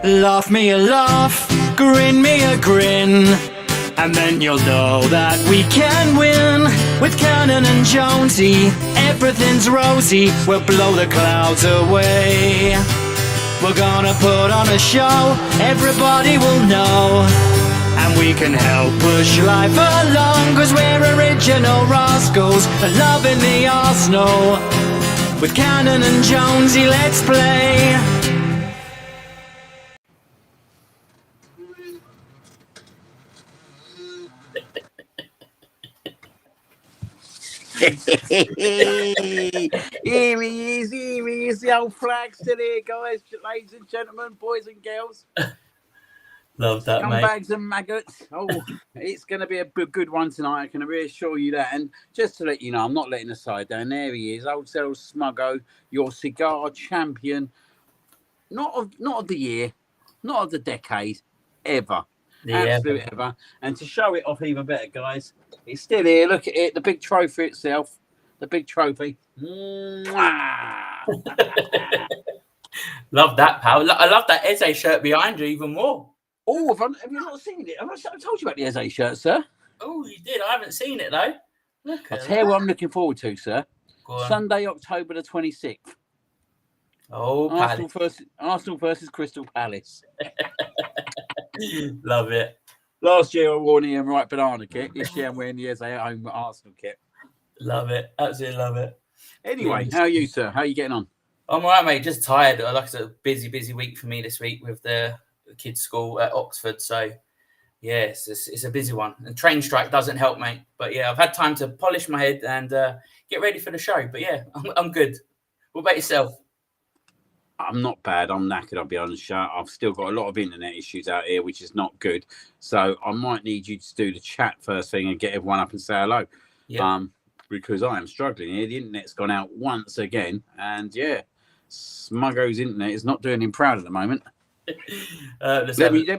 Laugh me a laugh, grin me a grin, and then you'll know that we can win. With Cannon and Jonesy, everything's rosy, we'll blow the clouds away. We're gonna put on a show, everybody will know, and we can help push life along, 'cause we're original rascals, loving the Arsenal. With Cannon and Jonesy, let's play. Here he is, the old Flaxton here, guys, ladies and gentlemen, boys and girls. Love that, mate. Scumbags and maggots. Oh, it's going to be a good one tonight, I can reassure you that. And just to let you know, I'm not letting the side down. There he is, old Cyril Smuggo, your cigar champion. Not of the year, not of the decade, ever. Yeah. Absolute ever. And to show it off even better, guys, it's still here. Look at it, the big trophy itself. The big trophy. Love that, pal. I love that Eze shirt behind you even more. Oh, have you not seen it? Have I told you about the Eze shirt, sir? Oh, you did. I haven't seen it, though. I'll tell you what I'm looking forward to, sir. Sunday, October the 26th. Oh, Arsenal versus Crystal Palace. Love it. Last year I wore the right banana kit. This year I'm wearing the Eze at home Arsenal kit. Love it. Absolutely love it. Anyway, how are you, sir? How are you getting on? I'm all right, mate. Just tired. Like I said, busy week for me this week with the kids' school at Oxford. So, yeah, it's a busy one. And train strike doesn't help, mate. But, yeah, I've had time to polish my head and get ready for the show. But, yeah, I'm good. What about yourself? I'm not bad. I'm knackered, I'll be honest. I've still got a lot of internet issues out here, which is not good. So I might need you to do the chat first thing and get everyone up and say hello. Yeah. Because I am struggling here. The internet's gone out once again. And, yeah, Smuggo's internet is not doing him proud at the moment. Let's give it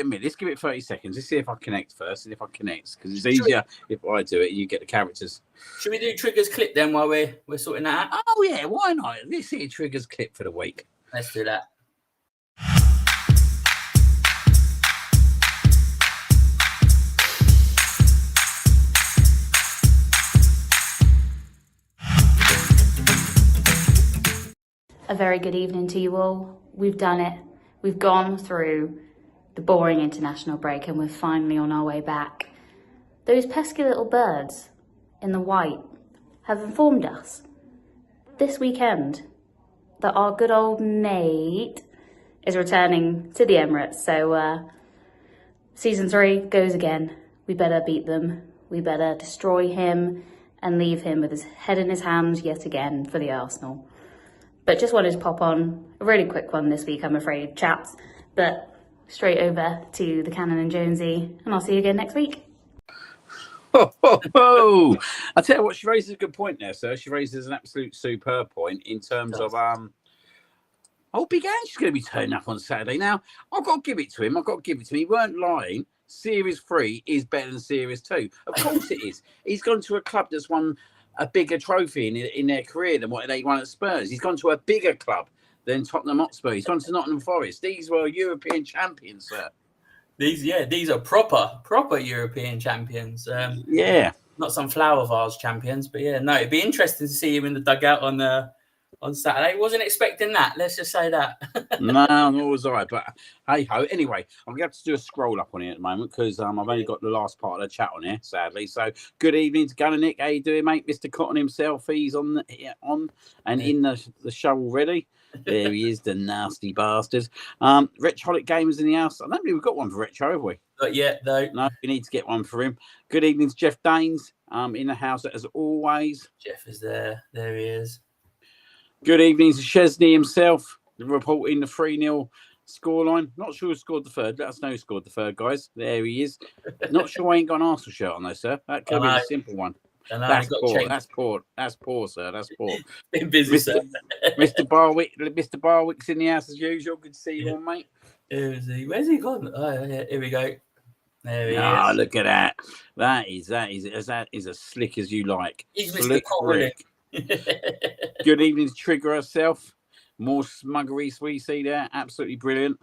a minute. Let's give it 30 seconds. Let's see if I connect first. And if I connect, because it's easier if I do it and you get the characters. Should we do Trigger's clip then while we're sorting that out? Oh, yeah, why not? Let's see Trigger's clip for the week. Let's do that. A very good evening to you all. We've done it. We've gone through the boring international break and we're finally on our way back. Those pesky little birds in the white have informed us this weekend that our good old Nate is returning to the Emirates. So season 3 goes again. We better beat them. We better destroy him and leave him with his head in his hands yet again for the Arsenal. But just wanted to pop on a really quick one this week, I'm afraid, chaps. But straight over to the Cannon and Jonesy, and I'll see you again next week. Oh, I tell you what, she raises a good point there, sir. She raises an absolute superb point in terms of Big Ange's going to be turning up on Saturday. Now, I've got to give it to him. He weren't lying. Series 3 is better than Series 2. Of course it is. He's gone to a club that's won a bigger trophy in their career than what they won at Spurs. He's gone to a bigger club than Tottenham Hotspur. He's gone to Nottingham Forest. These were European champions, sir. These are proper European champions. Yeah. Not some flower vase champions, but yeah, no, it'd be interesting to see him in the dugout on on Saturday. Wasn't expecting that. Let's just say that. No, nor was I. But hey ho. Anyway, I'm going to have to do a scroll up on here at the moment because I've only got the last part of the chat on here, sadly. So good evening to Gunner Nick. How you doing, mate? Mr. Cotton himself. He's in the show already. There he is, the nasty bastard. Retrolic Gamers in the house. I don't think we've got one for Retro, have we? Not yet, though. No, we need to get one for him. Good evening to Jeff Danes. In the house as always. Jeff is there. There he is. Good evening to Chesney himself, reporting the 3-0 scoreline. Not sure who scored the third. Let us know who scored the third, guys. There he is. Not sure I ain't got an Arsenal shirt on though, sir. That could be a simple one. That's poor. That's poor. That's poor, sir. That's poor. Been busy, sir. Mr. Barwick's in the house as usual. Good to see you on, mate. Where's he gone? Oh, yeah, here we go. There he is. Ah, look at that. That is as slick as you like. He's Slick Mr. Brick. Good evening to Trigger herself. More smuggeries we see there. Absolutely brilliant.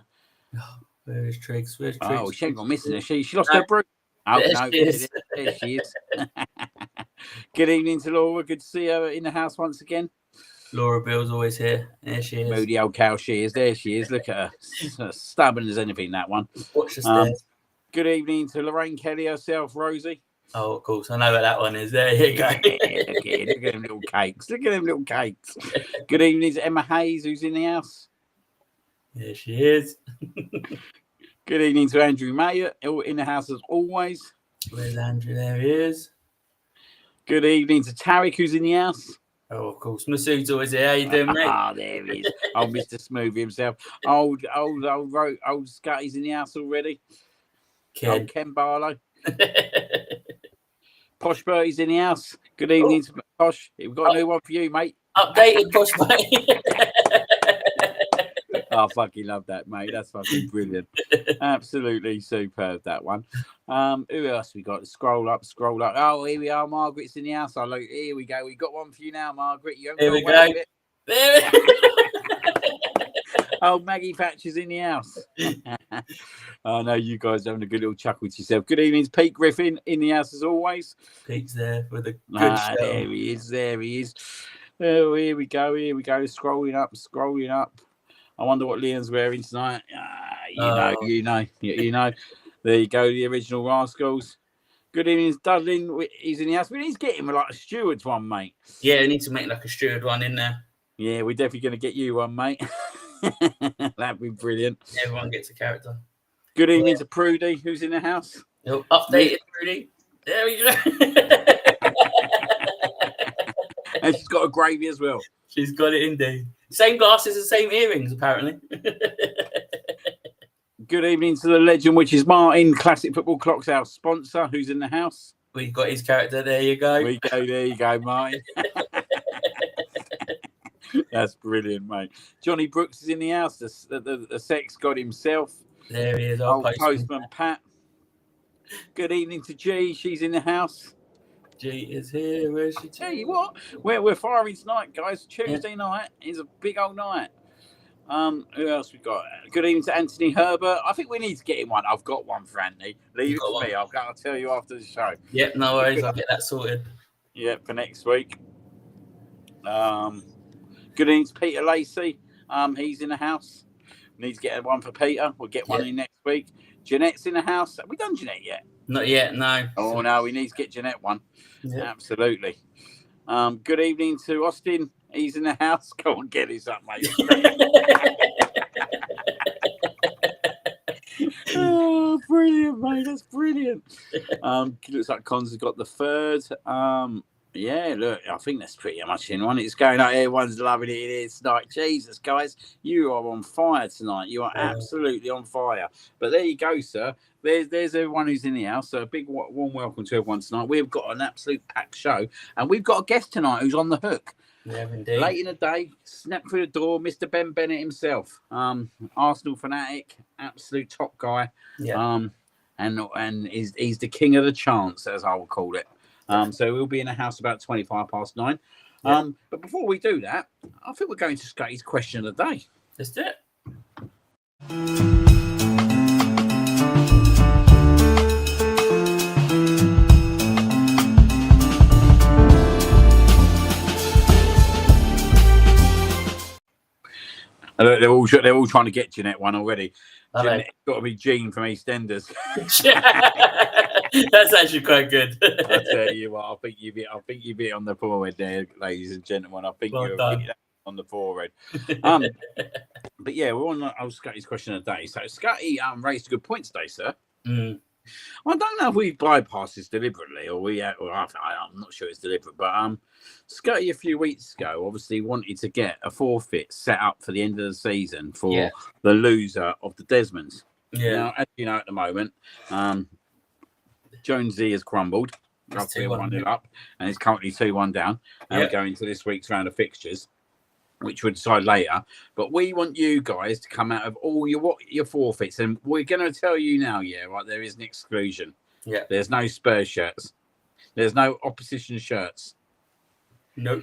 Where is Triggs? Oh, she ain't got missing her. She lost her broom. Oh, no, there she is. Good evening to Laura. Good to see her in the house once again. Laura Bill's always here. There she is. Moody old cow she is. There she is. Look at her. Stubborn as anything, that one. Watch the stairs. Good evening to Lorraine Kelly herself, Rosie. Oh, of course. I know where that one is. There you go. Look at them little cakes. Look at them little cakes. Good evening to Emma Hayes, who's in the house. There she is. Good evening to Andrew Mayer, in the house as always. Where's Andrew? There he is. Good evening to Tarek, who's in the house. Oh, of course. Masood's always here. How you doing, mate? Ah, there he is. Old Mr. Smooth himself. Old Scotty's in the house already. Old Ken Barlow. Posh Bertie's in the house. Good evening to Posh. We've got a new one for you, mate. Updated Posh Bertie. I fucking love that, mate. That's fucking brilliant. Absolutely superb, that one. Who else we got? Scroll up. Oh, here we are. Margaret's in the house. Here we go. We got one for you now, Margaret. Here we go. There. Oh, Maggie Thatcher's in the house. I know you guys are having a good little chuckle to yourself. Good evening, Pete Griffin in the house as always. Pete's there with a good show. There he is. Oh, here we go. Scrolling up. I wonder what Leon's wearing tonight. You know. There you go, the original Rascals. Good evening, Dudley. He's in the house. We need to get him like a steward's one, mate. Yeah, we need to make like a steward one in there. Yeah, we're definitely going to get you one, mate. That'd be brilliant. Everyone gets a character. Good evening to Prudy, who's in the house. Updated Prudy. There we go. And she's got a gravy as well. She's got it indeed. Same glasses and same earrings, apparently. Good evening to the legend, which is Martin, Classic Football Clocks, our sponsor, who's in the house. We've got his character. There you go. There you go, Martin. That's brilliant, mate. Johnny Brooks is in the house, the sex god himself. There he is, old postman Pat. Good evening to G. She's in the house. G is here. Where's she? Tell you what, we're firing tonight, guys. Tuesday night is a big old night. Who else we got? Good evening to Anthony Herbert. I think we need to get him one. I've got one for Anthony. Leave it to me. I'll tell you after the show. Yep, no worries. I'll get that sorted. Yeah, for next week. Good evening to Peter Lacey. He's in the house. We need to get one for Peter. We'll get one in next week. Jeanette's in the house. Have we done Jeanette yet? Not yet, no. Oh, no, we need to get Jeanette one. Yep. Absolutely. Good evening to Austin. He's in the house. Go on, get this up, mate. Oh, brilliant, mate. That's brilliant. Looks like Cons has got the third. Yeah, look, I think that's pretty much in one. It's going out. Everyone's loving it here tonight. Jesus, guys, you are on fire tonight. You are absolutely on fire. But there you go, sir. There's everyone who's in the house. So a big warm welcome to everyone tonight. We've got an absolute packed show, and we've got a guest tonight who's on the hook. Yeah, indeed. Late in the day, snapped through the door, Mr. Ben Bennett himself. Arsenal fanatic, absolute top guy. Yeah. And he's the king of the chants, as I will call it. So we'll be in the house about 9:25. Yeah. But before we do that, I think we're going to Scotty's question of the day. Let's do it. They're all trying to get Jeanette one already. Jeanette's got to be Jean from EastEnders. That's actually quite good. I tell you what, I think you bit on the forehead there, ladies and gentlemen. I think you're on the forehead. But yeah, we're on Scotty's question of the day. So Scotty raised a good point today, sir. I don't know if we bypassed this deliberately or I'm not sure it's deliberate, but Scotty a few weeks ago obviously wanted to get a forfeit set up for the end of the season for the loser of the Desmonds. Yeah. Now, as you know, at the moment, Jonezy has crumbled. Roughly 1-0 up, and it's currently 2-1 down. And we're going into this week's round of fixtures, which we'll decide later. But we want you guys to come out of all your forfeits, and we're going to tell you now, there is an exclusion. Yeah. There's no Spurs shirts. There's no opposition shirts. No.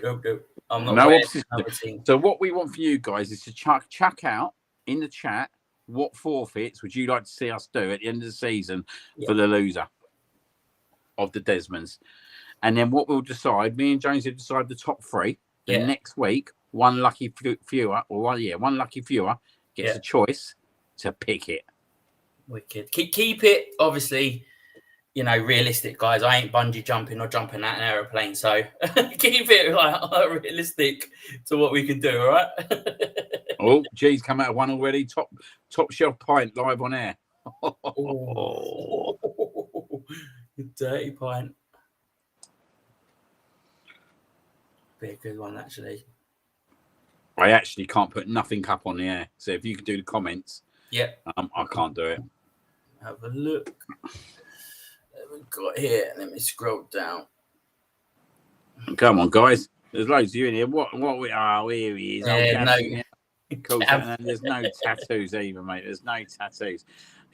I'm not no opposition. So what we want for you guys is to chuck out in the chat what forfeits would you like to see us do at the end of the season for the loser of the Desmonds. And then what we'll decide, me and Jones will decide the top three. Then next week, one lucky viewer gets a choice to pick it. Wicked. Keep it, obviously, realistic, guys. I ain't bungee jumping or jumping out an aeroplane, so keep it realistic to what we can do, all right? Oh, G's come out of one already. Top shelf pint live on air. Dirty pint. Be a good one, actually. I actually can't put nothing up on the air. So if you could do the comments. I can't do it. Have a look. What have we got here? Let me scroll down. Come on, guys. There's loads of you in here. Here he is. Cool. And there's no tattoos either, mate. There's no tattoos.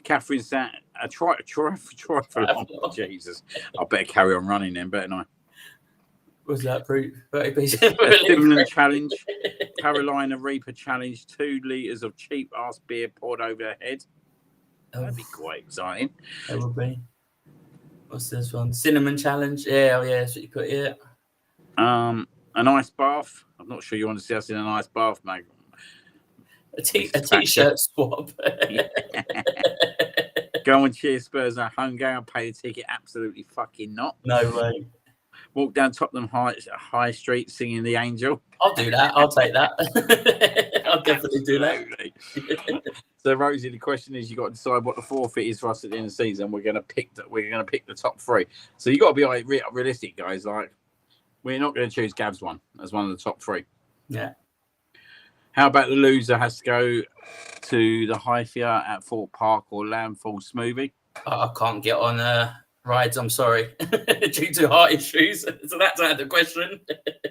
Catherine sat a try for long. Jesus. I better carry on running then, better not. Was that proof? 30 pieces. Stimulant challenge. Carolina Reaper challenge. 2 litres of cheap ass beer poured over her head. That'd be quite exciting. That would be. What's this one? Cinnamon challenge. Yeah, that's what you put here. An ice bath. I'm not sure you want to see us in an ice bath, mate. A t-shirt swap. Go and cheer Spurs at home game. Pay the ticket. Absolutely fucking not. No way. Walk down Tottenham High Street singing The Angel. I'll do that. I'll take that. I'll definitely do that. So, Rosie, the question is, you got to decide what the forfeit is for us at the end of the season. We're going to pick the top 3. So you got to be realistic, guys. Like, we're not going to choose Gav's one as one of the top 3. Yeah. How about the loser has to go to the Highfier at Fort Park or Landfall Smoothie? I can't get on rides, I'm sorry, due to heart issues. So that's out of the question.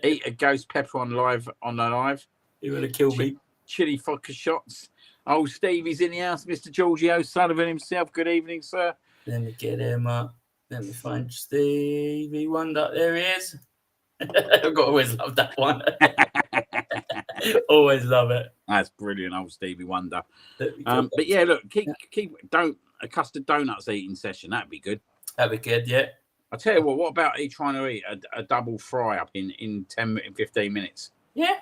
Eat a ghost pepper on the live. He would have killed me. Chili vodka shots. Oh, Stevie's in the house, Mr. Giorgio Sullivan himself. Good evening, sir. Let me get him up. Let me find Stevie Wonder. There he is. I've got always love that one. Always love it. That's brilliant, old Stevie Wonder. But yeah, look, keep a custard donuts eating session. That'd be good. That'd be good, yeah. I'll tell you what about trying to eat a double fry up in 15 minutes? Yeah.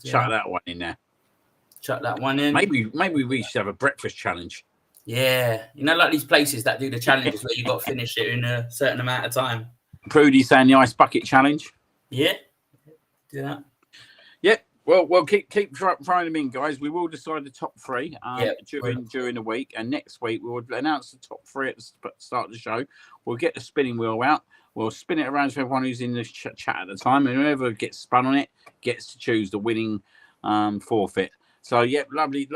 Chuck that one in there. Chuck that one in. Maybe we should have a breakfast challenge. Yeah. Like these places that do the challenges where you got to finish it in a certain amount of time. Prudy saying the ice bucket challenge. Yeah. Do that. Yeah. Well, keep throwing them in, guys. We will decide the top 3 during the week, and next week we will announce the top 3 at the start of the show. We'll get the spinning wheel out. We'll spin it around to everyone who's in the chat at the time, and whoever gets spun on it gets to choose the winning forfeit. So, yeah, lovely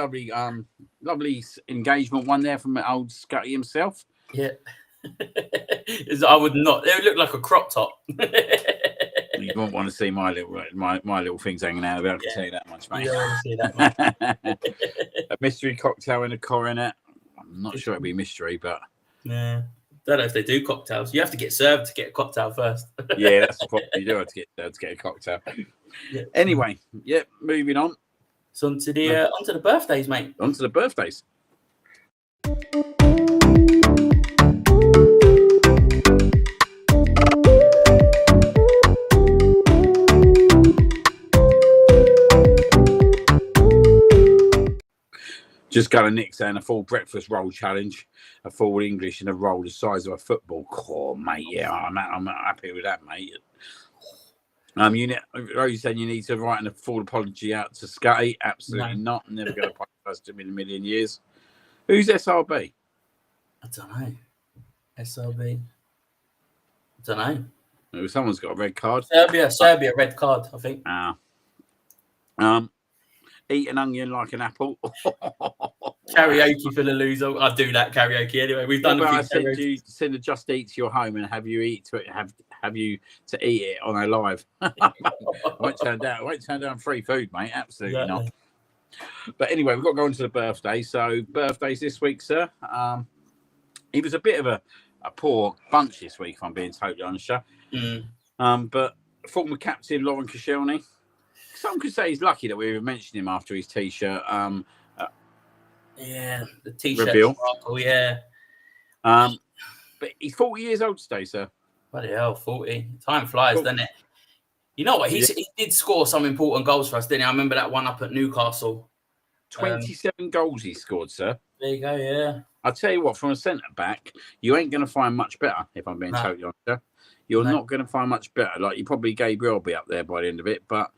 engagement one there from old Scotty himself. Yeah. I would not. It would look like a crop top. You won't want to see my little things hanging out. I can tell you that much, mate. You don't want to see that much. A mystery cocktail in a coronet. I'm not sure it'd be a mystery, but yeah, don't know if they do cocktails. You have to get served to get a cocktail first. Yeah, that's the problem. You do have to get served to get a cocktail. Yeah. Anyway, moving on. So onto the birthdays, mate. On to the birthdays. Just got a Nick saying a full breakfast roll challenge, a full English and a roll the size of a football. Oh, mate, yeah, I'm happy with that, mate. You said you need to write a full apology out to Scotty. Absolutely not. I'm never going to apologise to him in a million years. Who's SRB? I don't know. SRB. I don't know. Someone's got a red card. Serbia, red card, I think. Eat an onion like an apple. Karaoke for the loser. I do that karaoke anyway. We've done. I send a Just Eat to your home and have you to eat it on a live. I won't turn down free food, mate. Absolutely not. But anyway, we've got to go on to the birthday. So birthdays this week, sir. It was a bit of a poor bunch this week, if I'm being totally honest. But former captain Lauren Koscielny. Some could say he's lucky that we even mentioned him after his T-shirt. The T-shirt reveal. sparkle, yeah. But he's 40 years old today, sir. Bloody hell, 40. Time flies, doesn't it? You know what? He did score some important goals for us, didn't he? I remember that one up at Newcastle. 27 goals he scored, sir. There you go, yeah. I'll tell you what, from a centre-back, you ain't going to find much better, if I'm being totally honest, sir. You're not going to find much better. Like, you probably Gabriel will be up there by the end of it, but...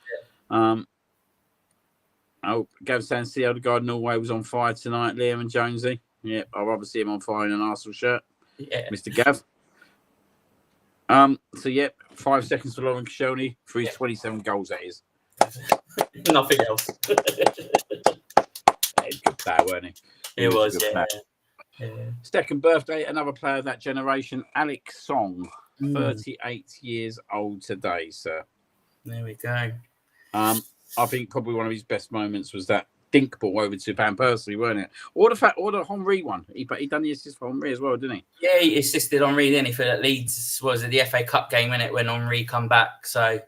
Gav saying see how the guy in Norway was on fire tonight, Liam and Jonesy. Yep, I'd rather see him on fire in an Arsenal shirt. Yeah. Mr. Gav. 5 seconds for Lauren Koscielny for his 27 goals, that is. Nothing else. He's a good player, weren't he? He was, yeah. Second birthday, another player of that generation, Alex Song, 38 years old today, sir. There we go. I think probably one of his best moments was that dink ball over to Van Persie, weren't it? Or the Henry one. He done the assist for Henry as well, didn't he? Yeah, he assisted Henry, didn't he, for that Leeds, was it the FA Cup game, innit, when Henry come back. So,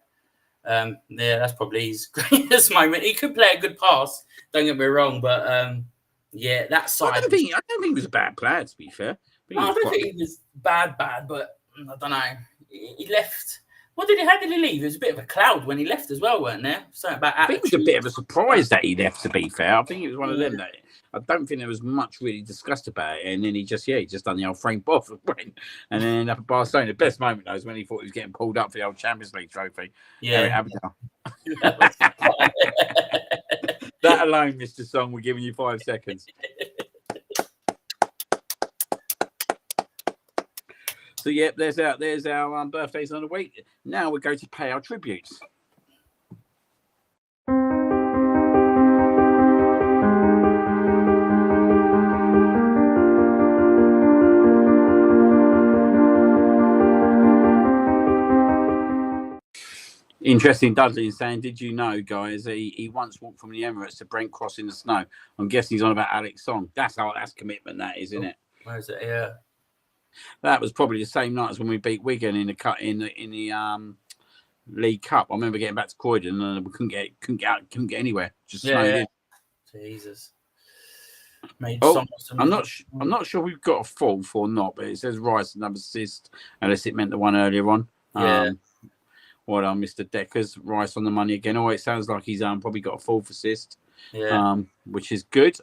that's probably his greatest moment. He could play a good pass, don't get me wrong, but, that side... I don't think he was a bad player, to be fair. I don't think he was bad, but I don't know. He left... How did he leave? It was a bit of a cloud when he left as well, weren't there? Something about attitude. I think it was a bit of a surprise that he left, to be fair. I think it was one of them that I don't think there was much really discussed about it. And then he just done the old Frank Boff and then ended up at Barcelona. The best moment, though, is when he thought he was getting pulled up for the old Champions League trophy. Yeah. That alone, Mr. Song, we're giving you 5 seconds. So, there's our birthdays on the week. Now we go to pay our tributes. Interesting, Dudley is saying, did you know, guys, he once walked from the Emirates to Brent Cross in the snow? I'm guessing he's on about Alex Song. That's commitment, that is, isn't it? Where is it? Yeah. That was probably the same night as when we beat Wigan in the League Cup. I remember getting back to Croydon and we couldn't get anywhere. Just snowed in. Jesus. I'm not sure we've got a fourth or not, but it says Rice another assist, unless it meant the one earlier on. Yeah. Well done, Mr. Deckers. Rice on the money again. Oh, it sounds like he's probably got a fourth assist. Yeah. Which is good.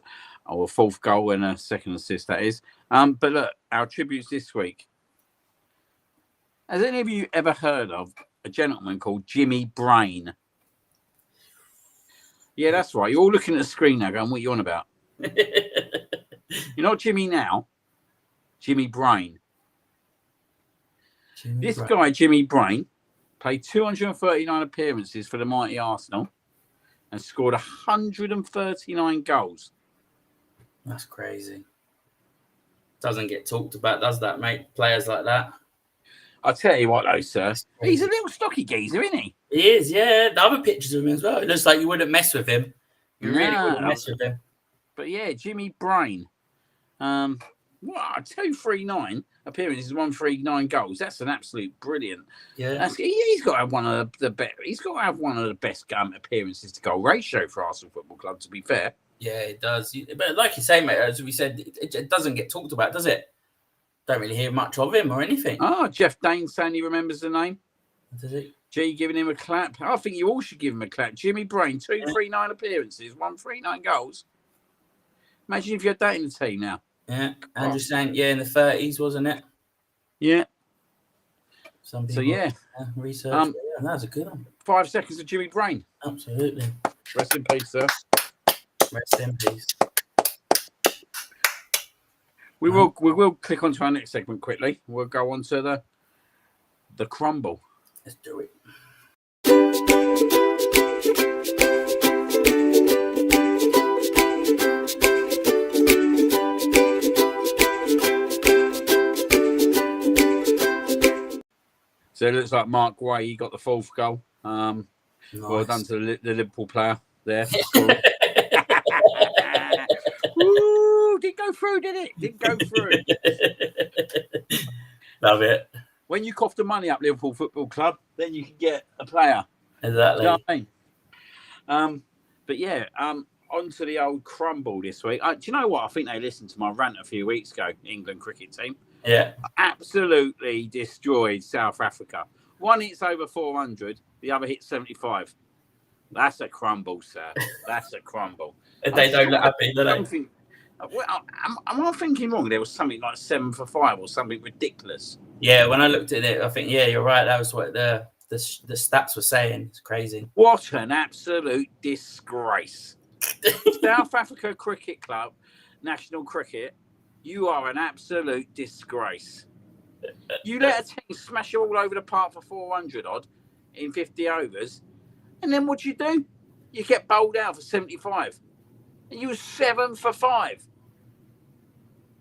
Or a fourth goal and a second assist, that is. But look, our tributes this week. Has any of you ever heard of a gentleman called Jimmy Brain? Yeah, that's right. You're all looking at the screen now going, what are you on about? You're not Jimmy now. Jimmy Brain. Guy, Jimmy Brain, played 239 appearances for the mighty Arsenal and scored 139 goals. That's crazy. Doesn't get talked about, does that, mate? Players like that. I'll tell you what, though, sir. He's a little stocky geezer, isn't he? He is, yeah. The other pictures of him as well. It looks like you wouldn't mess with him. You really wouldn't mess with him. But yeah, Jimmy Brain. 239 appearances, 139 goals. That's an absolute brilliant. Yeah, he's got to have one of the best. He's got to have one of the best appearances to goal ratio for Arsenal Football Club. To be fair. Yeah, it does. But like you say, mate, as we said, it doesn't get talked about, does it? Don't really hear much of him or anything. Jeff Dane saying he remembers the name. Does he? G giving him a clap. I think you all should give him a clap. Jimmy Brain, 239 appearances, 139 goals. Imagine if you had that in the team now. Yeah, Andrew saying, in the 30s, wasn't it? Yeah. Some people So, yeah. Research. Yeah, that was a good one. 5 seconds of Jimmy Brain. Absolutely. Rest in peace, sir. Rest in peace. We will click onto our next segment quickly. We'll go on to the crumble. Let's do it. So it looks like Mark Way, he got the 4th goal. Nice. Well done to the Liverpool player there. Woo! Didn't go through, did it? Didn't go through. Love it. When you cough the money up Liverpool Football Club, then you can get a player. Exactly. You know what I mean? But yeah, on to the old crumble this week. Do you know what? I think they listened to my rant a few weeks ago, England cricket team. Yeah. Absolutely destroyed South Africa. One hits over 400, the other hits 75. That's a crumble, sir. That's a crumble. They don't look happy, do they? Am I thinking wrong? There was something like 7 for 5 or something ridiculous. Yeah, when I looked at it, I think, you're right. That was what the stats were saying. It's crazy. What an absolute disgrace. South Africa Cricket Club, National Cricket, you are an absolute disgrace. You let a team smash all over the park for 400 odd in 50 overs, and then what you do? You get bowled out for 75. And you were 7 for 5.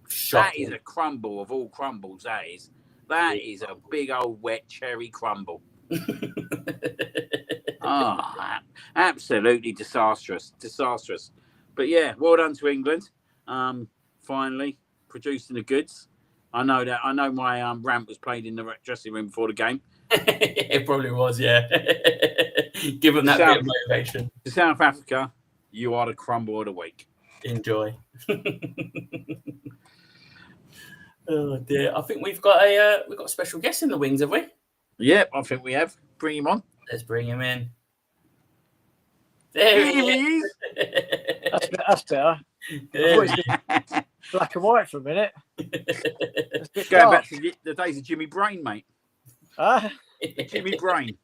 Shocking. That is a crumble of all crumbles, that is. That is a big old wet cherry crumble. Absolutely disastrous. Disastrous. But yeah, well done to England. Finally producing the goods. I know my rant was played in the dressing room before the game. It probably was, yeah. Give them that bit of motivation. To South Africa, you are the crumble of the week. Enjoy. Oh dear! I think we've got a special guest in the wings, have we? Yep, I think we have. Bring him on. Let's bring him in. There he is. That's better. Black and white for a minute. Going back to the days of Jimmy Brain, mate. Jimmy Brain.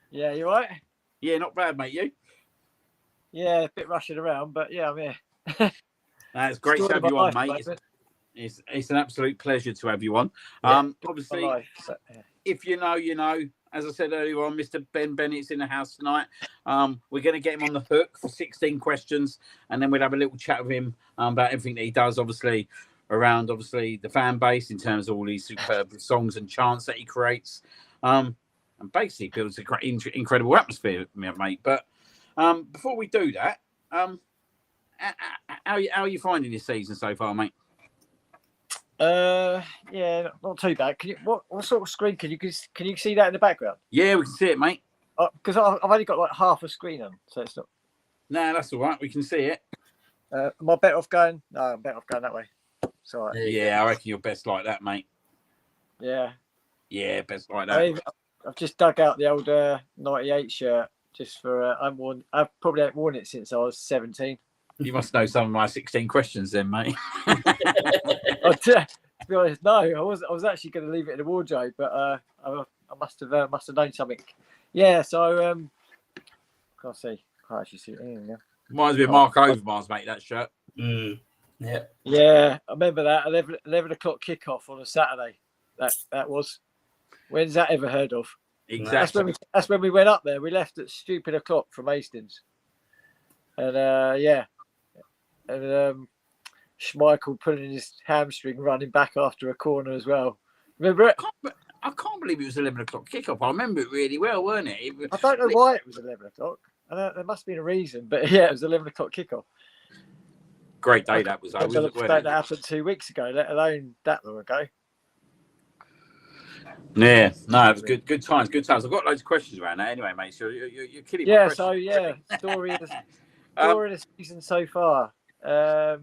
Yeah, you right? Yeah, not bad, mate. You? Yeah, a bit rushing around, but yeah, I'm here. It's great to have you on, mate. It's an absolute pleasure to have you on. Yeah, obviously, if you know, you know. As I said earlier on, Mr. Ben Bennett's in the house tonight. We're going to get him on the hook for 16 questions, and then we'll have a little chat with him about everything that he does, obviously, around, obviously, the fan base in terms of all these superb songs and chants that he creates. And basically builds a great, incredible atmosphere, mate. But before we do that, how are you finding this season so far, mate? Yeah, not too bad. What sort of screen can you see that in the background? Yeah, we can see it, mate. Because I've only got like half a screen on, so it's not. No, that's all right. We can see it. Am I better off going? No, I'm better off going that way. It's all right. Yeah, I reckon you're best like that, mate. Yeah. Yeah, best like that. I've just dug out the old 98 shirt just for I've probably haven't worn it since I was 17. You must know some of my 16 questions then, mate. To be honest, no, I was actually going to leave it in the wardrobe, but I must have known something. Yeah, so can't actually see it. Yeah. Reminds me of Mark Overmars, mate, that shirt. Yeah. Yeah, I remember that 11 o'clock kickoff on a Saturday. That was. When's that ever heard of? Exactly. That's when we went up there. We left at stupid o'clock from Hastings, and Schmeichel putting his hamstring running back after a corner as well. Remember it? I can't believe it was 11 o'clock kickoff. I remember it really well, weren't it? I don't know why it was 11 o'clock. There must have been a reason, but yeah, it was 11 o'clock kickoff. Great day that was. That happened 2 weeks ago, let alone that long ago. Yeah, no, it was good times. I've got loads of questions around that anyway, mate. So you're kidding me. Yeah, so yeah, story of the season so far. Yeah,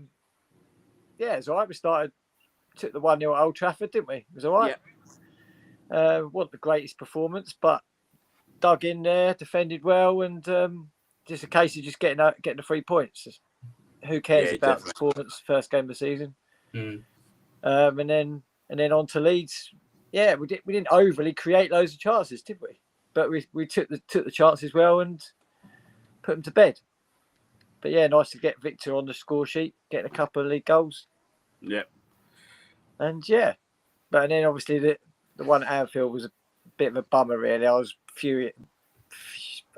it's all right. We took the 1-0 at Old Trafford, didn't we? It was all right. Yeah. Wasn't the greatest performance, but dug in there, defended well, and just a case of just getting the 3 points. who cares Yeah, about definitely. performance first game of the season? Mm. And then on to Leeds. Yeah, we didn't overly create loads of chances, did we? But we took the chances well and put them to bed. But yeah, nice to get Victor on the score sheet, getting a couple of league goals. Yeah. And yeah, but then obviously the one at Anfield was a bit of a bummer. Really, I was furious.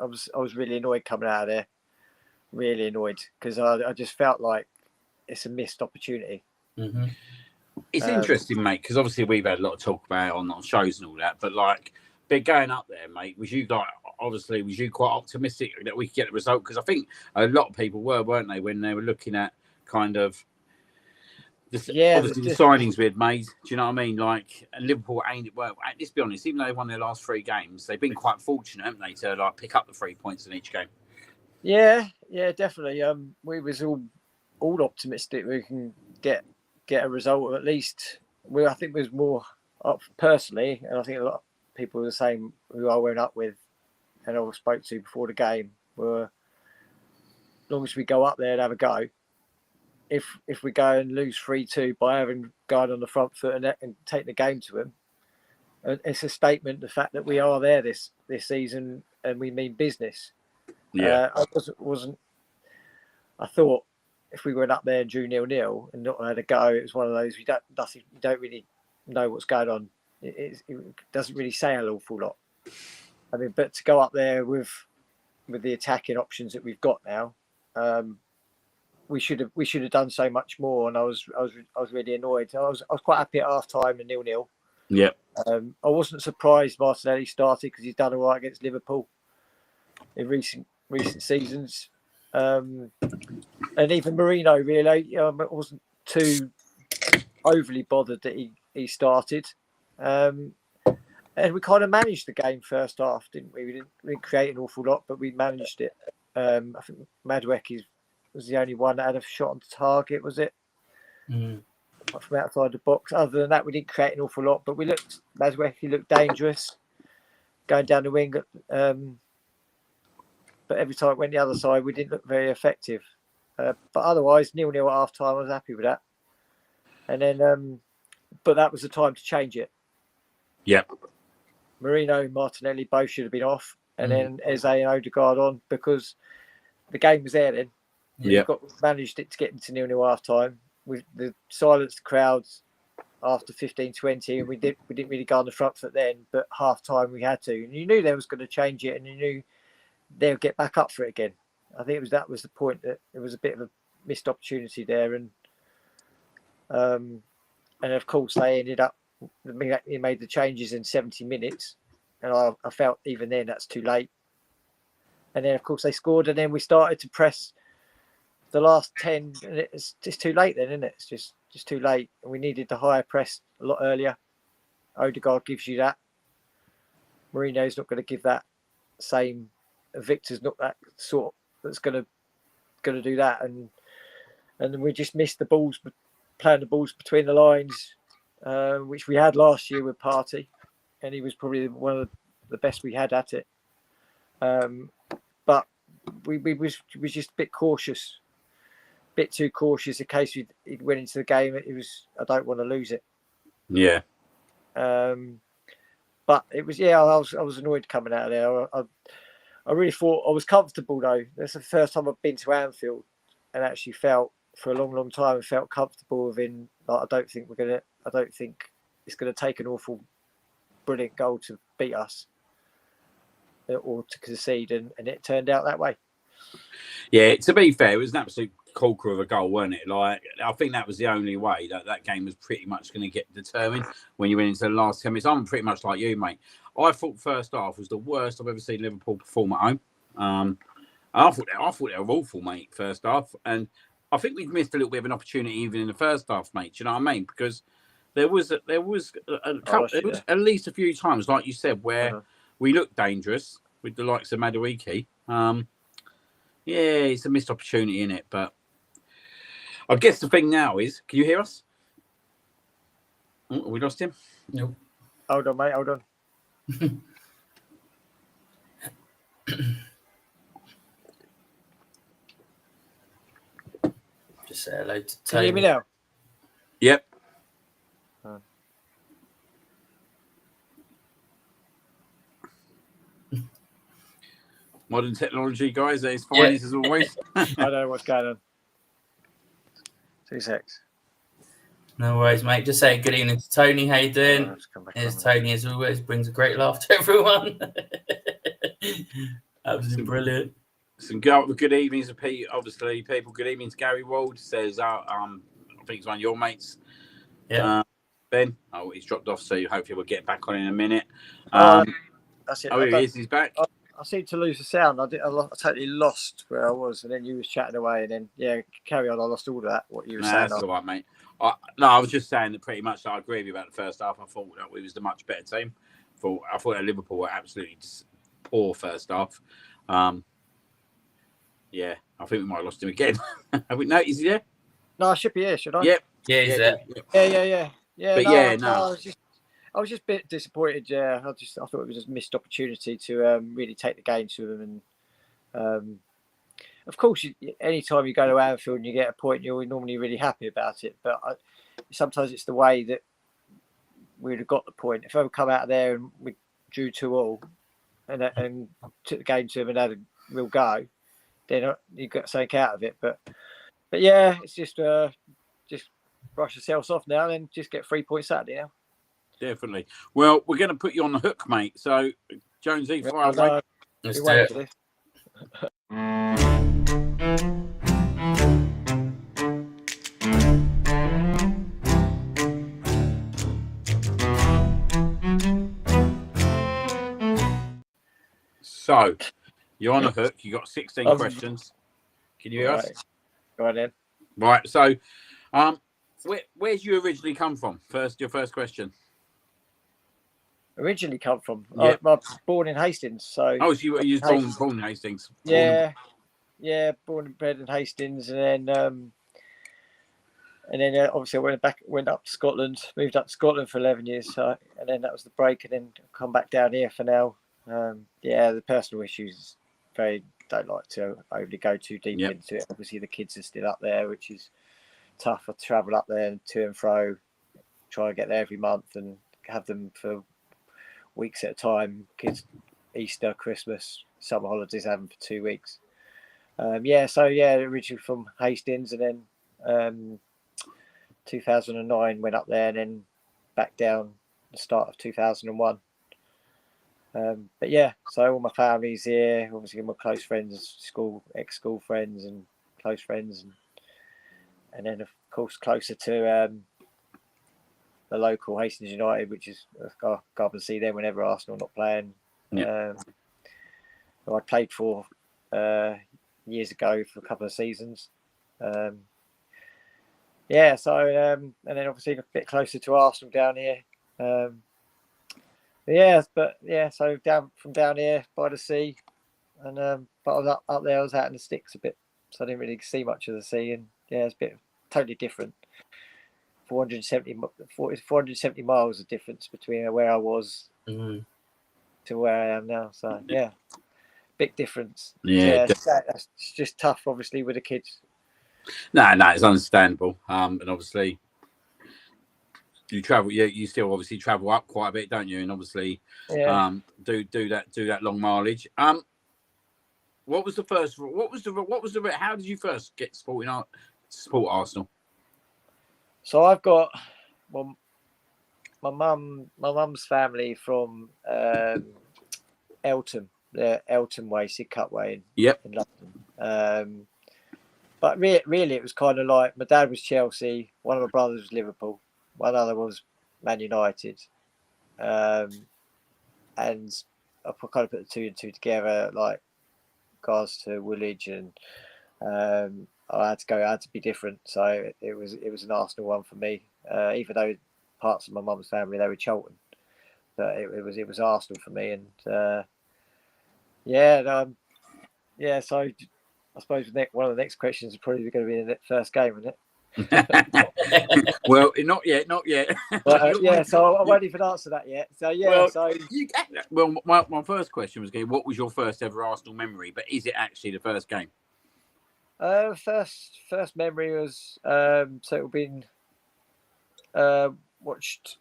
I was really annoyed coming out of there. Really annoyed because I just felt like it's a missed opportunity. Mm-hmm. It's interesting, mate, because obviously we've had a lot of talk about it on shows and all that, but like, but going up there, mate, was you quite optimistic that we could get the result? Because I think a lot of people weren't they, when they were looking at kind of obviously the signings we had made. Do you know what I mean? Like, and Liverpool ain't it. Well, let's be honest, even though they won their last 3 games, they've been quite fortunate, haven't they, to like pick up the 3 points in each game. Yeah, definitely. We was all optimistic we can get a result at least. I think was more up personally, and I think a lot of people were the same who I went up with and I spoke to before the game were, as long as we go up there and have a go. If we go and lose 3-2 by having gone on the front foot and take the game to them, it's a statement the fact that we are there this season and we mean business. Yeah, I wasn't. I thought if we went up there and drew 0-0 and not had a go, it was one of those you don't really know what's going on. It doesn't really say an awful lot. I mean, but to go up there with the attacking options that we've got now, we should have done so much more. And I was really annoyed. I was quite happy at half time and 0-0. yeah. I wasn't surprised Martinelli started because he's done all right against Liverpool in recent seasons. And even Marino, really, I wasn't too overly bothered that he started. And we kind of managed the game first half, didn't we? We didn't create an awful lot, but we managed it. I think Madueke was the only one that had a shot on target, was it? Mm. From outside the box. Other than that, we didn't create an awful lot, but Madueke looked dangerous going down the wing. But every time it went the other side, we didn't look very effective. But otherwise, 0-0 at half time, I was happy with that. And then, but that was the time to change it. Yep. Marino and Martinelli both should have been off, and then Eze and Odegaard on because the game was there then. Yeah. Managed it to get into 0-0 half time. With the silenced crowds after 15-20, and we didn't really go on the front foot then, but half time we had to. And you knew they was going to change it, and you knew they'll get back up for it again. I think that was the point, that it was a bit of a missed opportunity there, and of course they ended up. He made the changes in 70 minutes, and I felt even then that's too late. And then of course they scored, and then we started to press the last 10, and it's just too late then, isn't it? It's just too late. And we needed the higher press a lot earlier. Odegaard gives you that. Marino's not going to give that same. Victor's not that sort that's going to do that, and then we just missed the balls, playing the balls between the lines, which we had last year with Partey, and he was probably one of the best we had at it. But we was just a bit cautious, a bit too cautious in case he went into the game. It was, I don't want to lose it. Yeah. But it was, I was annoyed coming out of there. I really thought I was comfortable though. That's the first time I've been to Anfield and actually felt for a long time and felt comfortable within. Like, I don't think it's gonna take an awful brilliant goal to beat us or to concede, and it turned out that way. Yeah, to be fair, it was an absolute corker of a goal, wasn't it? Like, I think that was the only way that game was pretty much going to get determined when you went into the last 10 minutes. I'm pretty much like you, mate. I thought first half was the worst I've ever seen Liverpool perform at home. I thought they were awful, mate, first half. And I think we've missed a little bit of an opportunity even in the first half, mate. Do you know what I mean? Because there was at least a few times, like you said, where we looked dangerous with the likes of Madueke. Yeah, it's a missed opportunity in it, but I guess the thing now is, can you hear us? Oh, we lost him? Nope. Hold on, mate. Hold on. Just say hello to Can you hear me Tony. now? Yep. Modern technology, guys, at its finest as always. I don't know what's going on. 2 secs. No worries, mate. Just say good evening to Tony. How you doing? Let's come back Here's on. Tony, as always, brings a great laugh to everyone. Absolutely brilliant. Some good evenings to Pete, obviously, people. Good evening to Gary Wald. Says, I think it's one of your mates. Yeah. Ben. Oh, he's dropped off, so hopefully we'll get back on in a minute. That's it. Oh, here he is. He's back. I seem to lose the sound. I totally lost where I was, and then you was chatting away, and then carry on. I lost all of that. What you were saying. That's all right, mate. I was just saying that pretty much I agree with you about the first half. I thought that we was the much better team. I thought that Liverpool were absolutely poor first half. Yeah, I think we might have lost him again. Have we noticed? Is he there? No, I should be here, should I? Yep. Yeah, he's there. Yeah. But I was just a bit disappointed. Yeah, I thought it was just a missed opportunity to really take the game to them, and of course, anytime you go to Anfield and you get a point, you're normally really happy about it. But sometimes it's the way that we'd have got the point. If I would come out of there and we drew 2-2 and took the game to them and had a real go, then you got something out of it. But yeah, it's just brush yourselves off now and just get 3 points Saturday now. Definitely. Well, we're going to put you on the hook, mate. So, Jonesy, fire away. Let's do it. So, you're on the hook. You got 16 questions. Can you hear us? Go on then. Right. So, where'd you originally come from? Your first question. Originally come from. Yeah. I was born in Hastings, so. Oh, so you was born in Hastings. Yeah, born and bred in Hastings, and then obviously I went up to Scotland, moved up to Scotland for 11 years, and then that was the break, and then come back down here for now. The personal issues don't like to overly go too deep into it. Obviously, the kids are still up there, which is tough. I travel up there to and fro, try and get there every month and have them for weeks at a time. Kids, Easter, Christmas, summer holidays, have them for 2 weeks. Originally from Hastings, and then 2009 went up there, and then back down the start of 2001. So all my family's here. Obviously, my close friends, ex-school friends, and close friends, and then of course closer to the local Hastings United, which is go up and see them whenever Arsenal not playing. Yeah. Who I played for years ago for a couple of seasons. And then obviously a bit closer to Arsenal down here. So down here by the sea, and but I was up there. I was out in the sticks a bit, so I didn't really see much of the sea, and it's a bit totally different. 470 miles of difference between where I was to where I am now. So big difference. Yeah, that's just tough, obviously, with the kids. No, it's understandable. And obviously, you travel. You still obviously travel up quite a bit, don't you? And obviously, do that long mileage. What was the first? How did you first get support Arsenal? So I've got my mum's family from Eltham, the Eltham Way, Sidcup Way in London. But really, it was kind of like my dad was Chelsea, one of my brothers was Liverpool, one other was Man United, and I kind of put the two and two together, like regards to Woolwich, and I had to be different. So it was an Arsenal one for me, even though parts of my mum's family, they were Charlton, but it was Arsenal for me, and So I suppose one of the next questions is probably going to be the first game, isn't it? Well, not yet. But, so I won't even answer that yet. So my first question was, what was your first ever Arsenal memory? But is it actually the first game? First memory was so it'll been watched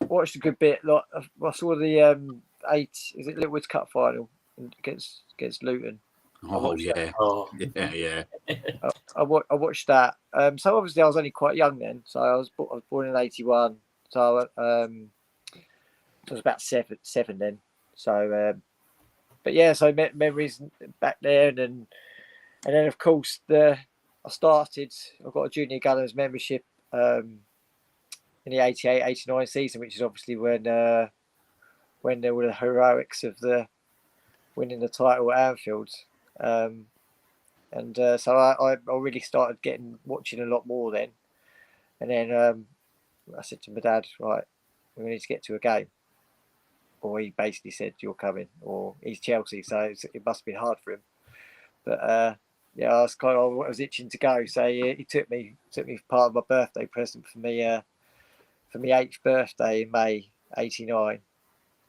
a good bit. Like I saw the Littlewoods Cup final against Luton. Oh yeah, Oh, yeah. I watched that. So obviously I was only quite young then. So I was born in '81. So I was about seven then. So but yeah, so memories back there, and then of course I got a junior gunners membership in the 88-89 season, which is obviously when there were the heroics of the winning the title at Anfield. So I really started watching a lot more then. And then I said to my dad, right, we need to get to a game. Or he basically said, you're coming. Or he's Chelsea, so it must have been hard for him. But yeah, I was itching to go. So he took me part of my birthday present for my 8th birthday in May '89.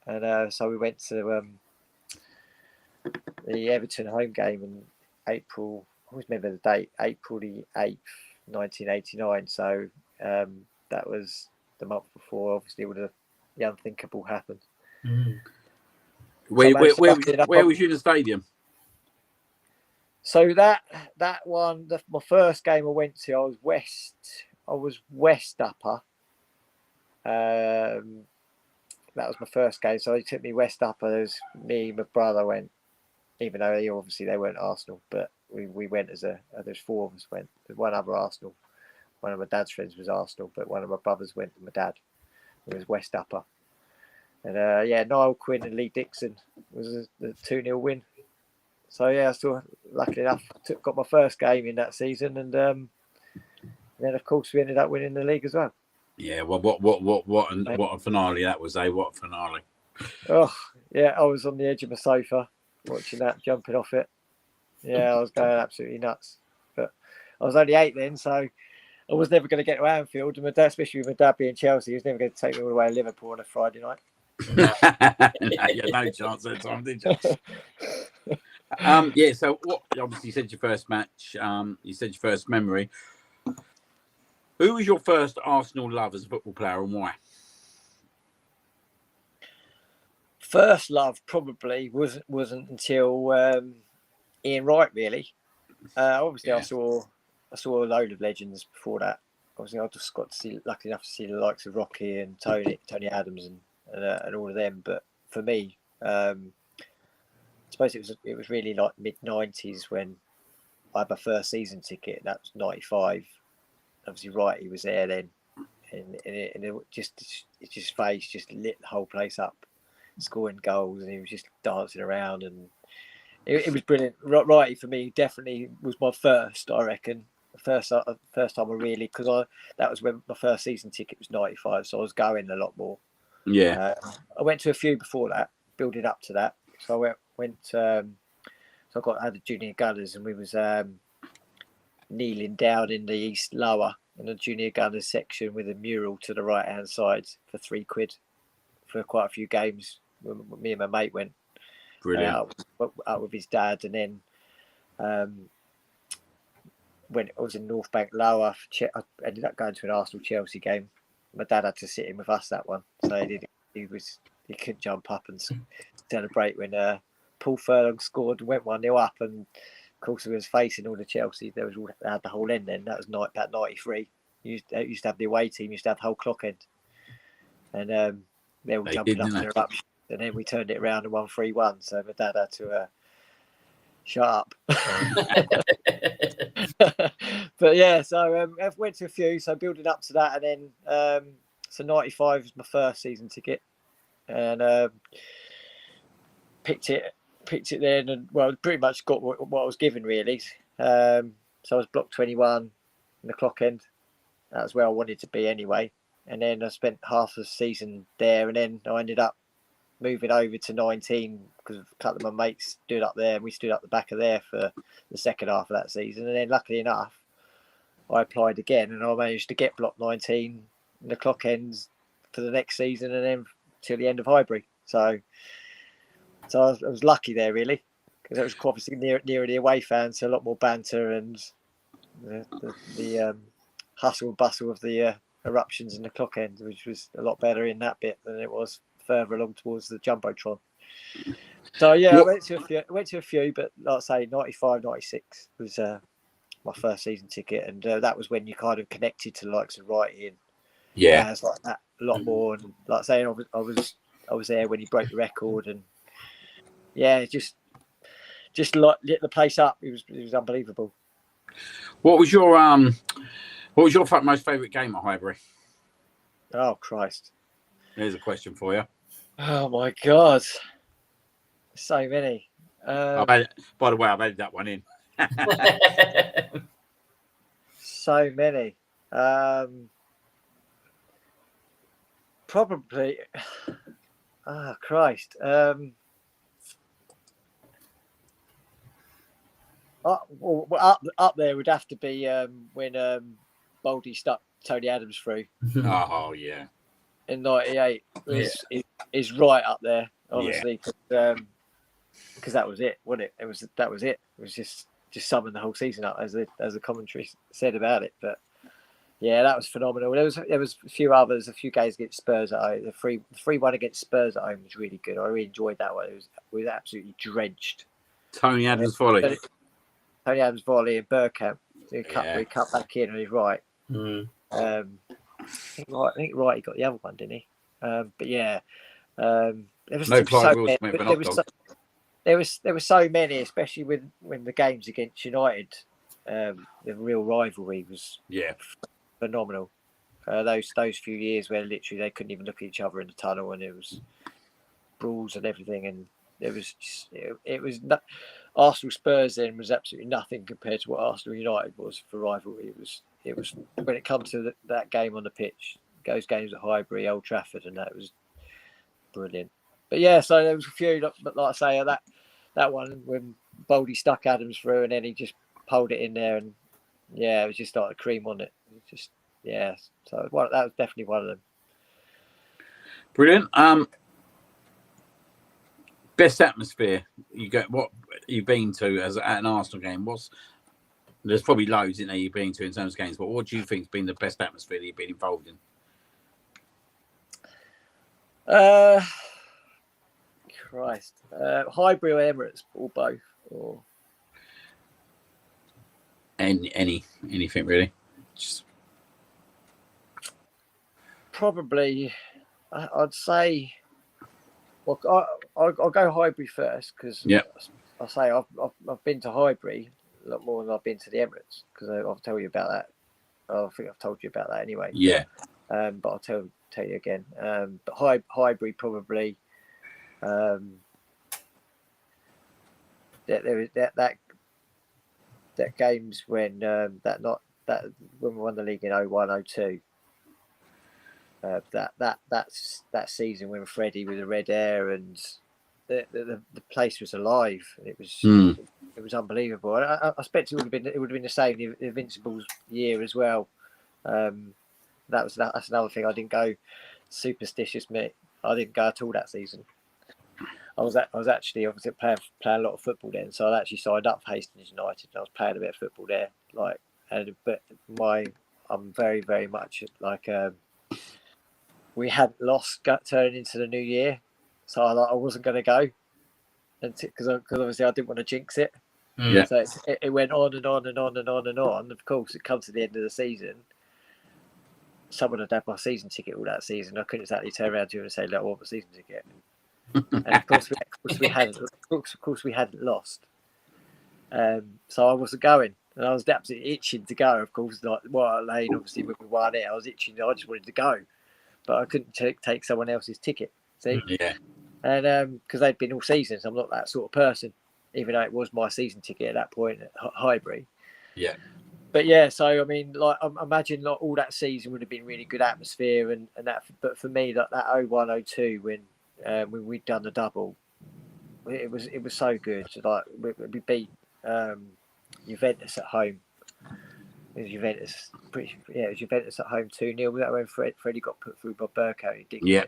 And so we went to the Everton home game in April. I always remember the date, April the 8th, 1989. So that was the month before, obviously, the unthinkable happened. mm. Where was you in the stadium? So that one, my first game I went to, I was West Upper. That was my first game. So he took me West Upper. There's me, my brother went, even though they weren't Arsenal, but we went there's 4 of us went. There's one other Arsenal. One of my dad's friends was Arsenal, but one of my brothers went with my dad. It was West Upper. And Niall Quinn and Lee Dixon was the 2-0 win. So yeah, I still lucky enough got my first game in that season, and then of course we ended up winning the league as well. Yeah, well, what a finale that was, eh? What a finale! Oh yeah, I was on the edge of my sofa watching that, jumping off it. Yeah, I was going absolutely nuts. But I was only 8 then, so I was never going to get to Anfield. And my dad, especially with my dad being Chelsea, he was never going to take me all the way to Liverpool on a Friday night. No, you had no chance at the time, did you? Yeah. So, what? Obviously, you said your first match. You said your first memory. Who was your first Arsenal love as a football player, and why? First love probably wasn't until Ian Wright, really. Obviously, yeah. I saw a load of legends before that. Obviously, I just got to see, lucky enough to see the likes of Rocky and Tony Adams and all of them. But for me, I suppose it was really like mid-90s when I had my first season ticket. That was '95. Obviously, Wright, he was there then, and his face just lit the whole place up, scoring goals, and he was just dancing around, and it was brilliant. Righty for me definitely was my first, I reckon. First time I really, because that was when my first season ticket was '95, so I was going a lot more. Yeah, I went to a few before that, building up to that. So I went. So I had the junior gunners, and we was kneeling down in the East Lower in the junior gunners section with a mural to the right hand side for £3 for quite a few games. Me and my mate went. Brilliant. Out with his dad, and then when I was in North Bank Lower, I ended up going to an Arsenal Chelsea game. My dad had to sit in with us that one, so he couldn't jump up and celebrate when Paul Furlong scored and went 1-0 up, and of course he was facing all the Chelsea. They had the whole end then. That was about '93. You used to have the away team. Used to have the whole clock end, and they all jumping up in eruption. And then we turned it around and won 3-1. So my dad had to shut up. But yeah, so I went to a few. So building up to that, and then so '95 was my first season ticket, and picked it then, and well, pretty much got what I was given really. So I was block 21 in the clock end. That was where I wanted to be anyway. And then I spent half the season there, and then I ended up moving over to 19 because a couple of my mates stood up there, and we stood up the back of there for the second half of that season. And then luckily enough, I applied again, and I managed to get block 19 in the clock ends for the next season, and then till the end of Highbury. So I was lucky there really. because it was obviously nearer the away fans, so a lot more banter and the hustle and bustle of the eruptions in the clock end, which was a lot better in that bit than it was further along towards the jumbotron. So yeah, I went to a few, but like I say, 95, 96 was my first season ticket, and that was when you kind of connected to the likes of Wrighty and guys like that a lot more. And like I say, I was there when he broke the record, and yeah, just like lit the place up. It was unbelievable. What was your most favourite game at Highbury? Oh Christ! There's a question for you. Oh my God! So many. By the way, I've added that one in. So many. Probably. Oh Christ. Up there would have to be when Baldy stuck Tony Adams through Oh yeah. in '98. Is right up there, obviously, because that was it, wasn't it? That was it. It was just summing the whole season up, as the commentary said about it. But yeah, that was phenomenal. There was a few others, a few games against Spurs at home. The 3-1 against Spurs at home was really good. I really enjoyed that one. It was absolutely drenched. Tony Adams volley. Tony Adams volley and Bergkamp. He cut back in on his right. I think Wrighty got the other one, didn't he? But yeah, there was No so Clive Will many, Smith and hot dog. there was so many, especially when the games against United, the real rivalry was phenomenal. Those few years where literally they couldn't even look at each other in the tunnel, and it was brawls and everything, and it was Arsenal Spurs then was absolutely nothing compared to what Arsenal United was for rivalry. It was when it comes to that game on the pitch, those games at Highbury, Old Trafford, and that was brilliant. But yeah, so there was a few, but like I say, that one when Baldy stuck Adams through and then he just pulled it in there, and yeah, it was just like a cream on it. Just so that was definitely one of them. Brilliant. Best atmosphere what you've been to at an Arsenal game? There's probably loads in there you've been to in terms of games, but what do you think's been the best atmosphere that you've been involved in? Christ, Highbury or Emirates, or both, or anything really? Just... Probably, I'd say. Well, I'll go Highbury first because I'll say I've been to Highbury a lot more than I've been to the Emirates, because I'll tell you about that. I think I've told you about that anyway. Yeah. But I'll tell you again. But Highbury probably. That games when when we won the league in 01-02. That season when Freddie with the red hair and the place was alive. It was unbelievable. I expect it would have been the same the Invincibles year as well. That's another thing. I didn't go superstitious, mate. I didn't go at all that season. I was actually obviously playing a lot of football then, so I actually signed up for Hastings United. And I was playing a bit of football there, I'm very, very much like. We hadn't lost turning into the new year, so I wasn't going to go, because obviously I didn't want to jinx it. Yeah. So it went on and on and on and on and on. Of course, it comes to the end of the season. Someone had my season ticket all that season. I couldn't exactly turn around to you and say, "Look, I want my season ticket." And of course we hadn't lost. So I wasn't going, and I was absolutely itching to go. Of course, like White Lane, obviously when we won it, I was itching. I just wanted to go. But I couldn't take someone else's ticket. See, and because they'd been all season, so I'm not that sort of person. Even though it was my season ticket at that point at Highbury. Yeah. But yeah, so I mean, like I imagine like all that season would have been really good atmosphere and that. But for me, like that 01-02 when we'd done the double, it was so good. Like we beat Juventus at home. It was Juventus. It was Juventus at home 2-0. That when Freddie got put through by Burko. Yeah.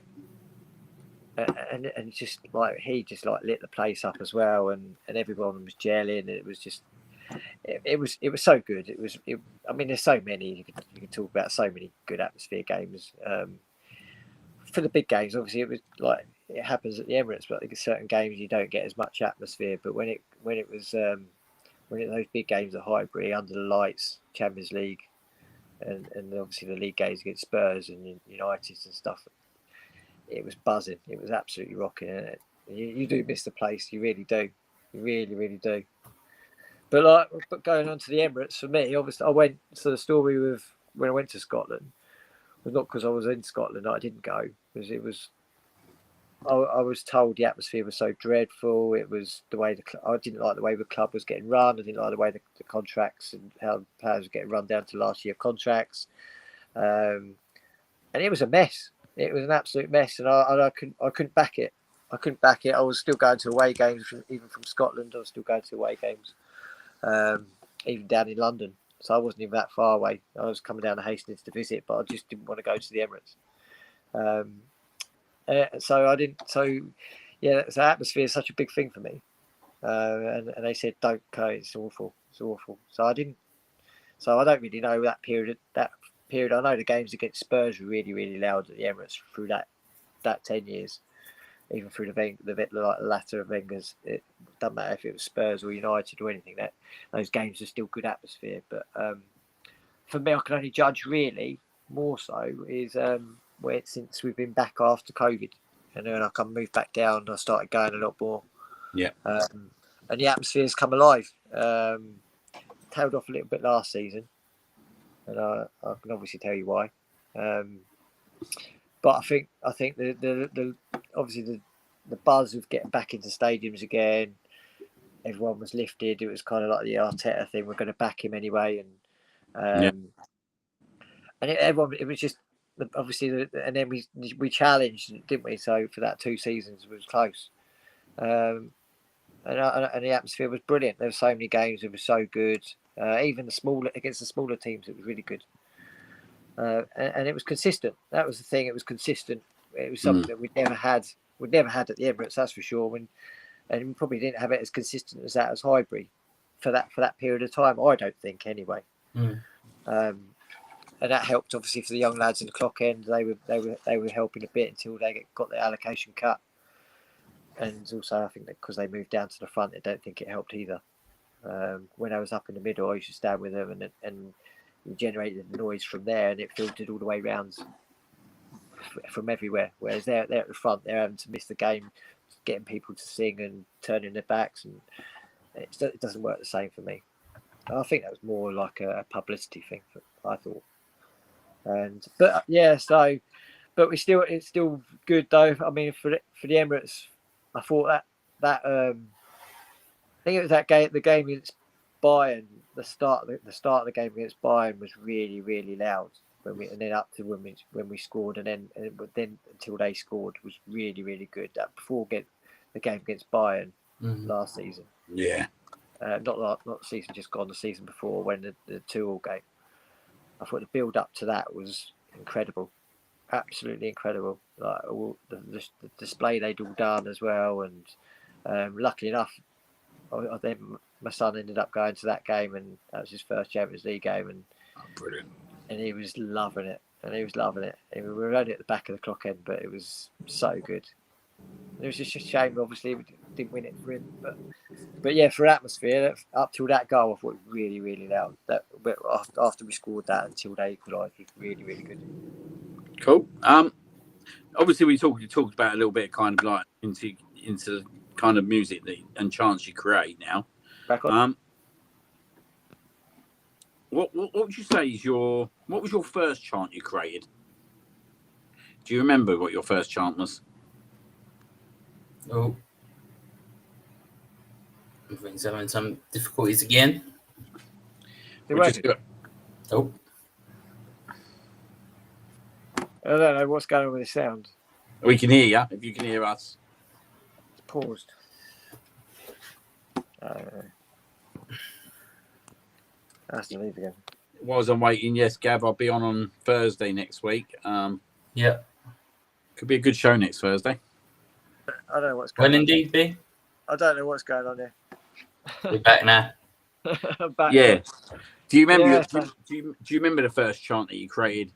and just like he just like lit the place up as well, and everyone was gelling. It was just it was so good. I mean, there's so many you could talk about, so many good atmosphere games. For the big games, obviously, it was like it happens at the Emirates, but I think certain games you don't get as much atmosphere. But when it was those big games at Highbury under the lights, Champions League, and obviously the league games against Spurs and United and stuff, it was buzzing. It was absolutely rocking. And you do miss the place. You really do. You really, really do. But going on to the Emirates, for me, obviously, I went to the story with when I went to Scotland. Was not because I was in Scotland that I didn't go, because it was. I was told the atmosphere was so dreadful. It was the way I didn't like the way the club was getting run. I didn't like the way the contracts and how the players were getting run down to last year contracts, and it was a mess. It was an absolute mess, and I couldn't back it. I couldn't back it. I was still going to away games, even from Scotland. I was still going to away games, even down in London. So I wasn't even that far away. I was coming down to Hastings to visit, but I just didn't want to go to the Emirates. So I didn't. So yeah, so atmosphere is such a big thing for me. And they said don't go. It's awful. It's awful. So I didn't. So I don't really know that period. I know the games against Spurs were really, really loud at the Emirates through that 10 years. Even through the latter of Wenger's, it doesn't matter if it was Spurs or United or anything. That those games are still good atmosphere. But for me, I can only judge really more so is since we've been back after COVID, and then I can move back down. I started going a lot more. Yeah. And the atmosphere's come alive. Tailed off a little bit last season, and I can obviously tell you why. But I think the obviously the buzz of getting back into stadiums again, everyone was lifted. It was kind of like the Arteta thing. We're going to back him anyway, and everyone. It was just obviously, and then we challenged, didn't we? So for that 2 seasons, it was close, and the atmosphere was brilliant. There were so many games. It was so good. Even against the smaller teams, it was really good. And it was consistent. That was the thing. It was consistent. It was something that we'd never had at the Emirates, that's for sure. And we probably didn't have it as consistent as that as Highbury for that period of time. I don't think, anyway. And that helped obviously for the young lads in the clock end. They were helping a bit until they got their allocation cut. And also, I think that because they moved down to the front, I don't think it helped either. When I was up in the middle, I used to stand with them and you generated the noise from there, and it filtered all the way round from everywhere. Whereas they're at the front, they're having to miss the game, getting people to sing and turning their backs, and it doesn't work the same for me. I think that was more like a publicity thing, I thought. But it's still good though. I mean, for the Emirates, I thought that I think it was the game against Bayern. The start of the game against Bayern was really, really loud and then up to when we scored, and then until they scored was really, really good. That before the game against Bayern last season. Yeah. Not the season just gone, the season before when the 2-2 game. I thought the build up to that was incredible, absolutely incredible. Like the display they'd all done as well, and luckily enough, then my son ended up going to that game, and that was his first Champions League game, and Brilliant. And he was loving it, we were only at the back of the clock end, but it was so good. It was just a shame, obviously, we didn't win it for him, but yeah, for atmosphere, up till that goal, I thought it was really, really loud. But after we scored that until they equalised, it was really, really good. Cool. Obviously, we talked about a little bit, kind of like into the kind of music and chants you create now. Back on. What would you say is what was your first chant you created? Do you remember what your first chant was? Oh, I think he's having some difficulties again. Oh. I don't know what's going on with the sound. We can hear you, if you can hear us. It's paused. That's to leave again. Whilst I'm waiting, yes, Gav, I'll be on Thursday next week. Yeah. Could be a good show next Thursday. I don't know what's going Well, on. indeed, B. I don't know what's going on there. We're back now. I'm back. Yeah. Do you remember? Yeah, Do you remember the first chant that you created?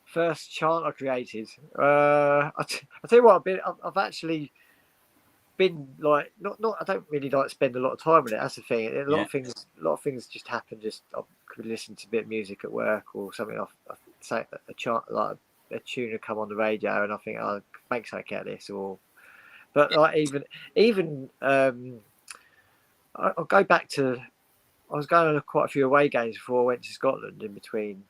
First chant I created. I tell you what, I've actually been like not. I don't really like spend a lot of time with it. That's the thing. A lot of things just happen. Just I could listen to a bit of music at work or something. I say a chant like a tune will come on the radio, and I think I'll make something out of this. But like even I'll go back to. I was going on quite a few away games before I went to Scotland in between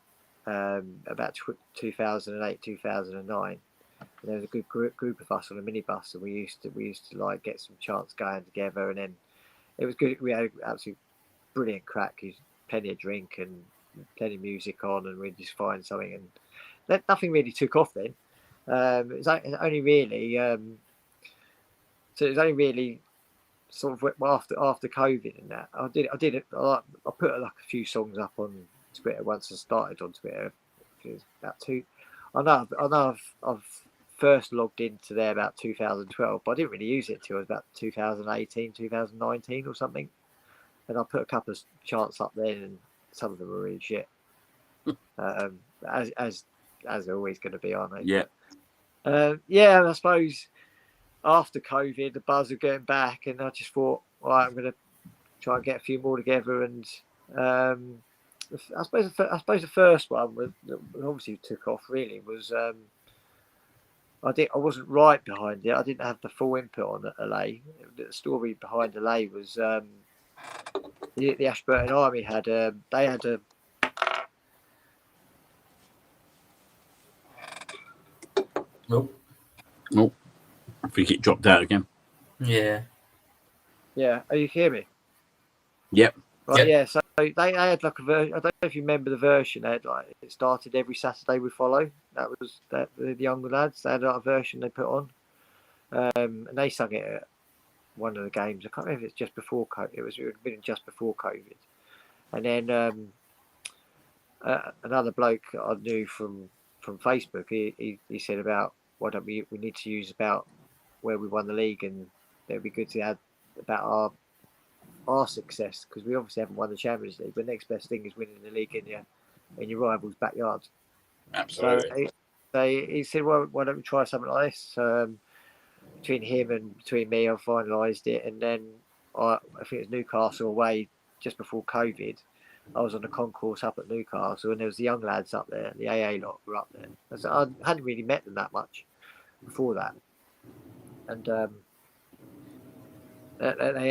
about 2008, 2009. And there was a good group of us on a minibus, and we used to like get some chants going together, and then it was good. We had absolutely brilliant crack. Plenty of drink and plenty of music on, and we'd just find something, and nothing really took off then. It was only really so it was only really sort of after COVID and that I did it. I put like a few songs up on Twitter once I started on Twitter. It was about two. I know I've first logged into there about 2012, but I didn't really use it till about 2018, 2019 or something. And I put a couple of chants up then, and some of them were really shit. As they're always going to be, aren't they? Yeah. Yeah, I suppose after COVID, the buzz of getting back, and I just thought, all right, I'm going to try and get a few more together. And I suppose the first one that obviously took off really was I wasn't right behind it. I didn't have the full input on LA. The story behind LA was the Ashburton Army had they had a. Nope. Nope. I think it dropped out again. Yeah. Yeah, are you hear me? Yep. Right, Yep. yeah. So they had like a version. I don't know if you remember the version. They had like it started every Saturday we follow. That was that the younger lads. They had like a version they put on, and they sung it at one of the games. I can't remember if it's just before COVID. It would have been just before COVID, and then another bloke I knew from Facebook. He said about why don't we need to use about where we won the league, and it'd be good to add about our success because we obviously haven't won the Champions League. But the next best thing is winning the league in your rival's backyard. Absolutely. So he said, well, why don't we try something like this? Between him and between me, I finalised it, and then I think it was Newcastle away just before COVID. I was on a concourse up at Newcastle, and there was the young lads up there. The AA lot were up there. I hadn't really met them that much before that, and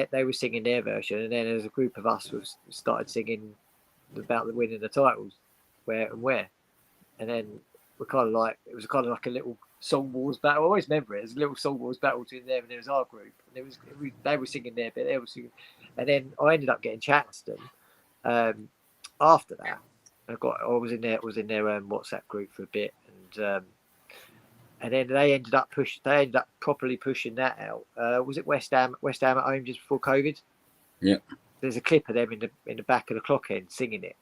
they were singing their version, and then as a group of us started singing about the winning the titles, and then we're kind of like it was kind of like a little song wars battle. I always remember it. It was a little song wars battle between them, and there was our group, and they were singing their bit, they were singing, and then I ended up getting Chatston. After that, I was in their WhatsApp group for a bit, and then they ended up properly pushing that out. Was it West Ham at home just before COVID? Yeah. There's a clip of them in the back of the clock end singing it.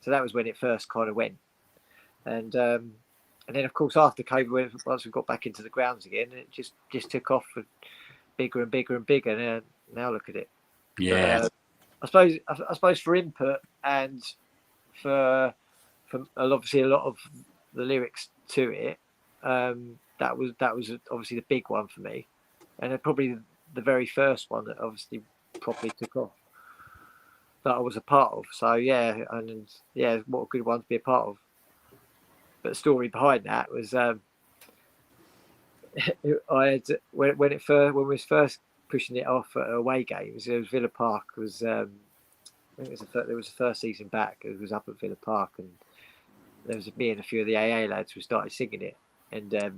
So that was when it first kind of went, and then of course after COVID, once we got back into the grounds again, it just took off for bigger and bigger and bigger. And now look at it. Yeah. I suppose for input and for obviously a lot of the lyrics to it, that was obviously the big one for me, and probably the very first one that obviously properly took off that I was a part of. So yeah, what a good one to be a part of. But the story behind that was I had when we was first pushing it off at away games. It was Villa Park. I think it was the first season back. It was up at Villa Park, and there was me and a few of the AA lads who started singing it. And I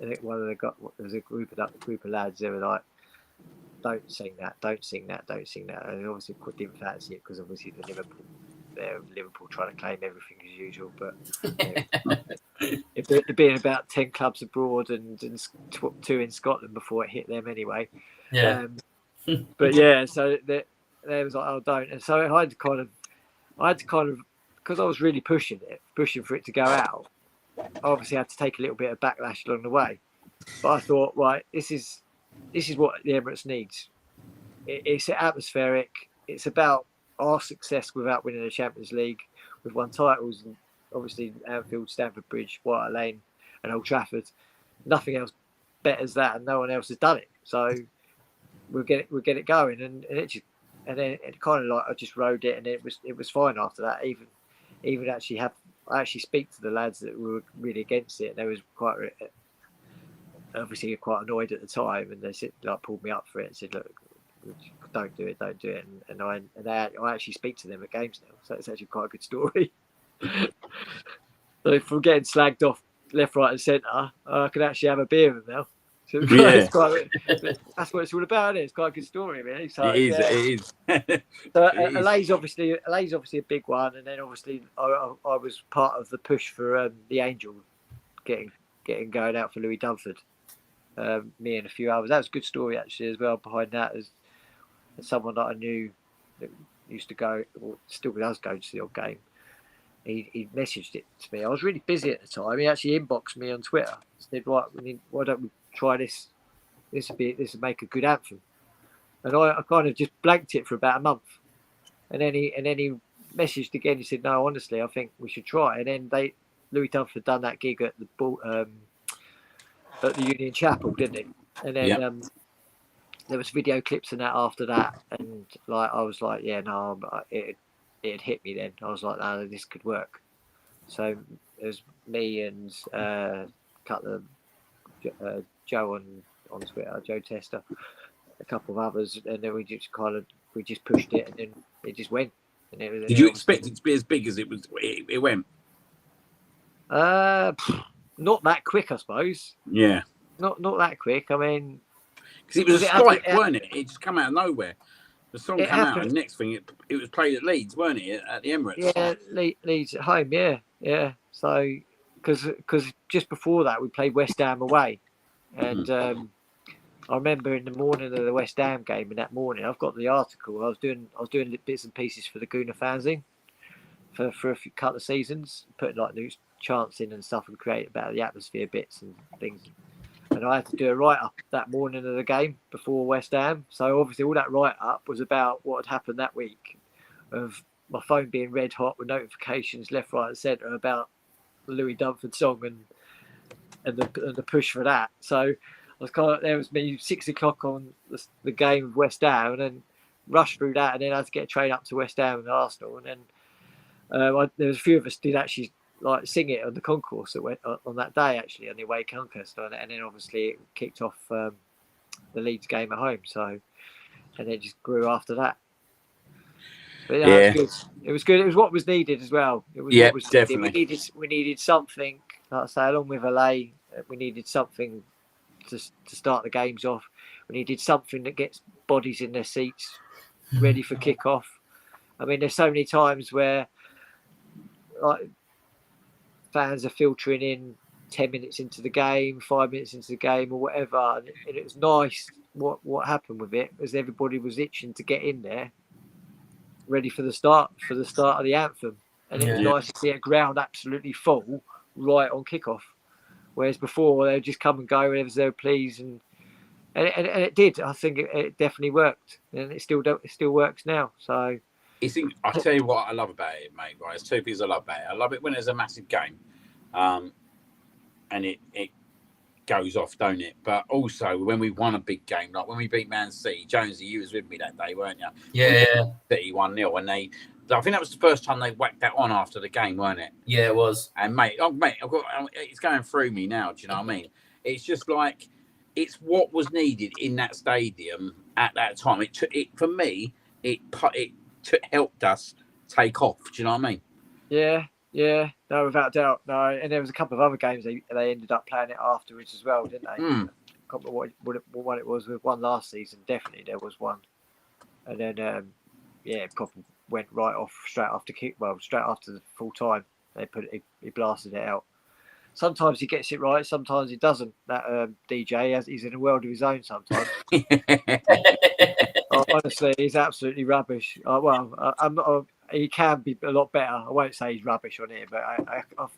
think there was a group of lads. They were like, "Don't sing that! Don't sing that! Don't sing that!" And obviously, didn't fancy it because obviously Liverpool trying to claim everything as usual. But it being about 10 clubs abroad and 2 in Scotland before it hit them anyway. Yeah. But yeah, so there was like, oh, don't. And so I had to kind of, because I was really pushing for it to go out. I obviously had to take a little bit of backlash along the way. But I thought, right, this is what the Emirates needs. It's atmospheric. It's about our success without winning the Champions League. We've won titles, and obviously Anfield, Stamford Bridge, White Hart Lane, and Old Trafford. Nothing else betters that, and no one else has done it. So we'll get it going, and then it kind of like I just rode it, and it was fine after that. Even I actually speak to the lads that were really against it. They was obviously quite annoyed at the time, and they pulled me up for it and said, look, don't do it, and I actually speak to them at games now, so it's actually quite a good story. So from getting slagged off left, right, and centre, I can actually have a beer with them now. So that's what it's all about, isn't it? It's quite a good story, really. So It is. So It is. LA's obviously a big one, and then obviously I was part of the push for the Angel getting going out for Louis Dunford. Me and a few others. That was a good story actually as well. Behind that, as someone that I knew that used to go, or still does go to the odd game. He messaged it to me. I was really busy at the time. He actually inboxed me on Twitter. Said, "Right, why don't we try this? This would make a good anthem." And I kind of just blanked it for about a month, and then he messaged again. He said, "No, honestly, I think we should try." And then Louis Dunford done that gig at the Union Chapel, didn't he? And then there was video clips and that after that, and like I was like, yeah, no, it had hit me then. I was like, no, this could work. So it was me and Joe on Twitter, Joe Tester, a couple of others, and then we just pushed it, and then it just went. And Did you expect it to be as big as it was? It went. Not that quick, I suppose. Yeah. Not that quick. I mean, because it was a strike, weren't it? It just come out of nowhere. The song came out, and next thing it was played at Leeds, weren't it? At the Emirates. Yeah, Leeds at home. Yeah. So because just before that we played West Ham away, and I remember in the morning of the West Ham game. In that morning, I've got the article. I was doing bits and pieces for the Gooner fanzine for a couple of seasons, putting like new chants in and stuff, and create about the atmosphere bits and things. And I had to do a write-up that morning of the game before West Ham. So obviously all that write-up was about what had happened that week, of my phone being red hot with notifications left, right and centre about the Louis Dunford song and the push for that. So I was there was me 6 o'clock on the game of West Ham, and then rushed through that, and then I had to get a train up to West Ham and Arsenal. And then there was a few of us did actually sing it on the concourse on that day, actually, on the away conquest, and then obviously it kicked off the Leeds game at home. So, and it just grew after that. But yeah, it was good. It was good. It was what was needed as well. It was what was definitely needed. We needed something. Like I say, along with LA, we needed something to start the games off. We needed something that gets bodies in their seats, ready for kick-off. I mean, there's so many times where fans are filtering in 10 minutes into the game, 5 minutes into the game, or whatever, and it was nice. What happened with it was everybody was itching to get in there, ready for the start of the anthem, and it was nice to see a ground absolutely full right on kickoff. Whereas before they would just come and go whenever they were pleased, and it did. I think it definitely worked, and it still works now. So. I tell you what I love about it, mate. Right, there's two things I love about it. I love it when there's a massive game, and it goes off, don't it? But also when we won a big game, like when we beat Man City. Jonesy, you was with me that day, weren't you? Yeah. City 1-0, and I think that was the first time they whacked that on after the game, weren't it? Yeah, it was. And mate, it's going through me now. Do you know what I mean? It's just like it's what was needed in that stadium at that time. For me. It helped us take off. Do you know what I mean? Yeah, no, without doubt. No, and there was a couple of other games they ended up playing it afterwards as well, didn't they? I can't remember what it was. With one last season, definitely there was one, and then probably went right off straight after the full time. He blasted it out. Sometimes he gets it right, sometimes he doesn't. That DJ, he's in a world of his own sometimes. Honestly, he's absolutely rubbish. He can be a lot better. I won't say he's rubbish on here, but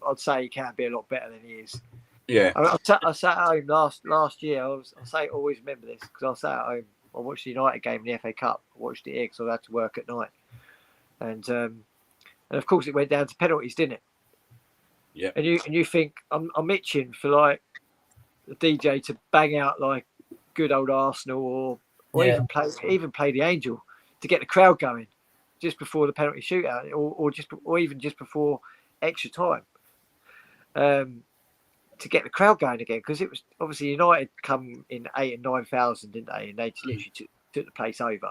I'd say he can be a lot better than he is. Yeah. I sat at home last year. I always remember this because I sat at home. I watched the United game in the FA Cup. I watched it here because I had to work at night, and of course it went down to penalties, didn't it? Yeah. And you think I'm itching for like the DJ to bang out like good old Arsenal or Yeah. even play the Angel to get the crowd going just before the penalty shootout or even just before extra time. To get the crowd going again, because it was obviously United come in 8,000 and 9,000, didn't they? And they just literally took the place over,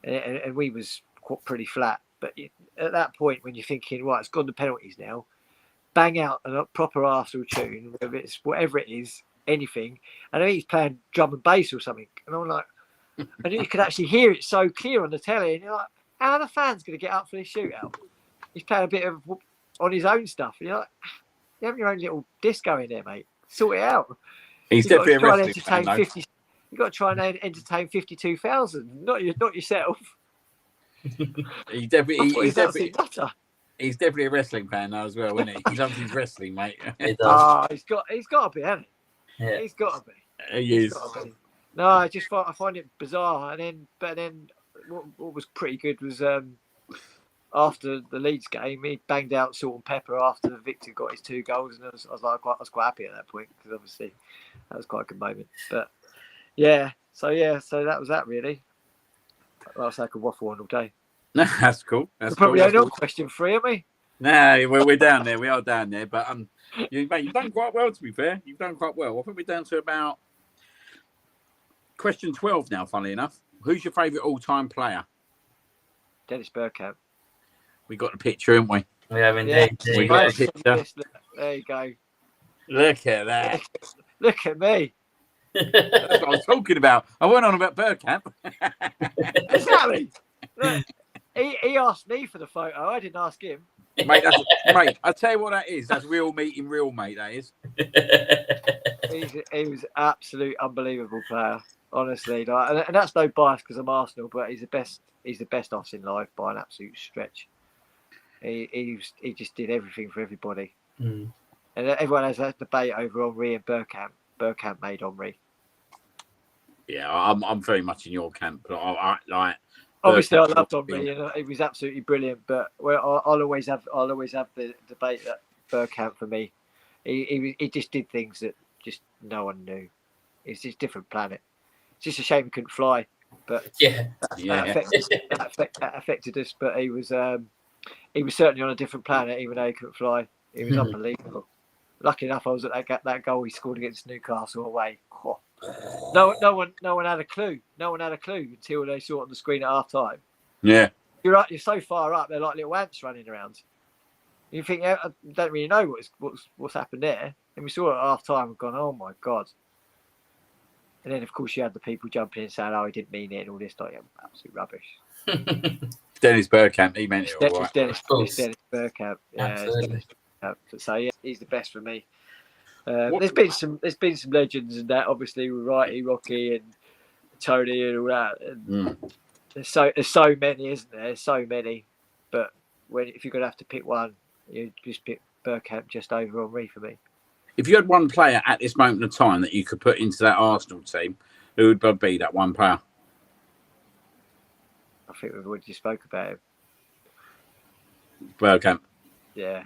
and we was pretty flat. But at that point, when you're thinking, right, it's gone to penalties now, bang out a proper Arsenal tune, whether it's whatever it is, anything, and I think he's playing drum and bass or something, and I'm like, and you could actually hear it so clear on the telly, and you're like, how are the fans going to get up for this shootout? He's playing a bit of on his own stuff, and you're like, you have your own little disco in there, mate. Sort it out. He's definitely a wrestling fan, though. You've got to try and entertain 52,000, not yourself. He's definitely a wrestling fan now as well, isn't he? He's obviously wrestling, mate. He does. He's got to be, hasn't he? Yeah. He's got to be. He is. No, I find it bizarre, but then what was pretty good was after the Leeds game, he banged out Salt and Pepper after Victor got his 2 goals, and I was quite happy at that point because obviously that was quite a good moment. But so that was that really. That's like a waffle on all day. No, that's cool. That's probably cool. only on question 3, aren't we? No, we're down there. We are down there, but you've done quite well. To be fair, you've done quite well. I think we're down to about question 12 now. Funnily enough, who's your favourite all-time player? Dennis Bergkamp. We got the picture, haven't we? We have indeed. Yeah. We got the picture. There you go. Look at that. Look at me. That's what I was talking about. I went on about Bergkamp. Exactly. Look, he asked me for the photo. I didn't ask him. Mate, I tell you what that is. That's real meeting real, mate. That is. He was an absolute unbelievable player, honestly. Like, and that's no bias because I'm Arsenal, but he's the best. He's the best I've seen live by an absolute stretch. He just did everything for everybody. Mm. And everyone has that debate over Henry and Bergkamp. Bergkamp made Henry. Yeah, I'm very much in your camp. I like. Obviously, I loved Henry, and he was absolutely brilliant. But I'll always have the debate that Bergkamp for me, he just did things that just no one knew. It's just a different planet. It's just a shame he couldn't fly, but that affected us. But he was certainly on a different planet, even though he couldn't fly. He was unbelievable. Lucky enough, I was at that goal he scored against Newcastle away. Oh. No one had a clue. No one had a clue until they saw it on the screen at half time. Yeah. You're so far up, they're like little ants running around. You think, I don't really know what's happened there. And we saw it at half time and gone, oh my God. And then, of course, you had the people jumping in saying, oh, he didn't mean it and all this. Like, absolute rubbish. Dennis Bergkamp, he meant it all right. Dennis Bergkamp. Yeah, so yeah, he's the best for me. There's been some legends and that, obviously with Righty, Rocky and Tony and all that. And there's so many, isn't there? There's so many. But if you're gonna have to pick one, you just pick Bergkamp just over Henry for me. If you had one player at this moment of time that you could put into that Arsenal team, who would be that one player? I think we've already spoke about him. Bergkamp. Yeah.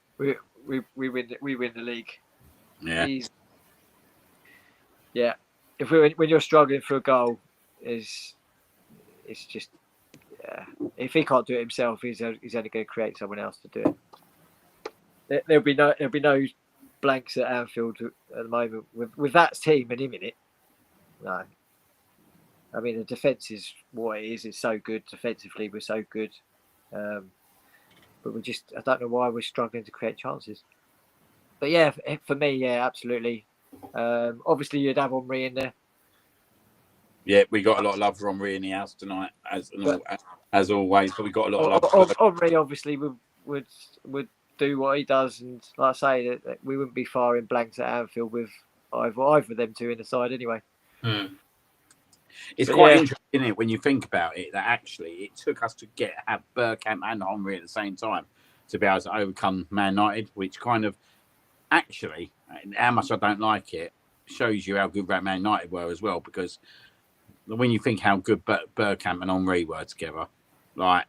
We win the league. Yeah. When you're struggling for a goal, it's just if he can't do it himself, he's only going to create someone else to do it. There'll be no blanks at Anfield at the moment with that team and him in it. No. I mean, the defence is what it is. It's so good defensively. We're so good. But I don't know why we're struggling to create chances. But yeah, for me, yeah, absolutely. Obviously, you'd have Henry in there. Yeah, we got a lot of love for Henry in the house tonight, as always. But we got a lot of love. Henry obviously would do what he does, and like I say, that we wouldn't be firing blanks at Anfield with either of them two in the side anyway. It's quite interesting, isn't it, when you think about it, that actually it took us to have Bergkamp and Henry at the same time. to be able to overcome Man United, which kind of actually, how much I don't like it, shows you how good Man United were as well. Because when you think how good Bergkamp and Henry were together, like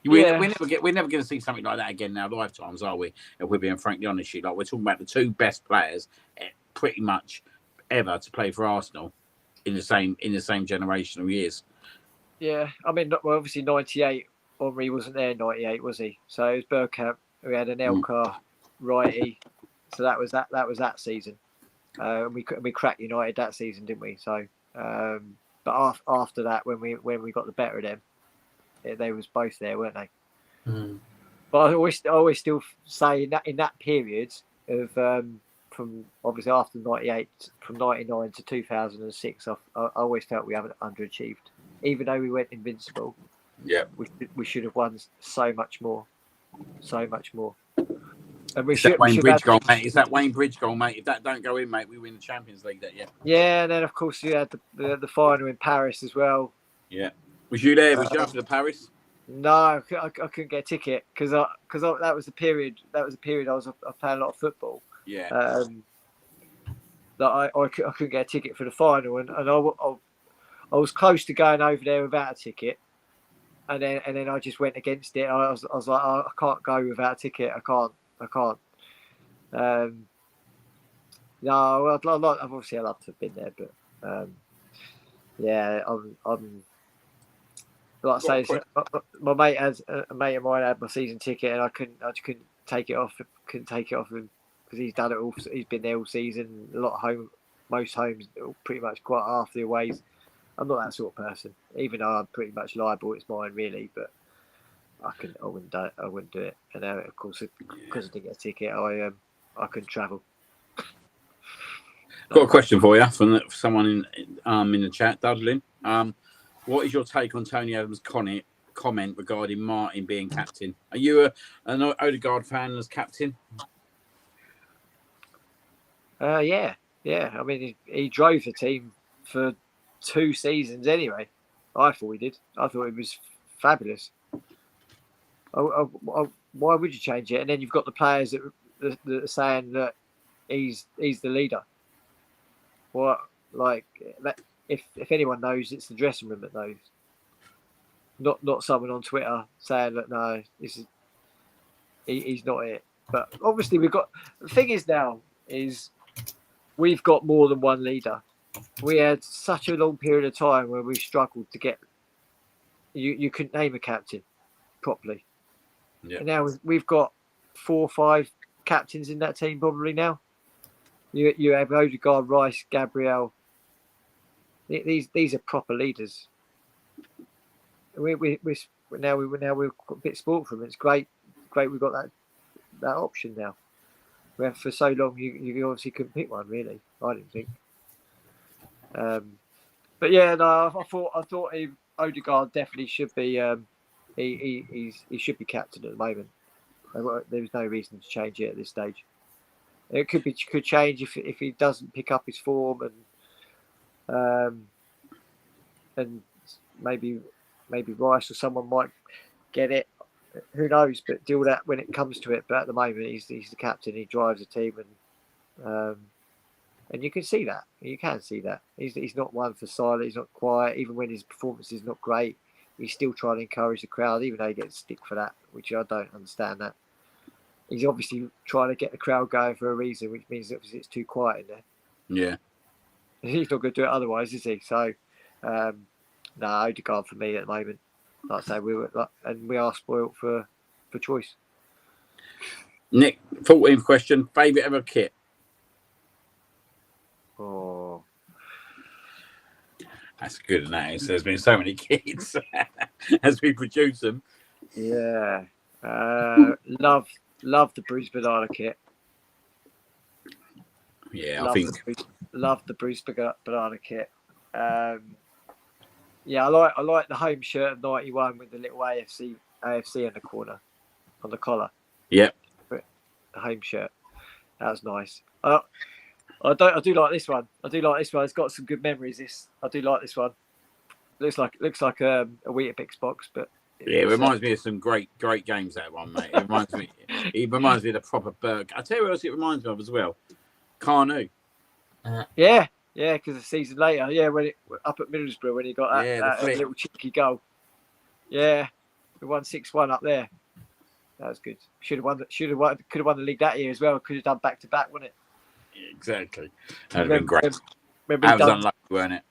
we're never going to see something like that again in our lifetimes, are we? If we're being frankly honest, like we're talking about the two best players pretty much ever to play for Arsenal in the same generational years. Yeah, I mean, well, obviously '98, Henry wasn't there in '98, was he? So it was Bergkamp. We had an Elka, righty. So that was that season. We cracked United that season, didn't we? So, but after that, when we got the better of them, they was both there, weren't they? Mm. But I always still say in that period of from obviously after '98, from '99 to 2006, I always felt we haven't underachieved. Even though we went invincible, yeah, we should have won so much more. And It's that Wayne Bridge goal, mate. It's that Wayne Bridge goal, mate. If that don't go in, mate, we win the Champions League that year. Yeah, and then of course you had the final in Paris as well. Yeah, was you there? Was you after the Paris? No, I couldn't get a ticket because that was the period. I was playing a lot of football. Yeah. That I couldn't get a ticket for the final, and I was close to going over there without a ticket, and then I just went against it. I was like, I can't go without a ticket. I can't. No, obviously I love to have been there, but yeah, I'm like I say, my mate a mate of mine had my season ticket, and I just couldn't take it off. Couldn't take it off him because he's done it all. He's been there all season. A lot of most homes, pretty much quite half the aways. I'm not that sort of person, even though I'm pretty much liable. It's mine really, but I wouldn't do it. And of course, because I didn't get a ticket, I couldn't travel. Got a question for you from someone in the chat, Dudley. What is your take on Tony Adams' comment regarding Martin being captain? Are you an Odegaard fan as captain? Yeah. I mean, he drove the team for 2 seasons anyway. I thought he did. I thought it was fabulous. Why would you change it? And then you've got the players that are saying that he's the leader. What, like, if anyone knows, it's the dressing room that knows. Not someone on Twitter saying that no, he's not it. But obviously the thing is now is we've got more than one leader. We had such a long period of time where we struggled to get. You couldn't name a captain properly. Yeah. And now we've got 4 or 5 captains in that team probably now. You have Odegaard, Rice, Gabriel. These are proper leaders. We're a bit spoilt from it. It's great we've got that option now. Where for so long you obviously couldn't pick one really. I didn't think. But yeah, no, I thought Odegaard definitely should be. He should be captain at the moment. There's no reason to change it at this stage. It could change if he doesn't pick up his form and maybe Rice or someone might get it. Who knows? But deal with that when it comes to it. But at the moment, he's the captain. He drives the team, and you can see that. You can see that. He's not one for silence. He's not quiet. Even when his performance is not great, he's still trying to encourage the crowd, even though he gets stick for that, which I don't understand that. He's obviously trying to get the crowd going for a reason, which means obviously it's too quiet in there. Yeah. He's not going to do it otherwise, is he? So, no, Odegaard for me at the moment. Like I say, we are spoilt for choice. Nick, 14th question. Favourite ever kit? Oh, that's good, isn't it? There's been so many kits as we produce them. Yeah. Love the Bruce Banana kit. Yeah, I think. Love the Bruce Banana kit. Yeah, I like the home shirt of '91 with the little AFC in the corner, on the collar. Yep. The home shirt. That was nice. I do like this one. It's got some good memories. I do like this one. Looks like a Weetabix box, but Yeah, it reminds me of some great games, that one, mate. It reminds me of the proper Berg. I tell you what else it reminds me of as well. Carnu. Yeah, because the season later, when it up at Middlesbrough when he got that flick. little cheeky goal. Yeah, we won 6-1 up there. That was good. Could have won the league that year as well. Could have done back to back, wouldn't it? Exactly. That'd have been great. Remember That was unlucky, weren't it?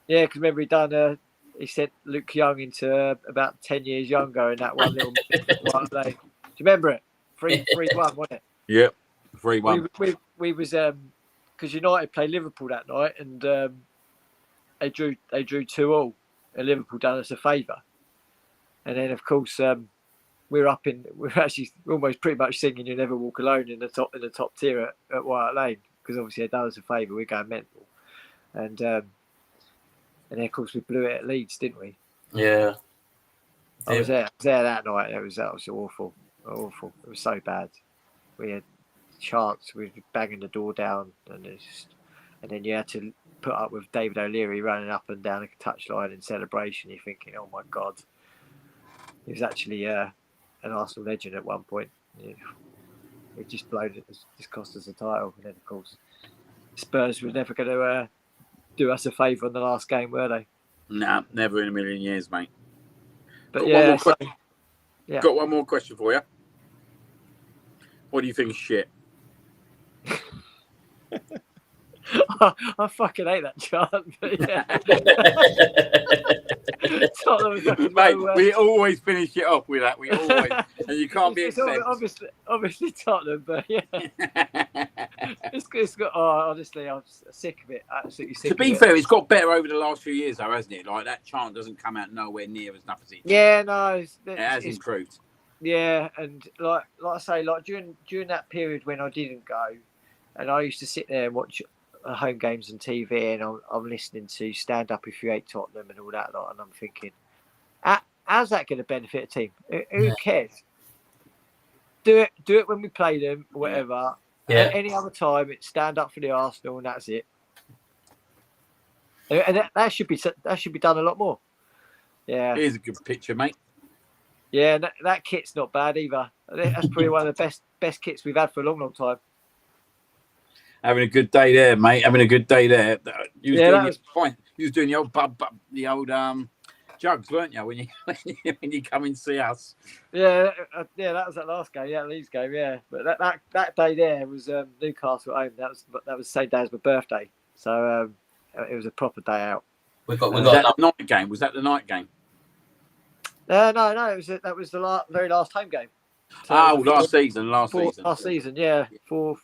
Yeah, because remember he sent Luke Young into about 10 years younger in that one little one day. Do you remember it? 3-1, wasn't it? Yep. 3-1. We was because United played Liverpool that night and they drew 2-2 and Liverpool done us a favour. And then of course we're actually almost pretty much singing "You Never Walk Alone" in the top tier at White Lane because obviously they done us a favour. We're going mental, and then of course we blew it at Leeds, didn't we? Yeah. I was there that night. That was awful. It was so bad. We had chants. We were banging the door down, and then you had to put up with David O'Leary running up and down the touchline in celebration. You're thinking, oh my god, he was actually an Arsenal legend at one point. Yeah. It just blowed it. Just cost us the title, and then of course Spurs were never going to do us a favour in the last game, were they? Nah, never in a million years, mate. But Got one more question for you. What do you think of shit? I fucking hate that chant. But yeah. Mate, we always finish it off with that. We always, and you can't be exempt. Obviously Tottenham, but yeah, it's got. Oh, honestly, I'm sick of it. Absolutely sick. To be fair, it's got better over the last few years, though, hasn't it? Like that chant doesn't come out nowhere near as enough as it. Yeah, no, it has improved. Yeah, and like I say, like during that period when I didn't go, and I used to sit there and watch home games on TV, and I'm listening to Stand Up If You Hate Tottenham and all that lot, and I'm thinking, how's that going to benefit a team? Who cares? Do it when we play them, or whatever. Yeah. At any other time, it's stand up for the Arsenal, and that's it. And that should be done a lot more. Yeah. Here's a good picture, mate. Yeah, that kit's not bad either. That's probably one of the best kits we've had for a long, long time. Having a good day there, mate. Having a good day there. You was doing the old jugs, weren't you? When you come and see us. Yeah, that was that last game. Yeah, Leeds game. Yeah, but that day there was Newcastle at home. That was the same day as my birthday, so it was a proper day out. We got was that the night game? Was that the night game? No. That was the very last home game. So last season. Last season, yeah. 4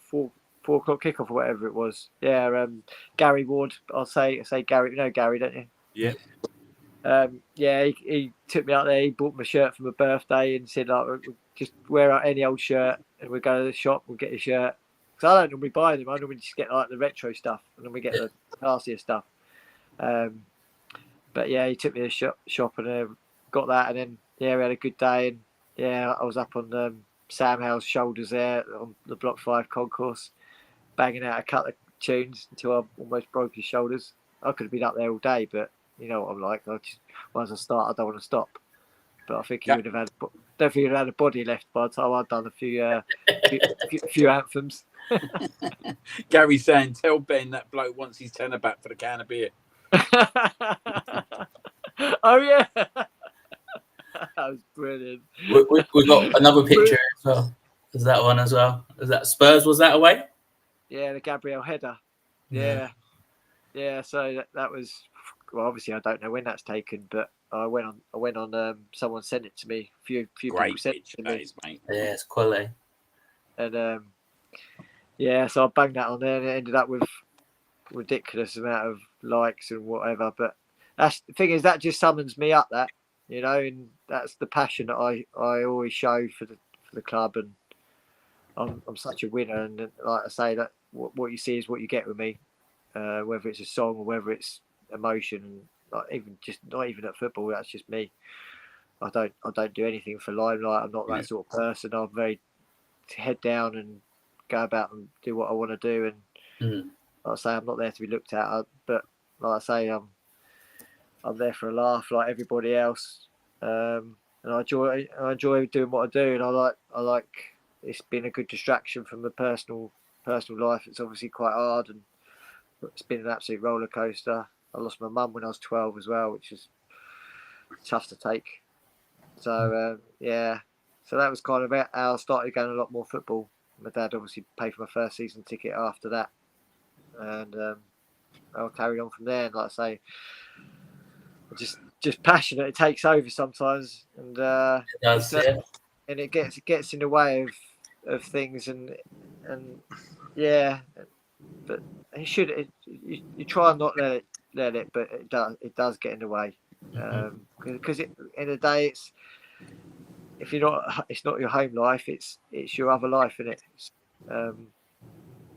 o'clock kickoff or whatever it was. Yeah, Gary Ward. I'll say Gary. You know Gary, don't you? Yeah. He took me out there. He bought me a shirt for my birthday and said, like, just wear out any old shirt and we'll go to the shop. We'll get a shirt. Because I don't normally buy them. I normally just get like the retro stuff and then we get the classier stuff. But yeah, he took me to the shop and got that, and then we had a good day. And yeah, I was up on Sam Howe's shoulders there on the Block 5 concourse, banging out a couple of tunes until I almost broke his shoulders. I could have been up there all day, but you know what I'm like. Once I start, I don't want to stop. But I think he would have had. Don't think he'd have had a body left by the time I'd done a few anthems. Gary saying, "Tell Ben that bloke wants his tenner back for the can of beer." Oh yeah, that was brilliant. We got another picture as well. Is that one as well? Is that Spurs? Was that away? Yeah, the Gabriel header. Yeah. So that was. Well, obviously I don't know when that's taken, but I went on. Someone sent it to me. A few Great people sent it picture, to me. mate. Yeah, it's quality. And so I banged that on there, and it ended up with a ridiculous amount of likes and whatever. But that's the thing, is that just summons me up, that, you know, and that's the passion that I always show for the club, and I'm such a winner, and like I say, that what you see is what you get with me, whether it's a song or whether it's emotion, and not even at football. That's just me. I don't do anything for limelight. I'm not that sort of person. I'm very head down and go about and do what I want to do. And like I say, I'm not there to be looked at. But like I say, I'm there for a laugh like everybody else. And and I enjoy doing what I do, and I like it's been a good distraction from the personal life. It's obviously quite hard, and it's been an absolute roller coaster. I lost my mum when I was 12 as well, which is tough to take. So yeah, so that was kind of how I started going a lot more football. My dad obviously paid for my first season ticket after that, and I carried on from there. And like I say, just passionate. It takes over sometimes, and It does, and it gets in the way of things, and yeah, but it should. You try and not let it, but it does get in the way, because in the day it's not your home life, it's your other life, isn't it?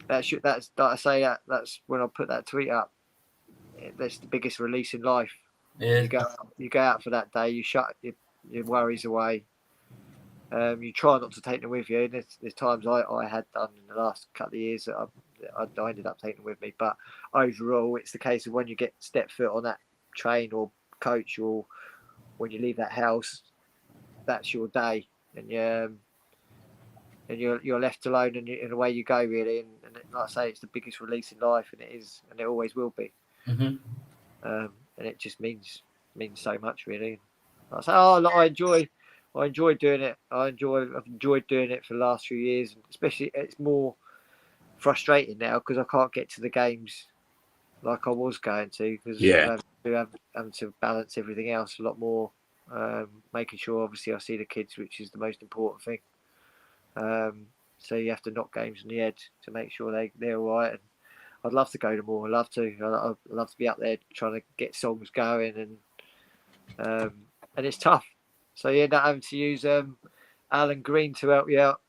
That's like I say, that's when I put that tweet up. That's the biggest release in life. Yeah. You go out for that day. You shut your worries away. You try not to take them with you. And there's times I had done in the last couple of years that I ended up taking them with me. But overall, it's the case of when you step foot on that train or coach, or when you leave that house, that's your day, and you're left alone, and away you go, really. And like I say, it's the biggest release in life, and it is, and it always will be. Mhm. And it just means so much, really. I say, I enjoy doing it. I've enjoyed doing it for the last few years, and especially it's more frustrating now because I can't get to the games like I was going to, because having to balance everything else a lot more. Making sure, obviously, I see the kids, which is the most important thing. So you have to knock games on the head to make sure they're all right. And I'd love to go to more. I'd love to be up there trying to get songs going, and it's tough. So you end up having to use Alan Green to help you out.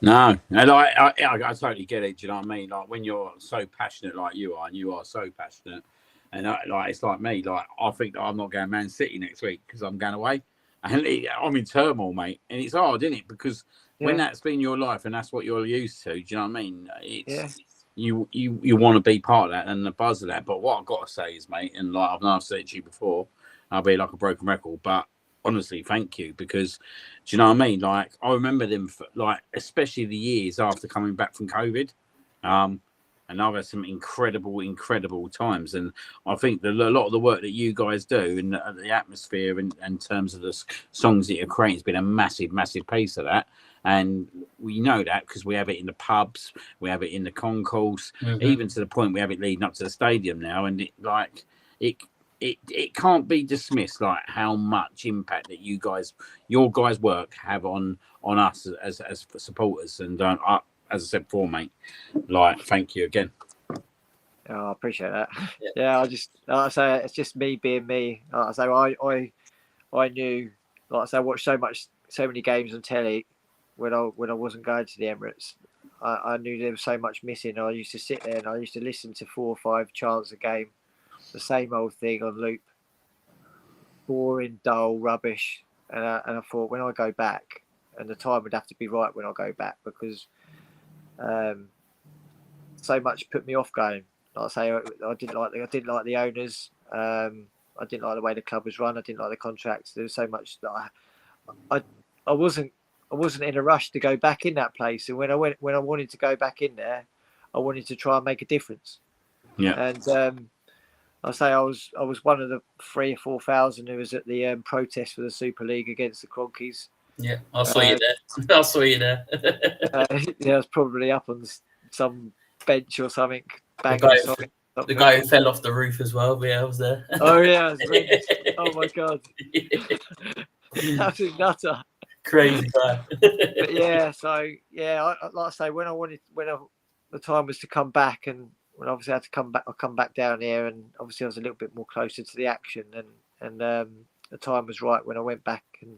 No, and I totally get it. Do you know what I mean? Like when you're so passionate like you are, and you are so passionate, and it's like me. Like I think that I'm not going Man City next week because I'm going away, and I'm in turmoil, mate. And it's hard, isn't it? Because when that's been your life and that's what you're used to, do you know what I mean? It's you want to be part of that and the buzz of that. But what I've got to say is, mate, and like I've said it to you before, I'll be like a broken record, but honestly, thank you, because do you know what I mean? Like I remember them, like especially the years after coming back from COVID, and I've had some incredible times. And I think that a lot of the work that you guys do and the atmosphere in terms of the songs that you're creating has been a massive piece of that. And we know that because we have it in the pubs, we have it in the concourse, even to the point we have it leading up to the stadium now. And it can't be dismissed, like how much impact that your guys' work have on us as supporters. And as I said before, mate, like thank you again. I appreciate that. Yeah, like I say, it's just me being me. Like I say, I knew, like I say, I watched so many games on telly when I wasn't going to the Emirates. I knew there was so much missing. I used to sit there and I used to listen to 4 or 5 chants a game, the same old thing on loop, boring, dull, rubbish. And I thought, when I go back, and the time would have to be right when I go back, because so much put me off going. Like I say, I didn't like the owners. I didn't like the way the club was run. I didn't like the contracts. There was so much that I wasn't in a rush to go back in that place. And when I wanted to go back in there, I wanted to try and make a difference. Yeah. And I say I was one of the 3,000 or 4,000 who was at the protest for the Super League against the Cronkies. Yeah, I saw you there. I saw you there. Yeah, I was probably up on some bench or something. The guy who fell off the roof as well. Yeah, I was there. Oh yeah, oh my god, that's a nutter. Crazy guy. But yeah, so yeah, like I say, when the time was to come back, and when obviously I had to come back, I come back down here, and obviously I was a little bit more closer to the action, and the time was right when I went back, and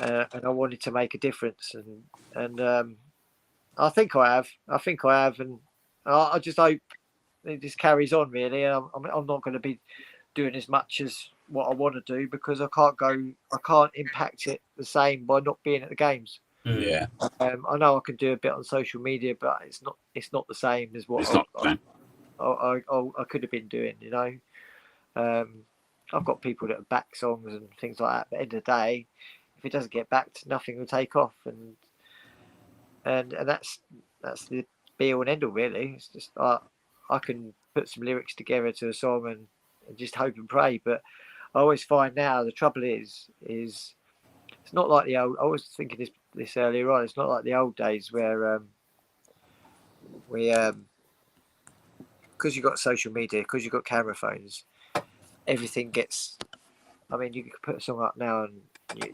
I wanted to make a difference, and I think I have, and I just hope it just carries on, really. I'm not going to be doing as much as what I want to do, because I can't impact it the same by not being at the games. Yeah. I know I can do a bit on social media, but it's not the same as what I could have been doing, you know. I've got people that back songs and things like that. But at the end of the day, if it doesn't get backed, nothing will take off, and that's the be all and end all really. It's just I can put some lyrics together to a song and just hope and pray. But I always find now the trouble is it's not like the old. I was thinking this earlier on. It's not like the old days where we because you've got social media, because you've got camera phones, everything gets. I mean, you can put a song up now and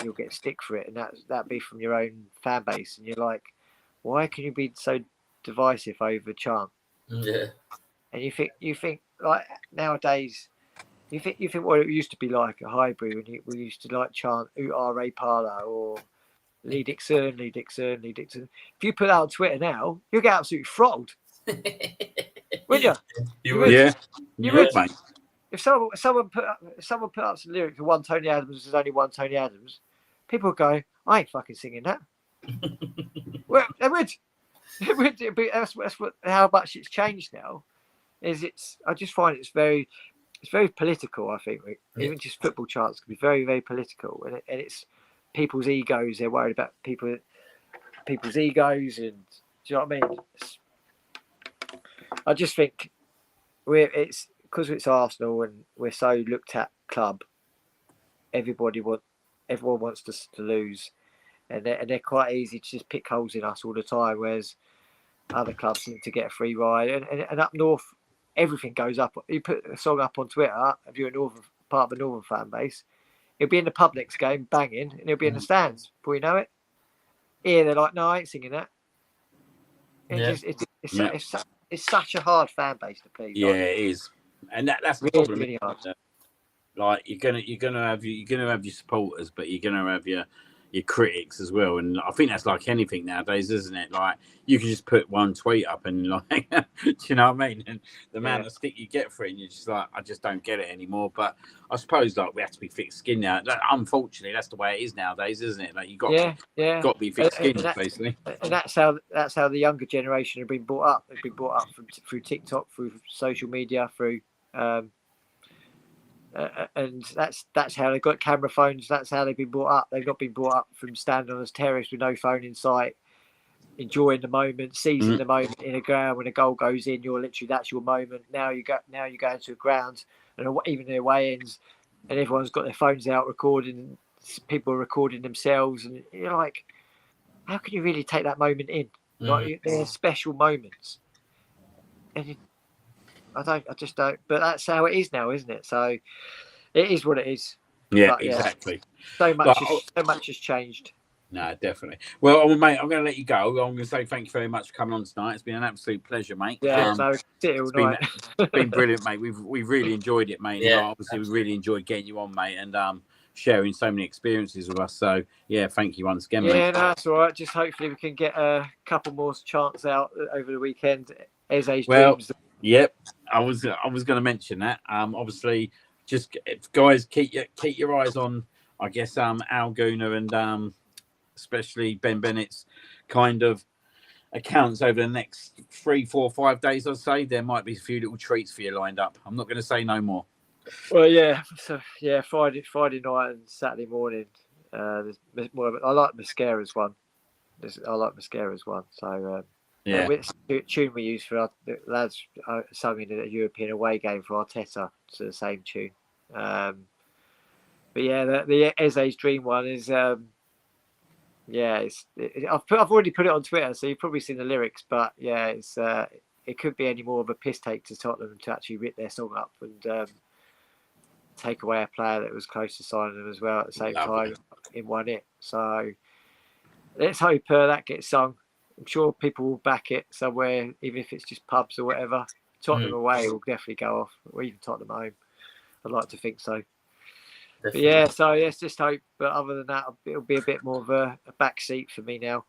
you'll get stick for it, and that'd be from your own fan base, and you're like, why can you be so divisive over chant? Yeah. And you think like nowadays, you think what it used to be like a hybrid when we used to like chant Ray Parla or Lee Dixon, Lee Dixon, Lee Dixon. If you put that on Twitter now, you'll get absolutely throttled, wouldn't you? You would. Yeah, You you would. would, mate. If someone put up some lyrics of one Tony Adams, there's only one Tony Adams, people would go, I ain't fucking singing that. Well, they would. That's what, how much it's changed now. I just find it's very political. I think even just football charts can be very, very political, and it's people's egos. They're worried about people's egos, and do you know what I mean? I just think it's because it's Arsenal and we're so looked at club. Everyone wants us to lose, and they're quite easy to just pick holes in us all the time. Whereas other clubs seem to get a free ride, and up north, everything goes up. You put a song up on Twitter, if you're a part of a northern fan base, it'll be in the pub next game, banging, and it'll be in the stands before you know it. Here they're like, no, I ain't singing that. It's such a hard fan base to please. Yeah, it is, and that's the really, problem. really hard. Like you're gonna have your supporters, but you're gonna have your critics as well. And I think that's like anything nowadays, isn't it? Like you can just put one tweet up and like, do you know what I mean? And the amount of stick you get for it, and you're just like, I just don't get it anymore. But I suppose like we have to be thick-skinned now. Unfortunately, that's the way it is nowadays, isn't it? Like you got to be thick-skinned, basically. And that's how the younger generation have been brought up. They've been brought up through TikTok, through social media, through. And that's how they got camera phones. That's how they've been brought up. They've not been brought up from standing on a terrace with no phone in sight, enjoying the moment, seizing the moment in a ground. When a goal goes in, that's your moment. Now you go into a ground, and even the away ends, and everyone's got their phones out recording. People are recording themselves, and you're like, how can you really take that moment in? Like they're special moments, and I just don't. But that's how it is now, isn't it? So it is what it is. Yeah, but, exactly. So much has changed. No, definitely. Well, mate, I'm going to let you go. I'm going to say thank you very much for coming on tonight. It's been an absolute pleasure, mate. Yeah, sit all night. It's been brilliant, mate. We've really enjoyed it, mate. Yeah, obviously, we really enjoyed getting you on, mate, and sharing so many experiences with us. So, yeah, thank you once again, mate. Yeah, no, that's all right. Just hopefully we can get a couple more chants out over the weekend. Eze's dreams. Yep, I was going to mention that. Obviously, just guys, keep your eyes on, I guess, Al Guna and especially Ben Bennett's kind of accounts over the next 3, 4, 5 days. I'd say there might be a few little treats for you lined up. I'm not going to say no more. Well, yeah. So yeah, Friday night and Saturday morning. There's more. I like Mascara's one. So. Yeah, the tune we used for the lads sung in a European away game for Arteta to the same tune. But yeah, the Eze's dream one is I've already put it on Twitter, so you've probably seen the lyrics. But yeah, it could be any more of a piss take to Tottenham to actually rip their song up and take away a player that was close to signing them as well at the same time in one hit. So let's hope that gets sung. I'm sure people will back it somewhere, even if it's just pubs or whatever. Tottenham away will definitely go off, or even Tottenham home. I'd like to think so. Definitely. But yeah, so let's just hope. But other than that, it'll be a bit more of a back seat for me now,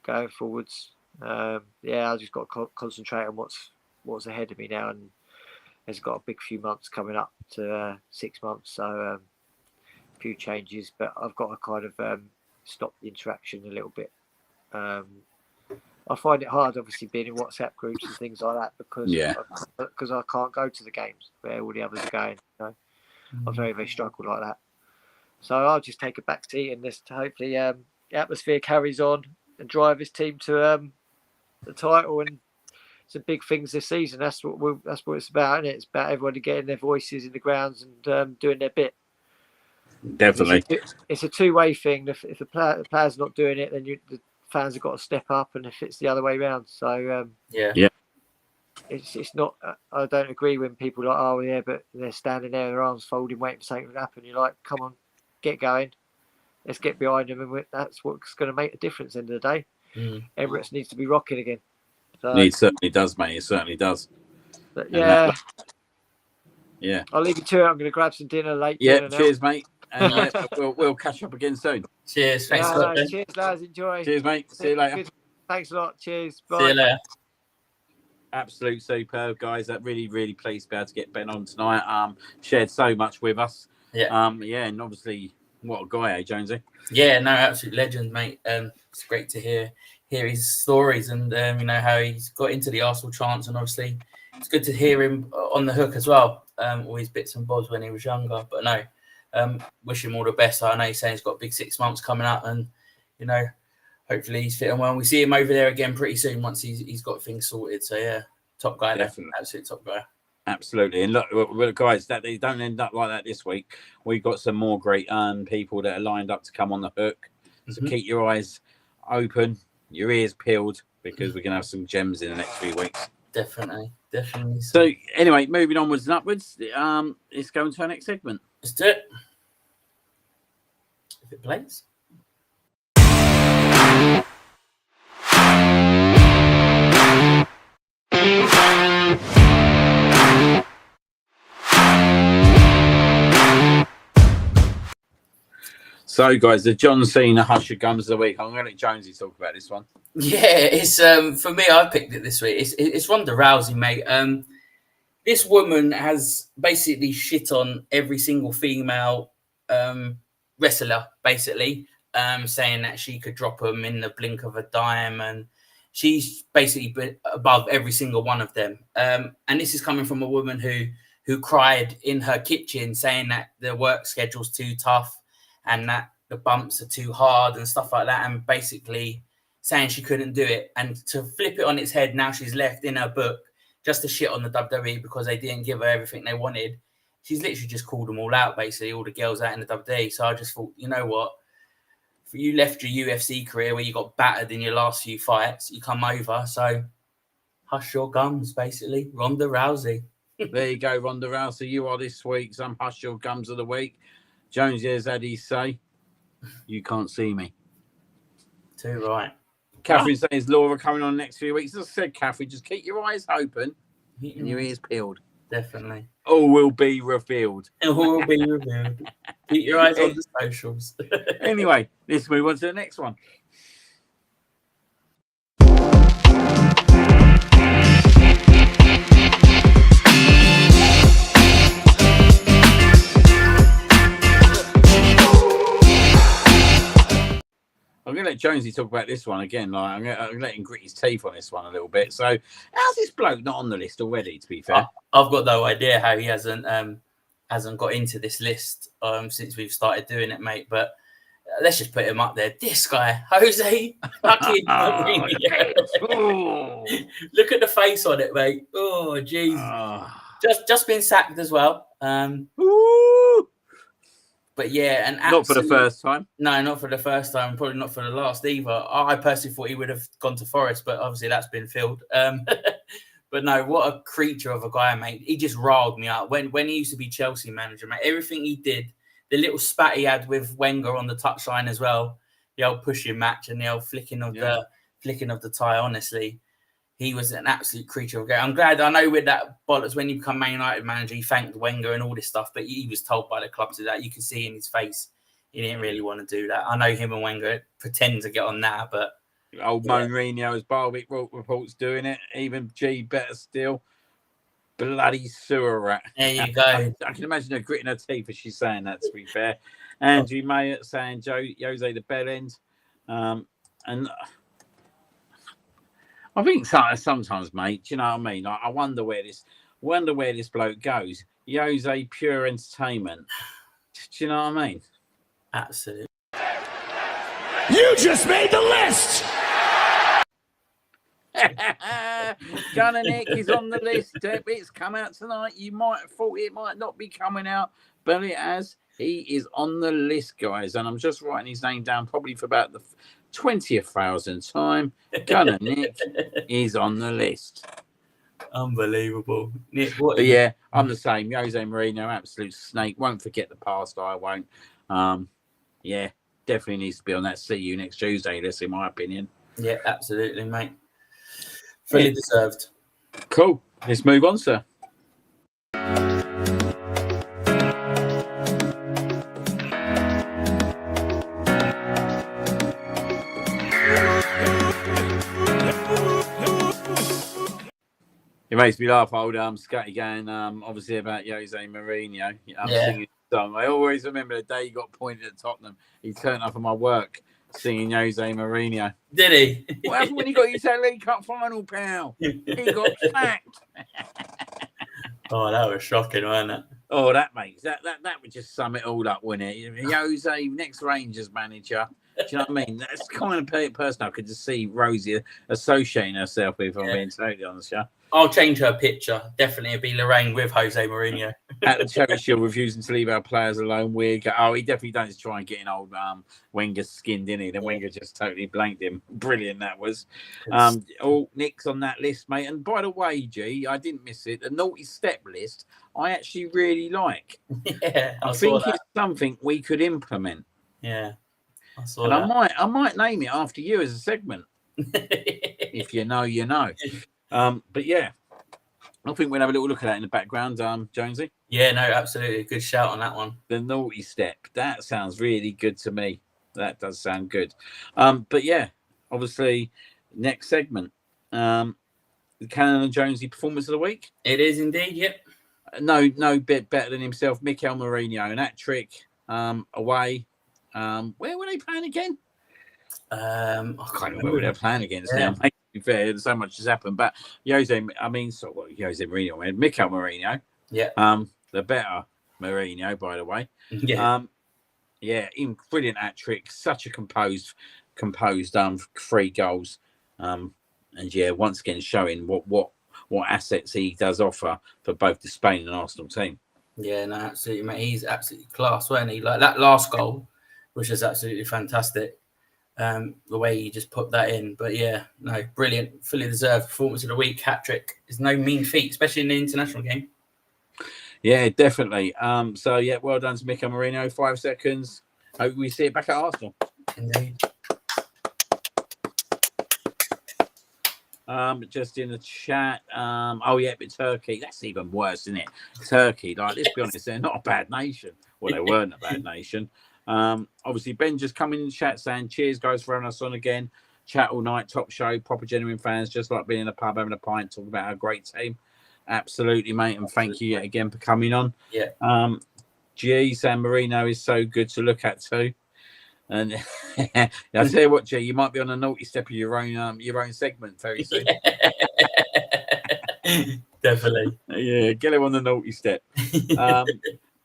going forwards. I've just got to concentrate on what's ahead of me now, and it's got a big few months coming up to 6 months, so a few changes. But I've got to kind of stop the interaction a little bit. I find it hard, obviously, being in WhatsApp groups and things like that because I can't go to the games where all the others are going. You know? I very, very struggle like that. So I'll just take a back seat and just hopefully the atmosphere carries on and drive his team to the title and some big things this season. That's what it's about, isn't it? It's about everybody getting their voices in the grounds and doing their bit. Definitely. It's a two-way thing. If the player's not doing it, then the fans have got to step up, and if it's the other way around. So Yeah. It's not. I don't agree when people are like, oh yeah, but they're standing there, their arms folding, waiting for something to happen. You're like, come on, get going. Let's get behind them, and that's what's going to make a difference. At the end of the day, Emirates needs to be rocking again. So, it certainly does, mate. It certainly does. But yeah, yeah. I'll leave you to it. I'm going to grab some dinner late. Yeah, dinner cheers, mate. And we'll catch up again soon. Cheers. Thanks a lot. Cheers, lads. Enjoy. Cheers, mate. See you later. Good. Thanks a lot. Cheers. Bye. See you later. Absolute superb, guys. That really, really pleased to be able to get Ben on tonight. Shared so much with us. Yeah. Yeah, and obviously, what a guy, eh, Jonesy? Yeah, no, absolute legend, mate. It's great to hear his stories and how he's got into the Arsenal chants, and obviously it's good to hear him on the hook as well. All his bits and bobs when he was younger. But no, wish him all the best. I know he's saying he's got a big 6 months coming up, and hopefully he's fitting well. We see him over there again pretty soon once he's got things sorted. So yeah, top guy, definitely, absolute top guy. Absolutely. And look, guys, that they don't end up like that this week. We've got some more great people that are lined up to come on the hook. So keep your eyes open, your ears peeled, because we're going to have some gems in the next few weeks. Definitely. So anyway, moving onwards and upwards, let's go into our next segment. Let's do it. If it plays. So, guys, the John Cena Hush Your Gums of the week. I'm going to let Jonesy talk about this one. Yeah, it's for me. I picked it this week. It's Ronda Rousey, mate. This woman has basically shit on every single female wrestler, basically, saying that she could drop them in the blink of a dime, and she's basically been above every single one of them. And this is coming from a woman who cried in her kitchen, saying that the work schedule's too tough and that the bumps are too hard and stuff like that, and basically saying she couldn't do it. And to flip it on its head, now she's left in her book just to shit on the WWE because they didn't give her everything they wanted. She's literally just called them all out, basically, all the girls out in the WWE. So I just thought, you know what? You left your UFC career where you got battered in your last few fights. You come over, so hush your gums, basically. Ronda Rousey. There you go, Ronda Rousey. You are this week's Hush Your Gums of the week. Jones, as Eddie say, you can't see me. Too right. Catherine says Laura coming on next few weeks. As I said, Catherine, just keep your eyes open and your ears peeled. Definitely. All will be revealed. All will be revealed. Keep your eyes on the socials. Anyway, let's move on to the next one. I'm going to let Jonesy talk about this one again. Like, I'm going to let him grit his teeth on this one a little bit. So, how's this bloke not on the list already, to be fair? I've got no idea how he hasn't got into this list since we've started doing it, mate. But let's just put him up there. This guy, Jose fucking Look at the face on it, mate. Oh, jeez. Just been sacked as well. But yeah, and not for the first time. No, not for the first time. Probably not for the last either. I personally thought he would have gone to Forest, but obviously that's been filled. But no, what a creature of a guy, mate. He just riled me out. When he used to be Chelsea manager, mate, everything he did, the little spat he had with Wenger on the touchline as well, the old pushing match and the old flicking of the tie, honestly. He was an absolute creature of a guy. I'm glad. I know with that bollocks, when you become Man United manager, he thanked Wenger and all this stuff, but he was told by the club to that. You can see in his face, he didn't really want to do that. I know him and Wenger pretend to get on that, but old Mourinho's Barwick reports doing it. Even G better still. Bloody sewer rat. There you go. I can imagine her gritting her teeth as she's saying that, to be fair. Andrew Mayer saying Jose the bell end. And I think sometimes, mate, do you know what I mean? I wonder where this bloke goes. Jose pure entertainment. Do you know what I mean? Absolutely. You just made the list! Gunner Nick is on the list. It's come out tonight. You might have thought it might not be coming out, but it has. He is on the list, guys, and I'm just writing his name down probably for about the 20,000th time. Gunner Nick is on the list. Unbelievable. Nick, But yeah, I'm the same. Jose Mourinho, absolute snake. Won't forget the past. I won't. Yeah, definitely needs to be on that See You Next Tuesday list, in my opinion. Yeah, absolutely, mate. Fully deserved. Cool. Let's move on, sir. It makes me laugh, old Scotty going, obviously about Jose Mourinho. Singing a song. I always remember the day he got appointed at Tottenham. He turned up at my work singing Jose Mourinho. Did he? What happened when he got his League Cup final, pal? He got sacked. Oh, that was shocking, wasn't it? Oh, that makes that would just sum it all up, wouldn't it? Jose, next Rangers manager. Do you know what I mean? That's the kind of person I could just see Rosie associating herself with. If I'm being totally honest, yeah. I'll change her picture. Definitely it'll be Lorraine with Jose Mourinho. At the Cherry Shield, refusing to leave our players alone. Weird. Oh, he definitely done is try and get an old Wenger's skin, didn't he? Then Wenger just totally blanked him. Brilliant that was. Nick's on that list, mate. And by the way, G, I didn't miss it. The naughty step list, I actually really like. Yeah, I think it's something we could implement. Yeah, I saw and that. I might name it after you as a segment. If you know, you know. But yeah, I think we'll have a little look at that in the background, Jonesy. Yeah, no, absolutely. Good shout on that one. The naughty step. That sounds really good to me. That does sound good. But yeah, obviously, next segment. The Cannon and Jonesy performance of the week. It is indeed, yep. No bit better than himself, Mikel Mourinho. And that trick away. Where were they playing again? I can't remember who they're playing against now. To be fair, so much has happened. But Jose Mourinho, Mikel Mourinho. Yeah. The better Mourinho, by the way. Yeah. Brilliant hat trick. Such a composed 3 goals. And yeah, once again showing what assets he does offer for both the Spain and Arsenal team. Yeah, no, absolutely, mate. He's absolutely class, wasn't he? Like that last goal, which is absolutely fantastic. The way he just put that in. But yeah, no, brilliant. Fully deserved performance of the week. Hat trick is no mean feat, especially in the international game. Yeah, definitely. So yeah, well done to Mikel Mourinho. 5 seconds. Hope we see it back at Arsenal. Indeed. Just in the chat. But Turkey. That's even worse, isn't it? Turkey. Like, let's be honest, they're not a bad nation. Well, they weren't a bad nation. Obviously, Ben just coming in the chat saying, cheers, guys, for having us on again. Chat all night, top show, proper genuine fans, just like being in a pub, having a pint, talking about our great team. Absolutely, mate. And thank you again for coming on. Yeah. San Marino is so good to look at too. And I tell you what, G, you might be on a naughty step of your own segment very soon. Definitely. Yeah, get him on the naughty step.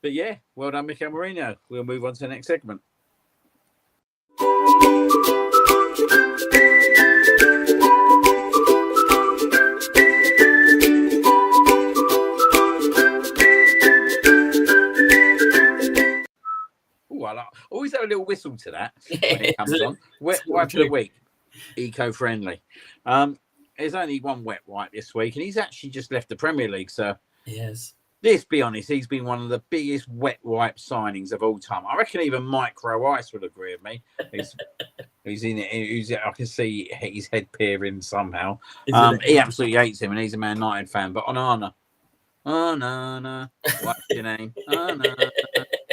But yeah, well done, Mikel Mourinho. We'll move on to the next segment. I always have a little whistle to that when it comes on. Wet wipe of the week, eco-friendly. There's only one wet wipe this week, and he's actually just left the Premier League, so yes. Let's be honest, he's been one of the biggest wet wipe signings of all time. I reckon even Micro Ice would agree with me. He's in it. I can see his head peering somehow. He absolutely hates him, and he's a Man United fan. But Onana, what's your name? Onana,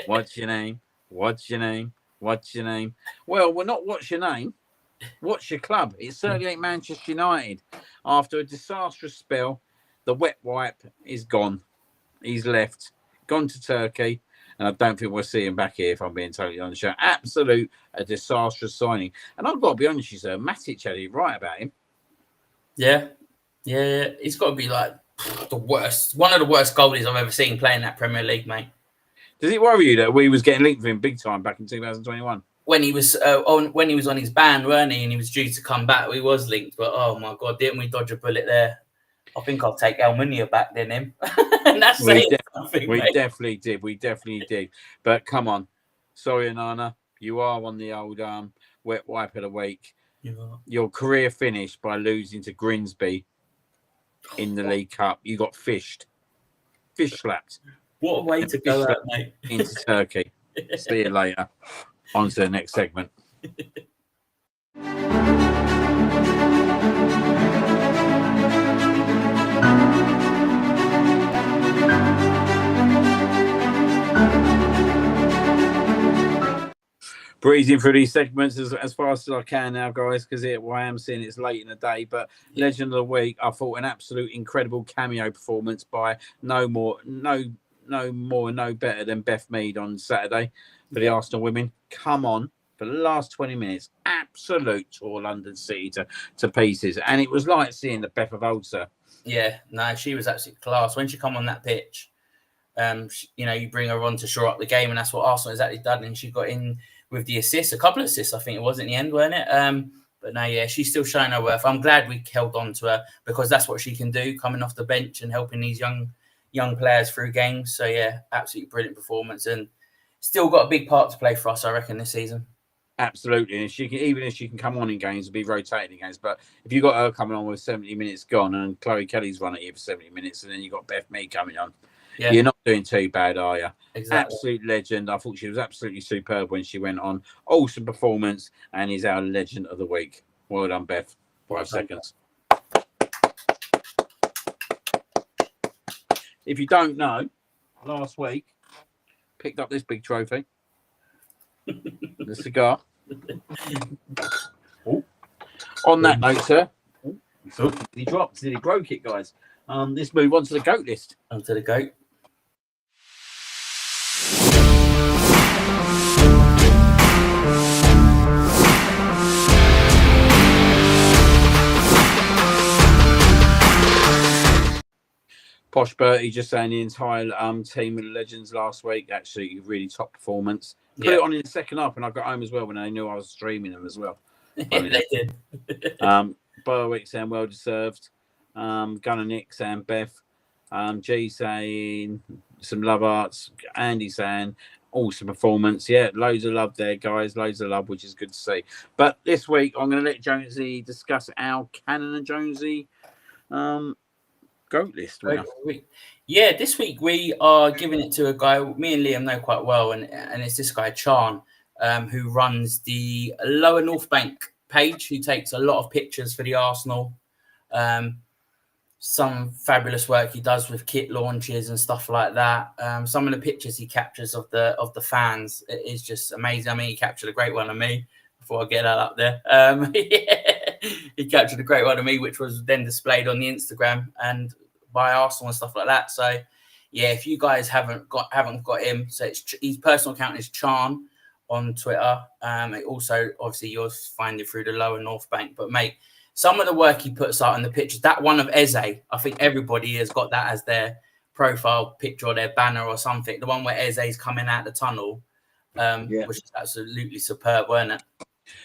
what's your name? What's your name? What's your name? Well, we're not what's your name. What's your club? It certainly ain't Manchester United. After a disastrous spell, the wet wipe is gone. He's left, gone to Turkey, and I don't think we'll see him back here, if I'm being totally honest. A disastrous signing. And I've got to be honest with you, sir, Matic had it right about him. Yeah. He's got to be like one of the worst goalies I've ever seen playing that Premier League, mate. Does it worry you that we was getting linked with him big time back in 2021? When he was on his ban, weren't he? And he was due to come back. We was linked, but oh my God, didn't we dodge a bullet there? I think I'll take Almunia back than him. And that's saying something, we mate. definitely did. We definitely did. But come on. Sorry, Anana. You are on the old wet wipe of the week. Yeah. Your career finished by losing to Grimsby in the League Cup. You got fish slapped. What a way to go out, mate. Into Turkey. See you later. On to the next segment. Breezing through these segments as fast as I can now, guys, because I am seeing it's late in the day. But Legend of the Week, I thought an absolute incredible cameo performance by no better than Beth Mead on Saturday for the Arsenal women. Come on, for the last 20 minutes, absolute tore London City to pieces. And it was like seeing the Beth of old, sir. Yeah, no, she was absolutely class. When she come on that pitch, you bring her on to shore up the game, and that's what Arsenal exactly done. And she got in with the assists, a couple of assists, I think it was in the end, weren't it? But no, yeah, she's still showing her worth. I'm glad we held on to her because that's what she can do, coming off the bench and helping these young players through games. So yeah, absolutely brilliant performance, and still got a big part to play for us, I reckon, this season. Absolutely, and even if she can come on in games and be rotating games, but if you got her coming on with 70 minutes gone and Chloe Kelly's run at you for 70 minutes, and then you got Beth Mead coming on, you're not doing too bad, are you? Exactly. Absolute legend. I thought she was absolutely superb when she went on. Awesome performance, and is our Legend of the Week. Well done, Beth. 5 seconds. If you don't know, last week picked up this big trophy, the cigar. On that note, sir, he dropped. He broke it, guys. Let's move on to the GOAT list. Onto the GOAT. Posh Bertie just saying the entire team of legends last week, actually really top performance. Put it on in the second half, and I got home as well when I knew I was streaming them as well. They did. Berwick saying well deserved. Gunnar Nick saying Beth. G saying some love arts. Andy saying awesome performance. Yeah, loads of love there, guys. Loads of love, which is good to see. But this week, I'm going to let Jonezy discuss our Cannon and Jonezy GOAT list. Yeah, this week we are giving it to a guy me and Liam know quite well, and it's this guy Chan, who runs the Lower North Bank page, who takes a lot of pictures for the Arsenal. Some fabulous work he does with kit launches and stuff like that. Some of the pictures he captures of the fans is just amazing. I mean, he captured a great one of me before I get that up there. He captured a great one of me, which was then displayed on the Instagram and by Arsenal and stuff like that. So yeah, if you guys haven't got him, so his personal account is Chan on Twitter. It also, obviously, you'll find it through the Lower North Bank. But mate, some of the work he puts out in the pictures, that one of Eze, I think everybody has got that as their profile picture or their banner or something. The one where Eze's coming out the tunnel, which is absolutely superb, wasn't it?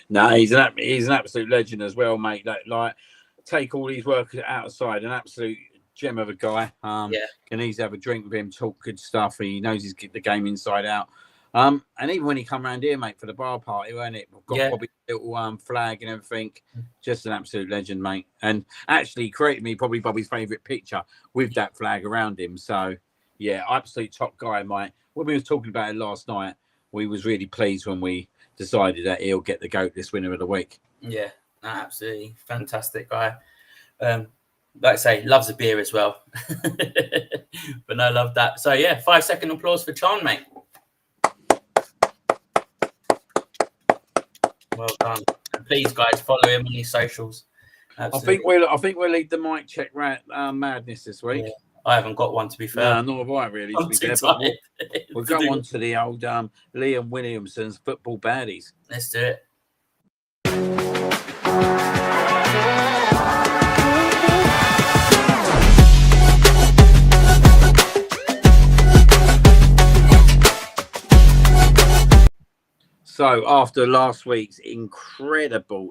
No, he's an absolute legend as well, mate. Like take all these workers outside, an absolute gem of a guy. Can easily have a drink with him, talk good stuff. He knows the game inside out. And even when he come around here, mate, for the bar party, weren't it? We've got Bobby's little flag and everything. Just an absolute legend, mate. And actually created me probably Bobby's favourite picture with that flag around him. So, yeah, absolute top guy, mate. When we was talking about it last night, we was really pleased when we decided that he'll get the GOAT this winner of the week. Yeah, absolutely. Fantastic guy. Like I say, loves a beer as well. But no, love that. So, yeah, 5-second applause for Chan, mate. Well done. And please, guys, follow him on his socials. Absolutely. I think we'll lead the mic check madness this week. Yeah. I haven't got one, to be fair. No, nor have I really. I'm too tired. We'll go on to the old Liam Williamson's football baddies. Let's do it. So after last week's incredible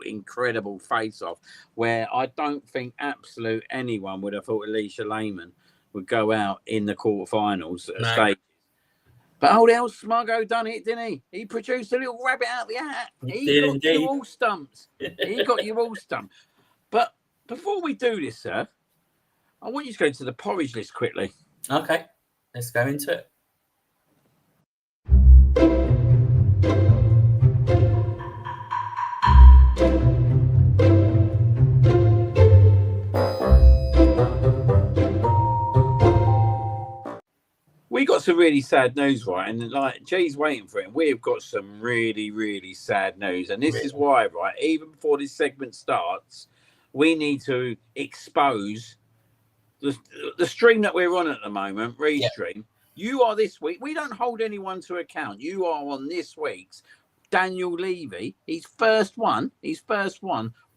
face-off, where I don't think absolute anyone would have thought Alicia Lehman would go out in the quarterfinals at a stage. But old El Smargo done it, didn't he? He produced a little rabbit out of the hat. He got you all stumped. He got you all stumped. But before we do this, sir, I want you to go to the porridge list quickly. Okay, let's go into it. We got some really sad news, right? And like G's waiting for it. And we've got some really sad news. And this is why, right? Even before this segment starts, we need to expose the stream that we're on at the moment, Restream. You are this week. We don't hold anyone to account. You are on this week's Daniel Levy. He's first one.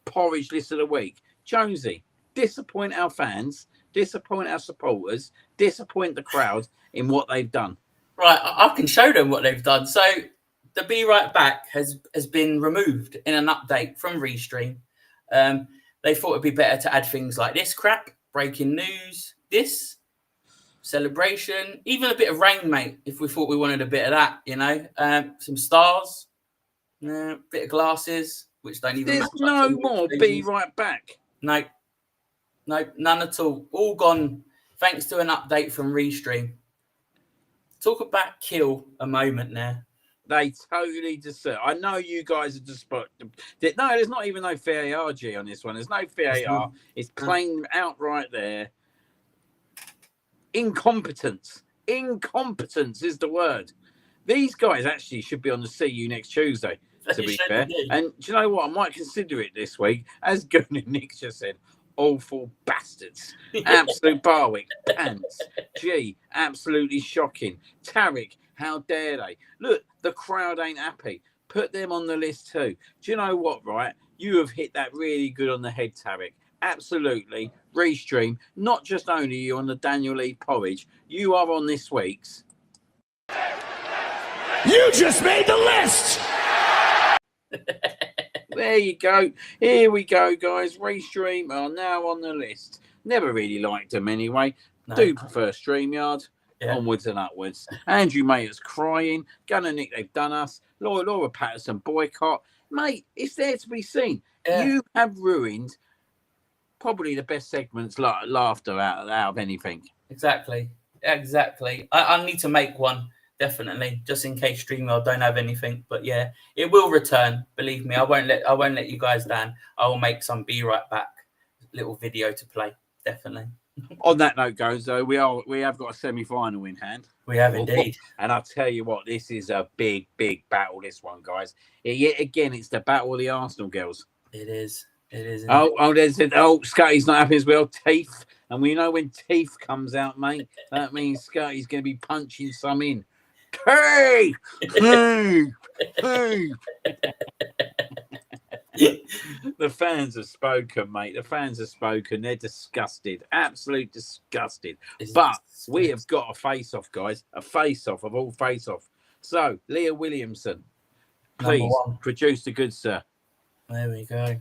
Porridge list of the week. Jonesy, disappoint our fans, disappoint our supporters, disappoint the crowd in what they've done. Right, I can show them what they've done. So the Be Right Back has been removed in an update from Restream. They thought it'd be better to add things like this crap, breaking news, this celebration, even a bit of rain, mate, if we thought we wanted a bit of that, you know. Some stars, bit of glasses, which don't even There's no more Be Right Back. No, none at all. All gone thanks to an update from Restream. Talk about kill a moment there. They totally deserve. I know you guys are just. No, there's not even no VAR G on this one. There's no VAR. It's plain outright there. Incompetence. Incompetence is the word. These guys actually should be on the See You next Tuesday, to be fair. And do you know what? I might consider it this week. As Gunn and Nick just said, awful bastards. Absolute Barwick. Pants. G, absolutely shocking. Tarek, how dare they? Look, the crowd ain't happy. Put them on the list too. Do you know what, right? You have hit that really good on the head, Tarek. Absolutely. Restream, not just only you on the Daniel Lee Porridge, you are on this week's. You just made the list! There you go. Here we go, guys. Restream are now on the list. Never really liked them anyway. No. Do prefer StreamYard. Yeah. Onwards and upwards. Andrew Mayer's crying. Gunn and Nick, they've done us. Laura Patterson boycott. Mate, it's there to be seen. Yeah. You have ruined probably the best segments, laughter out of anything. Exactly. I need to make one, definitely, just in case StreamYard don't have anything. But yeah, it will return. Believe me, I won't let you guys down. I will make some Be Right Back little video to play. Definitely. On that note, goes though, we have got a semi-final in hand. We have indeed, and I'll tell you what, this is a big battle. This one, guys. Yet again, it's the battle of the Arsenal girls. It is. Scotty's not happy as well. Teeth, and we know when Teeth comes out, mate, that means Scotty's going to be punching some in. Hey! The fans have spoken, mate. The fans have spoken. They're disgusted, absolute disgusted. But we have got a face-off, guys. A face-off of all face-off. So, Leah Williamson, please produce the goods, sir. There we go.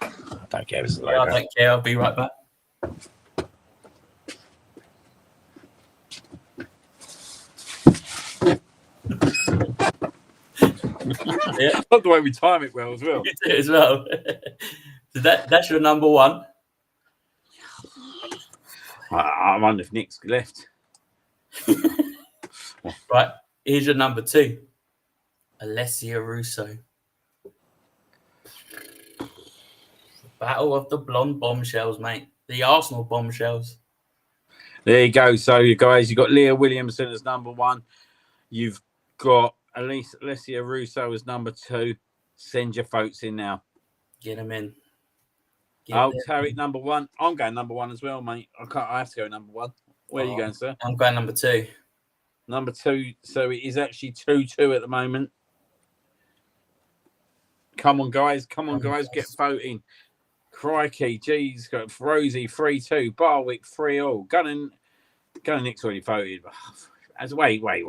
I don't care. I don't care. I'll be right back. Yeah. Not the way we time it well as well. You do it as well. So that's your number one. I wonder if Nick's left. Right. Here's your number two. Alessia Russo. Battle of the blonde bombshells, mate. The Arsenal bombshells. There you go. So, you guys, you've got Leah Williamson as number one. You've got Alessia Russo as number two. Send your votes in now. Get them in. Tarek, number one. I'm going number one as well, mate. I have to go number one. Where are you going, sir? I'm going number two. Number two. So it is actually 2-2 at the moment. Come on, guys. Get voting. Crikey, geez, got Rosie 3-2, Barwick 3-all. Gunn and Nick's already voted. As wait. Let's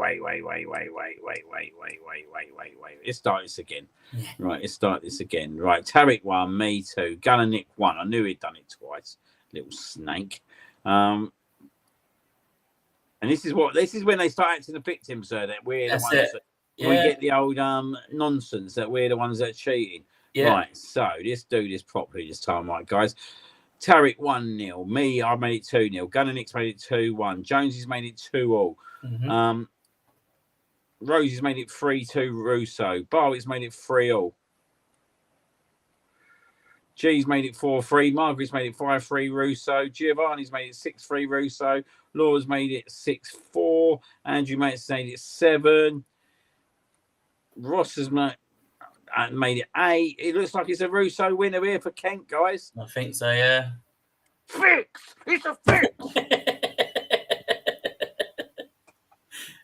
start this again. Yeah. Right, let's start this again. Right, Tarek won, me too. Gunner Nick won. I knew he'd done it twice. Little snake. And this is when they start acting the victims, sir. That we're the ones that we get the old nonsense that we're the ones that are cheating. Yeah. Right, so let's do this properly this time, right, guys. Tarek 1-0. Me, I made it 2-0. Gunner Nick's made it 2-1. Jonesy's made it 2-all. Mm-hmm. Rosie's made it 3-2. Russo. Barwick's made it 3-all. G's made it 4-3. Margaret's made it 5-3. Russo. Giovanni's made it 6-3. Russo. Laura's made it 6-4. Andrew made it 7. Ross has made it 8. It looks like it's a Russo winner here for Kent, guys. I think so, yeah. Fix! It's a fix!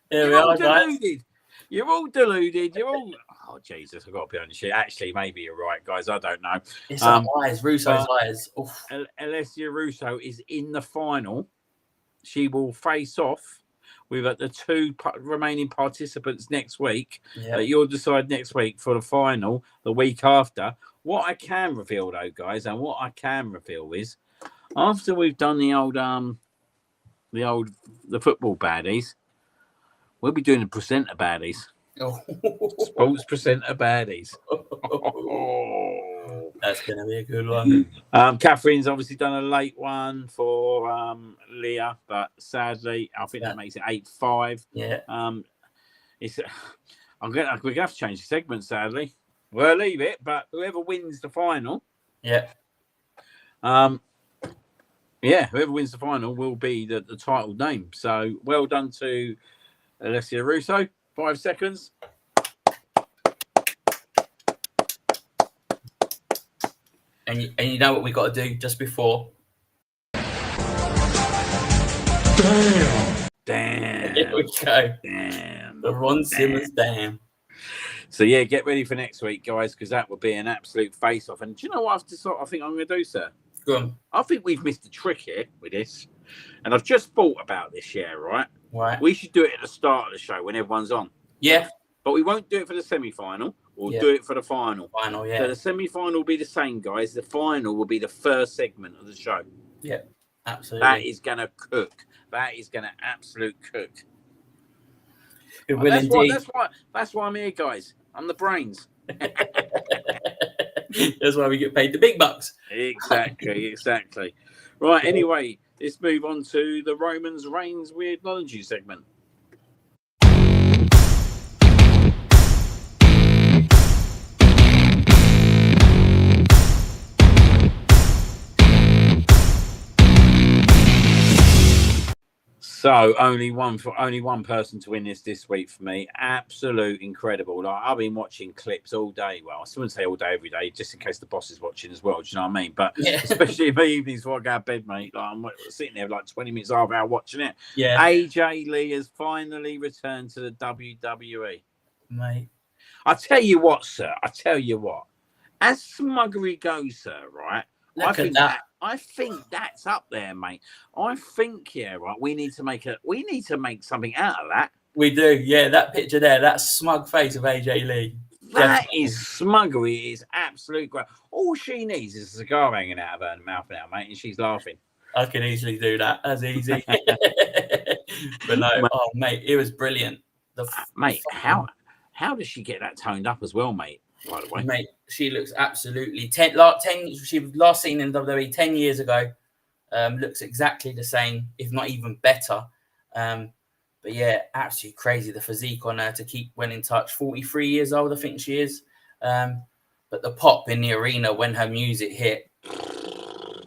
There we You're all are, guys. deluded. You're all deluded. You're all... Oh, Jesus, I've got to be honest here. Actually, maybe you're right, guys. I don't know. It's our eyes, Russo's eyes. Oof. Alessia Russo is in the final. She will face off with the 2 remaining participants next week. Yeah. You'll decide next week for the final, the week after. What I can reveal, though, guys, and what I can reveal is after we've done the football baddies, we'll be doing the presenter baddies. Oh. Sports presenter baddies. That's going to be a good one. Catherine's obviously done a late one for Leah, but sadly, I think that makes it 8-5. Yeah. We're gonna have to change the segment. Sadly, we'll leave it, but whoever wins the final, whoever wins the final will be the title name. So well done to Alessia Russo. 5 seconds. And you know what we got to do just before? Damn. Here we go. Damn. The Ron Simmons damn. So yeah, get ready for next week, guys, because that will be an absolute face-off. And do you know what I think I'm going to do, sir? Go on. I think we've missed a trick here with this. And I've just thought about this, right? Right. We should do it at the start of the show when everyone's on. Yeah. But we won't do it for the semi-final. We'll do it for the final. Final, yeah. So the semi-final will be the same, guys. The final will be the first segment of the show. Yeah, absolutely. That is going to cook. That is going to absolute cook. It will indeed. That's why I'm here, guys. I'm the brains. That's why we get paid the big bucks. Exactly. Right, anyway, let's move on to the Romans Reigns Weird Knowledge segment. So only one person to win this week for me. Absolute incredible. Like, I've been watching clips all day. Well, I wouldn't say all day, every day, just in case the boss is watching as well. Do you know what I mean? But especially in the evenings before I go to bed, mate. Like, I'm sitting there like 20 minutes, half hour watching it. Yeah. AJ Lee has finally returned to the WWE. Mate. I tell you what, sir. As smuggery goes, sir, right? I think that's up there, mate. I think, we need to make something out of that. We do, yeah. That picture there, that smug face of AJ Lee. That is smuggery. Is absolute great. All she needs is a cigar hanging out of her mouth now, mate, and she's laughing. I can easily do that. That's easy. But no, mate, it was brilliant. Mate, how does she get that toned up as well, mate? By the way, mate, she looks absolutely 10. She was last seen in WWE 10 years ago. Looks exactly the same, if not even better. But yeah, absolutely crazy the physique on her to keep in touch. 43 years old, I think she is. But the pop in the arena when her music hit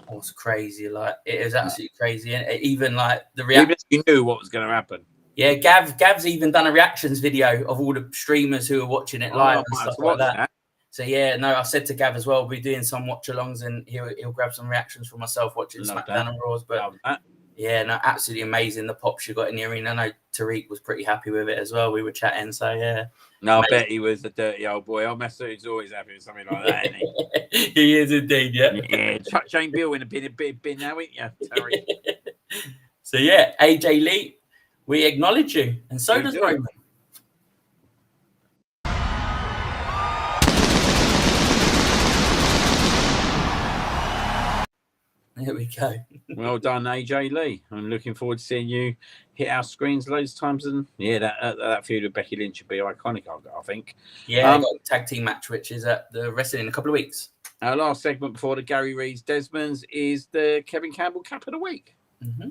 was crazy. Like, it was absolutely crazy, and even like the reaction. You knew what was going to happen. Yeah, Gav's even done a reactions video of all the streamers who are watching it live and stuff like that. So yeah, no, I said to Gav as well, we'll be doing some watch-alongs and he'll grab some reactions from myself watching SmackDown and Raws. But yeah, no, absolutely amazing the pop she got in the arena. I know Tariq was pretty happy with it as well. We were chatting, so yeah. No, I bet he was a dirty old boy. Old Masood's always happy with something like that, isn't he? He is indeed, yeah. Yeah, chuck Shane Bill in a bin now, ain't you, Tariq? So yeah, AJ Lee We acknowledge you, and so We does do. Roman. There we go. Well done, AJ Lee. I'm looking forward to seeing you hit our screens loads of times. And yeah, that feud with Becky Lynch would be iconic, I think. Yeah, they got a tag team match, which is at the wrestling in a couple of weeks. Our last segment before the Gary Reed's Desmonds is the Kevin Campbell Cap of the Week. Mm-hmm.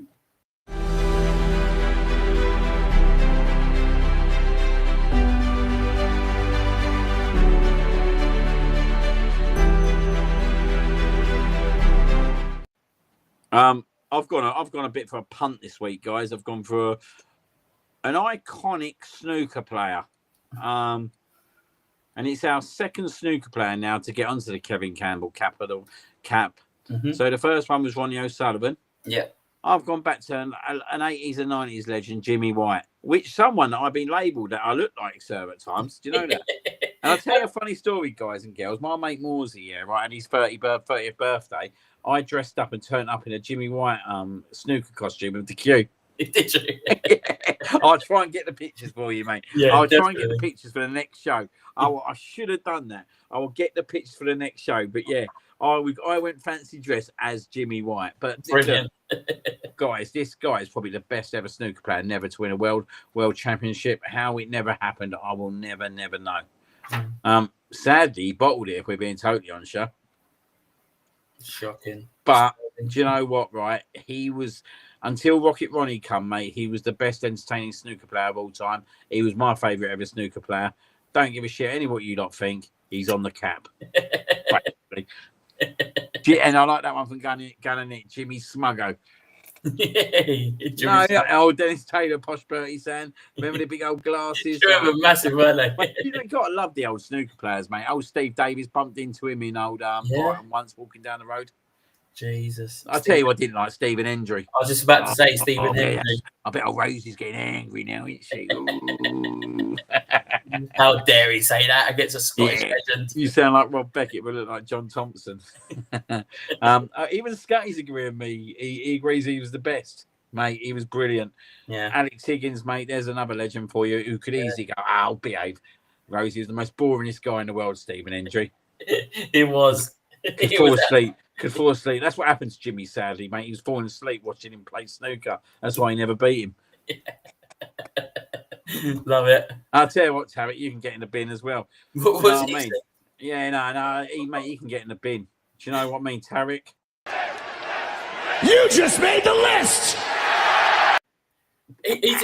I've gone a bit for a punt this week, guys. I've gone for an iconic snooker player. And it's our second snooker player now to get onto the Kevin Campbell Cap. Mm-hmm. So the first one was Ronnie O'Sullivan. Yeah. I've gone back to an 80s and 90s legend, Jimmy White, which someone that I've been labelled that I look like, sir, at times. Do you know that? And I'll tell you a funny story, guys and girls. My mate Morsey, had his 30th birthday. I dressed up and turned up in a Jimmy White snooker costume with the queue. Did you? I'll try and get the pictures for you, mate. Yeah, I'll definitely. try and get the pictures for the next show. I should have done that. I will get the pictures for the next show. But yeah, I went fancy dress as Jimmy White. But Brilliant. guys, this guy is probably the best ever snooker player never to win a world championship. How it never happened, I will never know. Sadly, he bottled it, if we're being totally honest. Shocking. But do you know what, right? He was, until Rocket Ronnie come, mate, he was the best entertaining snooker player of all time. He was my favourite ever snooker player. Don't give a shit any what you lot think. He's on the cap. And I like that one from Gun and Nick, Jimmy Smuggo. Dennis Taylor, Posh Bertie saying, remember the big old glasses? Massive, weren't they? You gotta love the old snooker players, mate. Old Steve Davis bumped into him in old Brighton once walking down the road. Jesus. I'll tell you what I didn't like, Stephen Hendry. I was just about to say Stephen Hendry. Yeah. I bet old Rosie's getting angry now, isn't she? How dare he say that against a Scottish legend? You sound like Rob Beckett, but look like John Thompson. Even Scotty's agreeing with me. He agrees he was the best, mate. He was brilliant. Yeah. Alex Higgins, mate, there's another legend for you who could easily go, I'll behave. Rosie was the most boringest guy in the world, Stephen Hendry. He was. Could fall asleep. That's what happened to Jimmy, sadly, mate. He was falling asleep watching him play snooker. That's why he never beat him. Love it. I'll tell you what, Tarek, you can get in the bin as well. What was he saying? Yeah, he can get in the bin. Do you know what I mean, Tarek? You just made the list! Is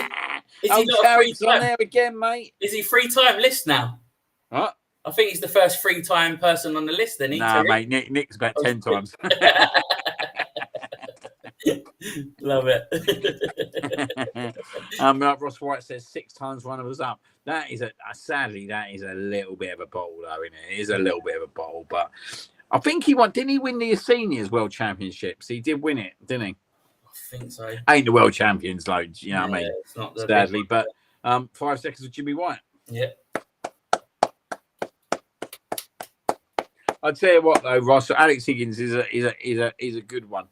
he not Tarek's free on time? there again, mate. Is he free time list now? What? I think he's the first free time person on the list. Then Nah, mate, Nick's about 10 times. Love it. Ross White says 6 times runners up. That is sadly that is a little bit of a bottle, though, isn't it? It is a little bit of a bottle, but I think he won. Didn't he win the seniors world championships? He did win it, didn't he? I think so. Ain't the world champions loads, you know what I mean? It's not the Sadly, but 5 seconds with Jimmy White. Yeah. I'll tell you what, though, Ross. Alex Higgins is a good one.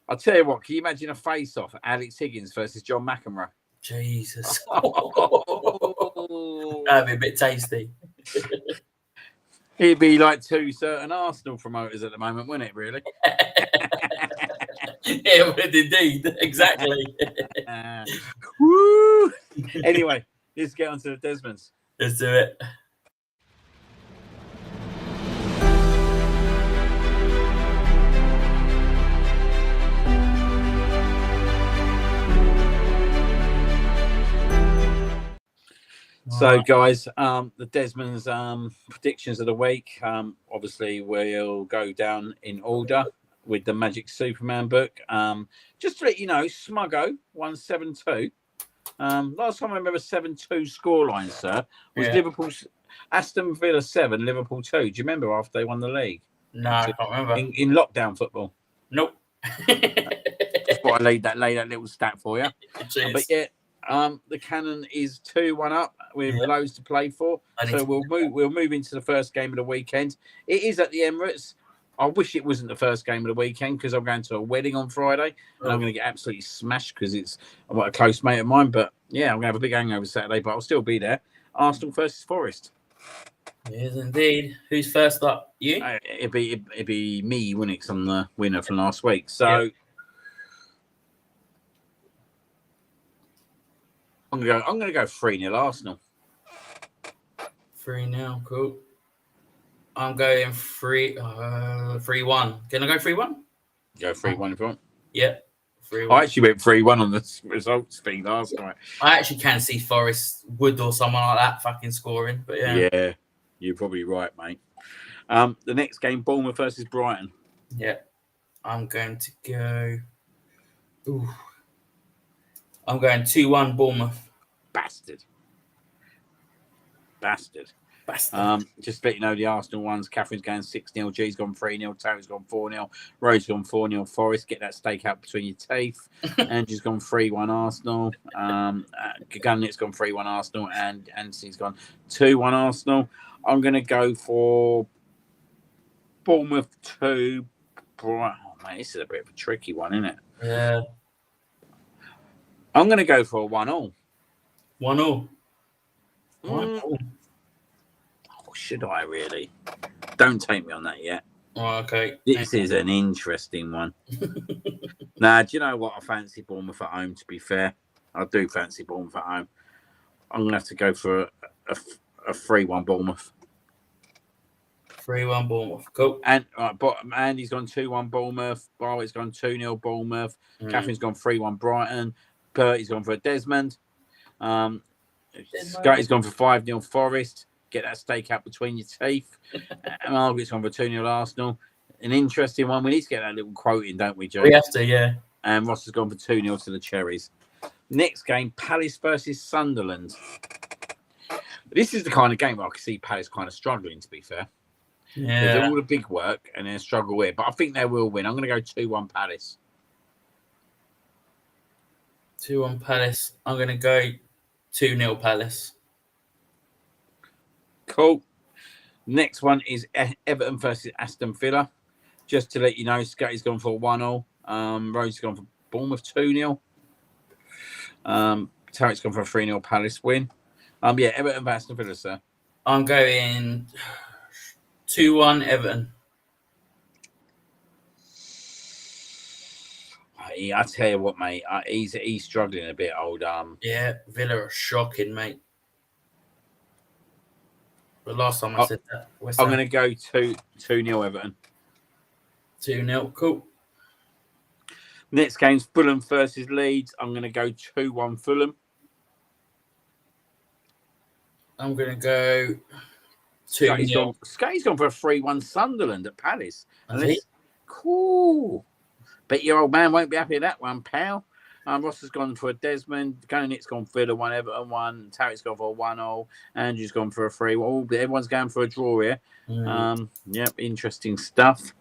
I'll tell you what. Can you imagine a face-off? Alex Higgins versus John McEnroe. Jesus. That'd be a bit tasty. It'd be like 2 certain Arsenal promoters at the moment, wouldn't it? Really? It would indeed. Exactly. Woo! Anyway, let's get on to the Desmonds. Let's do it. So, guys, the Desmonds predictions of the week. Obviously, we'll go down in order with the Magic Superman book. Just to let you know, Smuggo won 7-2. Last time I remember 7-2 scoreline, sir, was Liverpool's Aston Villa 7, Liverpool 2. Do you remember after they won the league? No, I can't remember. In lockdown football. Nope. Just thought I'd lay that little stat for you. Cheers. But yeah. The Cannon is 2-1 up with loads to play for. So we'll move into the first game of the weekend. It is at the Emirates. I wish it wasn't the first game of the weekend because I'm going to a wedding on Friday and I'm going to get absolutely smashed because it's a close mate of mine. But yeah, I'm going to have a big hangover Saturday, but I'll still be there. Arsenal versus Forest. Yes, indeed. Who's first up? You? It'd be me, wouldn't it? 'Cause I'm the winner from last week. So Yeah. I'm gonna go 3-0 Arsenal. 3-0, cool. I'm going 3-1. Can I go 3-1? Go 3-1 if you want. Yeah, 3-1. I actually went 3-1 on the results thing last night. I actually can see Forest, Wood, or someone like that fucking scoring. But yeah. Yeah, you're probably right, mate. The next game, Bournemouth versus Brighton. Yeah. I'm going to go. Ooh. I'm going 2-1 Bournemouth. Bastard. Bastard. Just to let you know, the Arsenal ones, Catherine's going 6-0, G's gone 3-0, Terry's gone 4-0, Rose's gone 4-0, Forest, get that steak out between your teeth. Andrew's gone 3-1 Arsenal. Gunnit's gone 3-1 Arsenal, and Anthony's gone 2-1 Arsenal. I'm going to go for Bournemouth 2. Oh, mate, this is a bit of a tricky one, isn't it? Yeah. I'm going to go for a 1-1. 1-0. 1-0. Should I really? Don't take me on that yet. Oh, okay. This is an interesting one. Now, do you know what? I fancy Bournemouth at home, to be fair. I do fancy Bournemouth at home. I'm going to have to go for a 3-1 Bournemouth. 3-1 Bournemouth. Cool. And but Andy's gone 2-1 Bournemouth. Barwick's gone 2-0 Bournemouth. Catherine's gone 3-1 Brighton. Bertie's gone for a Desmond. Scotty's gone for 5-0 Forest. Get that steak out between your teeth. Margaret's gone for 2-0 Arsenal. An interesting one. We need to get that little quote in, don't we, Joe? We have to, yeah. And Ross has gone for 2-0 to the Cherries. Next game, Palace versus Sunderland. This is the kind of game where I can see Palace kind of struggling, to be fair. Yeah. They do all the big work and then struggle with it. But I think they will win. I'm going to go 2-1 Palace. 2-1 Palace. I'm going to go 2-0 Palace. Cool. Next one is Everton versus Aston Villa. Just to let you know, Scotty's gone for 1-0. Rose's gone for Bournemouth 2-0. Tarek's gone for a 3-0 Palace win. Yeah, Everton versus Aston Villa, sir. I'm going 2-1 Everton. I tell you what, mate, he's struggling a bit, old Yeah, Villa are shocking, mate. But last time I said that, I'm going to go 2-0 Everton. 2-0, cool. Next game's Fulham versus Leeds. I'm going to go 2-1 Fulham. I'm going to go 2-0. Scotty's gone for a 3-1 Sunderland at Palace. Has Cool. Bet your old man won't be happy with that one, pal. Ross has gone for a Desmond. Gunnit's gone for the 1, Everton 1. Tarek's gone for a 1-0. Andrew's gone for a 3-1. Everyone's going for a draw here. Yep, interesting stuff.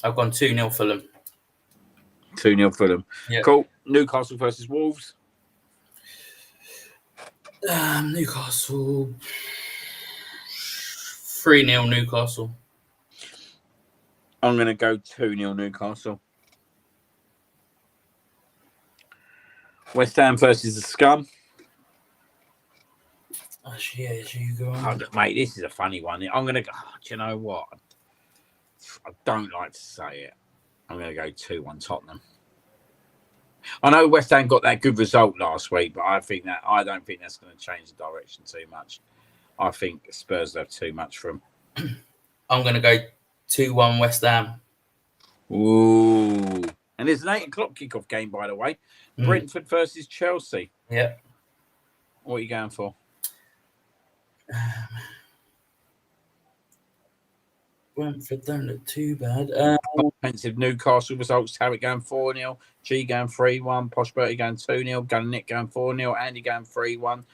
I've gone 2-0 Fulham. 2-0 Fulham. Yep. Cool. Newcastle versus Wolves. Newcastle. 3-0 Newcastle. I'm going to go 2-0 Newcastle. West Ham versus the Scum. Yeah, you go on. Mate, this is a funny one. I'm going to go. Do you know what? I don't like to say it. I'm going to go 2-1 Tottenham. I know West Ham got that good result last week, but I don't think that's going to change the direction too much. I think Spurs have too much from. I'm going to go 2-1 West Ham. Ooh. And there's an 8 o'clock kickoff game, by the way. Brentford versus Chelsea. Yeah. What are you going for? Brentford don't look too bad. Offensive Newcastle results. Tarek going 4-0. G going 3-1. Posh Bertie going 2-0. Gunnit going 4-0. Andy going 3-1.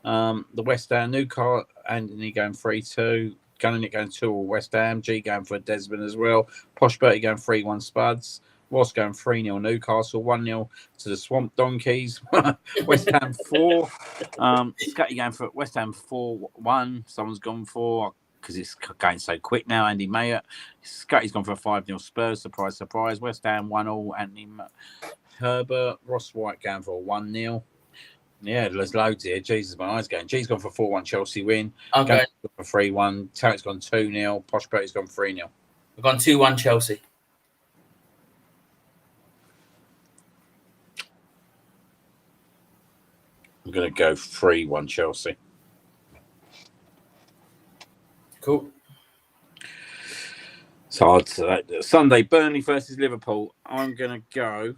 The West Ham Newcastle. Anthony going 3-2. Gunnit going 2 West Ham. G going for a Desmond as well. Posh Bertie going 3-1 Spuds. Ross going 3-0 Newcastle, 1-0 to the Swamp Donkeys. West Ham 4. Scotty going for West Ham 4-1. Someone's gone for. because it's going so quick now. Andy Mayer, Scotty's gone for a 5-0 Spurs. Surprise, surprise. West Ham 1-1. Anthony Herbert, Ross White going for a 1-0. Yeah, there's loads here. Jesus, my eyes going. G's gone for 4-1 Chelsea win. Okay. Gone for 3-1. Tarek's gone 2-0. Poshbert's gone 3-0. We've gone 2-1 Chelsea. I'm going to go 3-1 Chelsea. Cool. It's hard to Sunday, Burnley versus Liverpool. I'm going to go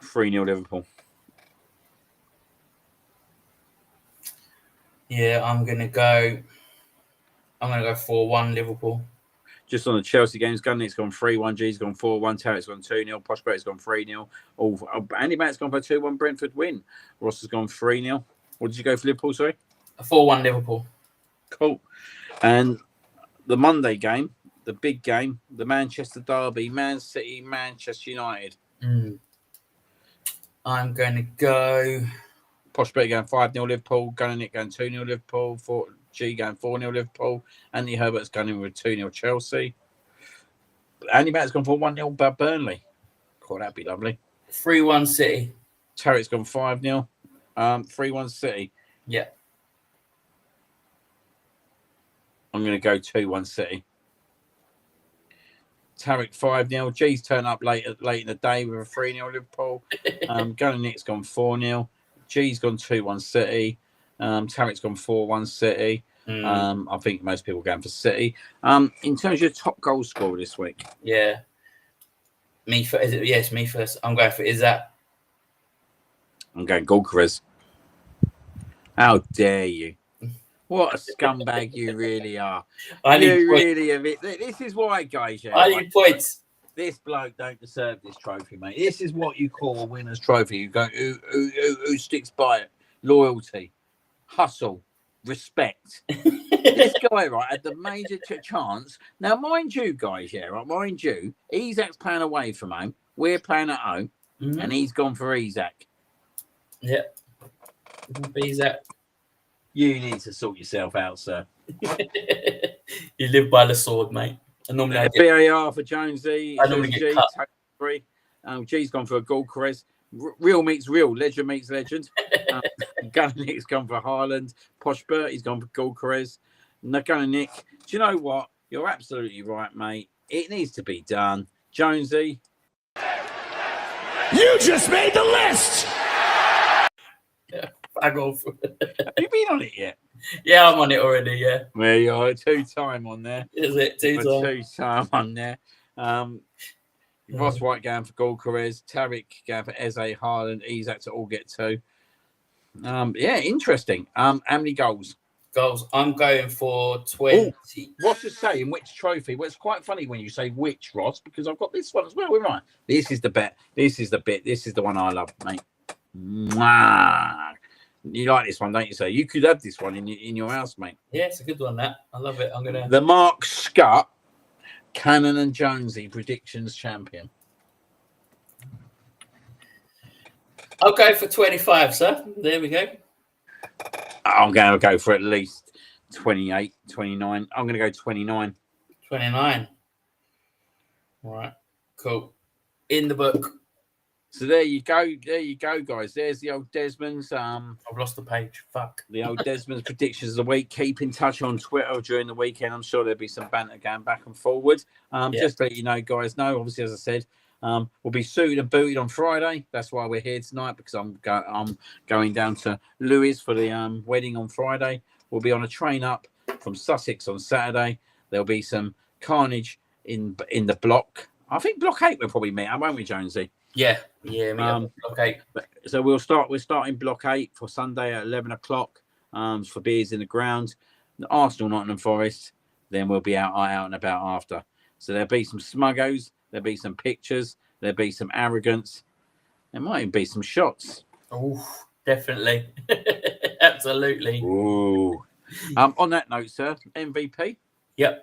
3-0 Liverpool. Yeah, I'm gonna go 4-1 Liverpool. Just on the Chelsea games, Gunnick's gone 3-1, G's gone 4-1, Tarek's gone 2-0, Poshbert's gone 3-0. Andy Matt's gone for a 2-1 Brentford win. Ross has gone 3-0. What did you go for Liverpool, sorry? A 4-1 Liverpool. Cool. And the Monday game, the big game, the Manchester Derby, Man City, Manchester United. I'm gonna go. Poshberg going 5-0 Liverpool, Gunnick going 2-0 Liverpool, G going 4-0 Liverpool, Andy Herbert's going in with 2-0 Chelsea. Andy Matt's gone for 1-0 Burnley. Cool, that'd be lovely. 3-1 City. Tarek's gone 5-0. 3-1 City. Yeah. I'm going to go 2-1 City. Tarek 5-0. G's turned up late in the day with a 3-0 Liverpool. Gunnick's gone 4-0. G's gone 2-1 City. Tarek's gone 4-1 City. I think most people are going for City. In terms of your top goal scorer this week. Yeah. Me first. Yes, me first. I'm going for Izzat. I'm going Golkarez. How dare you? What a scumbag you really are. You really have it. This is why, guys. Yeah, I need points. This bloke don't deserve this trophy, mate. This is what you call a winner's trophy. You go, who sticks by it? Loyalty, hustle, respect. This guy, right, had the major chance. Now, mind you, guys, yeah, right, mind you, Isaac's playing away from home. We're playing at home, and he's gone for Isaac. Yeah. Izzat. You need to sort yourself out, sir. You live by the sword, mate. And normally I BAR for Jonezy. I normally get cut. G's gone for a Golkarez. Real meets real. Legend meets legend. Gunnick's gone for Haaland. Poshbert, he's gone for Golkarez. Gunnick, do you know what? You're absolutely right, mate. It needs to be done. Jonesy. You just made the list! I go for Have you been on it yet? Yeah, I'm on it already, yeah. There you are. 2-time on there. Is it? 2-time on there. Ross White going for Golkarez. Tarek going for Eze, Haaland. Isak to all get 2. Yeah, interesting. How many goals? I'm going for 20. Ross is saying which trophy. Well, it's quite funny when you say which, Ross, because I've got this one as well. We're right. This is the bet. This is the bit. This is the one I love, mate. Mwah. You like this one, don't you, sir? You could have this one in your house, mate. Yeah, it's a good one, that. I love it. I'm going to... The Mark Scott, Cannon and Jonesy predictions champion. I'll go for 25, sir. There we go. I'm going to go for at least 28, 29. I'm going to go 29. 29. All right. Cool. In the book. So there you go. There you go, guys. There's the old Desmond's. I've lost the page. Fuck. The old Desmond's predictions of the week. Keep in touch on Twitter during the weekend. I'm sure there'll be some banter going back and forward. Just to let you know, guys, know, obviously, as I said, we'll be suited and booted on Friday. That's why we're here tonight, because I'm going down to Lewis for the wedding on Friday. We'll be on a train up from Sussex on Saturday. There'll be some carnage in the block. I think block 8 we'll probably meet, won't we, Jonesy? Yeah. Okay. So we're starting block 8 for Sunday at 11 o'clock for beers in the ground. Arsenal, Nottingham Forest. Then we'll be out and about after. So there'll be some smuggos. There'll be some pictures. There'll be some arrogance. There might even be some shots. Oh, definitely. Absolutely. Ooh. On that note, sir, MVP. Yep.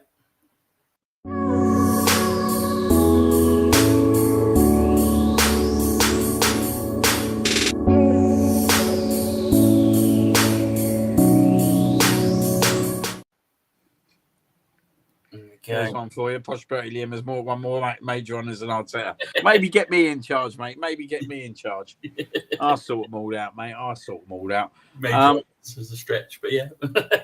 There's one for you. Prosperity Liam has one more like major honours than Arteta. Maybe get me in charge, mate. Maybe get me in charge. I'll sort them all out, mate. I'll sort them all out. This is a stretch, but yeah.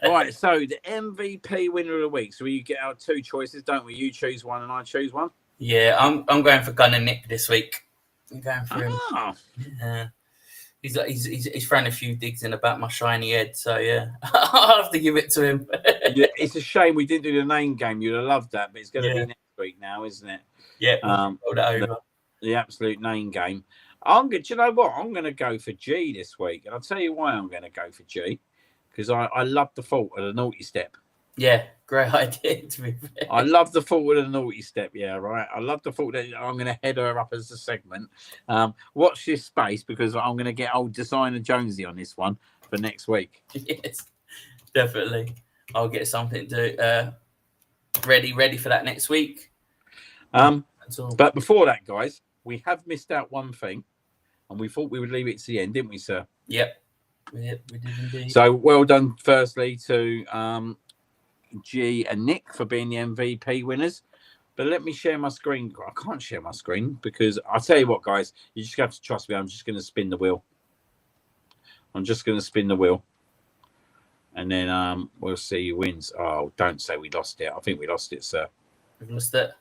Right, so the MVP winner of the week. So we get our 2 choices, don't we? You choose one and I choose one. Yeah, I'm going for Gunner Nick this week. I'm going for him. Yeah. He's thrown a few digs in about my shiny head, so yeah, I'll have to give it to him. Yeah, it's a shame we didn't do the name game. You'd have loved that, but it's going to be next week now, isn't it? Yeah, hold it over. The absolute name game. Do you know what? I'm going to go for G this week, and I'll tell you why I'm going to go for G, because I love the fault of the naughty step. Yeah, great idea. To be fair. I love the fault of the naughty step. Yeah, right. I love the fault that I'm going to head her up as a segment. Watch this space, because I'm going to get old Designer Jonesy on this one for next week. Yes, definitely. I'll get something to ready for that next week. But before that, guys, we have missed out one thing, and we thought we would leave it to the end, didn't we, sir? Yep, we did indeed. So well done, firstly, to G and Nick for being the MVP winners. But let me share my screen. I can't share my screen because I'll tell you what, guys, you just have to trust me. I'm just going to spin the wheel. And then we'll see who wins. Oh, don't say we lost it. I think we lost it, sir. We've lost it.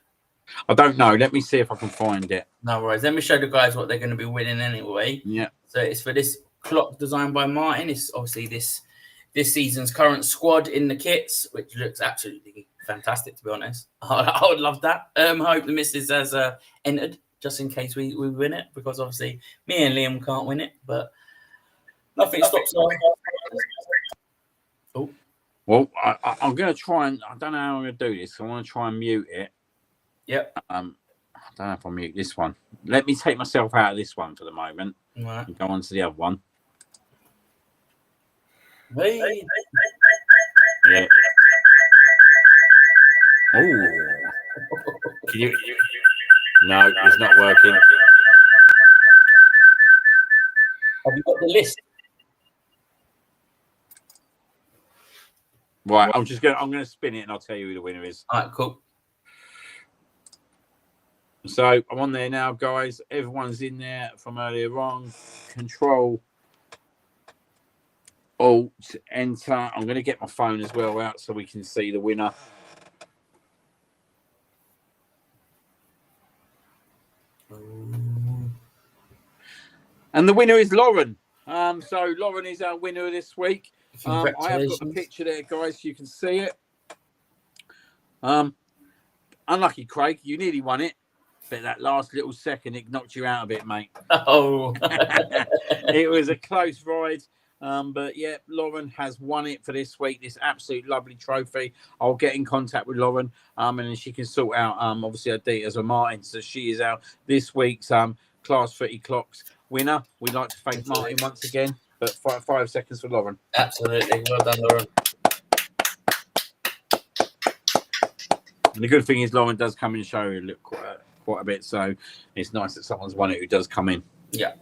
I don't know. Let me see if I can find it. No worries. Let me show the guys what they're going to be winning anyway. Yeah. So it's for this clock designed by Martin. It's obviously this season's current squad in the kits, which looks absolutely fantastic, to be honest. I would love that. I hope the missus has entered just in case we win it, because obviously me and Liam can't win it, but nothing stops us. Oh. Well, I'm going to try and I don't know how I'm going to do this. I want to try and mute it. Yep. I don't know if I'll mute this one. Let me take myself out of this one for the moment. Right. And go on to the other one. Hey. Yeah. Oh. Can you? No, it's not working. Have you got the list? Right, I'm going to spin it and I'll tell you who the winner is. All right, cool. So I'm on there now, guys. Everyone's in there from earlier on. Control, Alt, Enter. I'm going to get my phone as well out so we can see the winner. And the winner is Lauren. So Lauren is our winner this week. I have got the picture there, guys, so you can see it. Unlucky, Craig. You nearly won it. But that last little second, it knocked you out a bit, mate. Oh. It was a close ride. But yeah, Lauren has won it for this week. This absolute lovely trophy. I'll get in contact with Lauren, and then she can sort out obviously her details with Martin. So she is out this week's Class 30 Clocks winner. We'd like to thank Martin once again. But 5 seconds for Lauren. Absolutely. Well done, Lauren. And the good thing is Lauren does come and show you quite a bit. So it's nice that someone's won it who does come in. Yeah,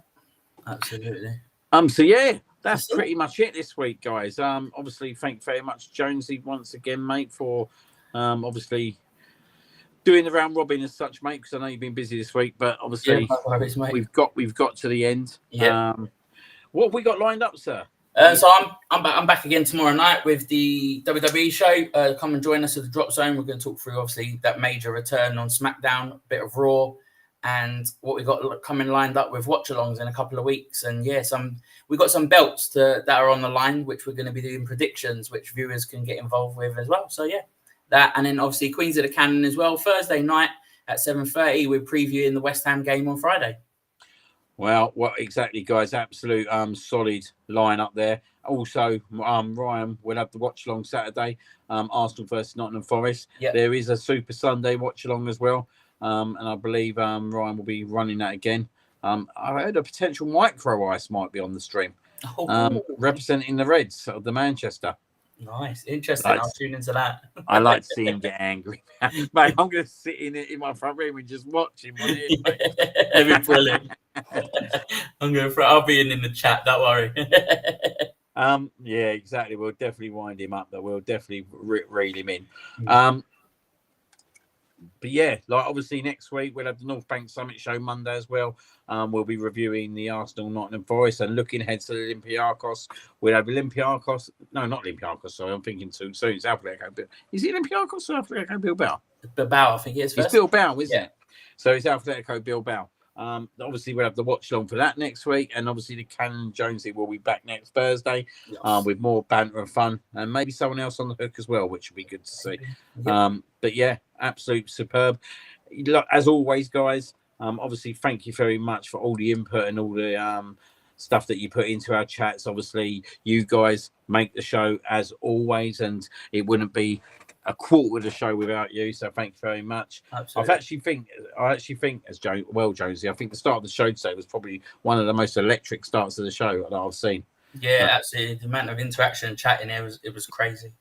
absolutely. So yeah, that's pretty much it this week, guys. Obviously, thank you very much, Jonesy, once again, mate, for obviously doing the round robin as such, mate. Because I know you've been busy this week, but obviously we've got to the end. Yeah. What have we got lined up, sir? So I'm back again tomorrow night with the WWE show. Come and join us at the Drop Zone. We're going to talk through obviously that major return on SmackDown, a bit of Raw, and what we got coming lined up with watch-alongs in a couple of weeks. And yeah, we got some belts that are on the line, which we're going to be doing predictions, which viewers can get involved with as well. So yeah, that, and then obviously Queens of the Cannon as well. Thursday night at 7:30, we're previewing the West Ham game on Friday. Well, what exactly, guys? Absolute solid line up there. Also, Ryan will have the watch along Saturday. Arsenal versus Nottingham Forest. Yep. There is a Super Sunday watch along as well, and I believe Ryan will be running that again. I heard a potential micro ice might be on the stream, representing the Reds of the Manchester. Nice, interesting. I'll tune into that. I like to see him get angry, mate. I'm going to sit in my front room and just watch him on it. That'd be brilliant. I'll be in the chat. Don't worry. Yeah, exactly. We'll definitely wind him up, but we'll definitely reel him in. But yeah, like obviously next week we'll have the North Bank Summit show Monday as well. We'll be reviewing the Arsenal Nottingham Forest and looking ahead to the Olympiacos. We'll have Olympiacos. No, not Olympiacos. Sorry, I'm thinking too soon. It's South Atletico. Is it Olympiacos or South Atletico Bilbao? Bilbao, I think it is first. It's Bilbao, isn't Yeah. it? So it's South Atletico Bilbao. Obviously we'll have the watch along for that next week, and obviously the Cannon and Jonezy will be back next Thursday with more banter and fun, and maybe someone else on the hook as well, which would be good to see. Yep. But yeah, absolute superb. As always, guys. Obviously, thank you very much for all the input and all the stuff that you put into our chats. Obviously, you guys make the show as always, and it wouldn't be a quarter of the show without you. So thank you very much. Absolutely. I actually think as Jonesy, I think the start of the show today was probably one of the most electric starts of the show that I've seen. Yeah, absolutely. The amount of interaction and chatting there was crazy.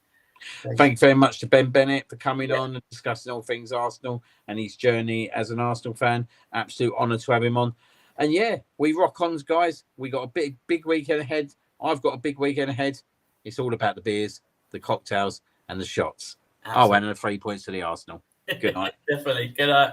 Thank you very much to Ben Bennett for coming on and discussing all things Arsenal and his journey as an Arsenal fan. Absolute honour to have him on. And yeah, we rock on, guys. We got a big weekend ahead. I've got a big weekend ahead. It's all about the beers, the cocktails, and the shots. Absolutely. Oh, and the 3 points to the Arsenal. Good night. Definitely. Good night.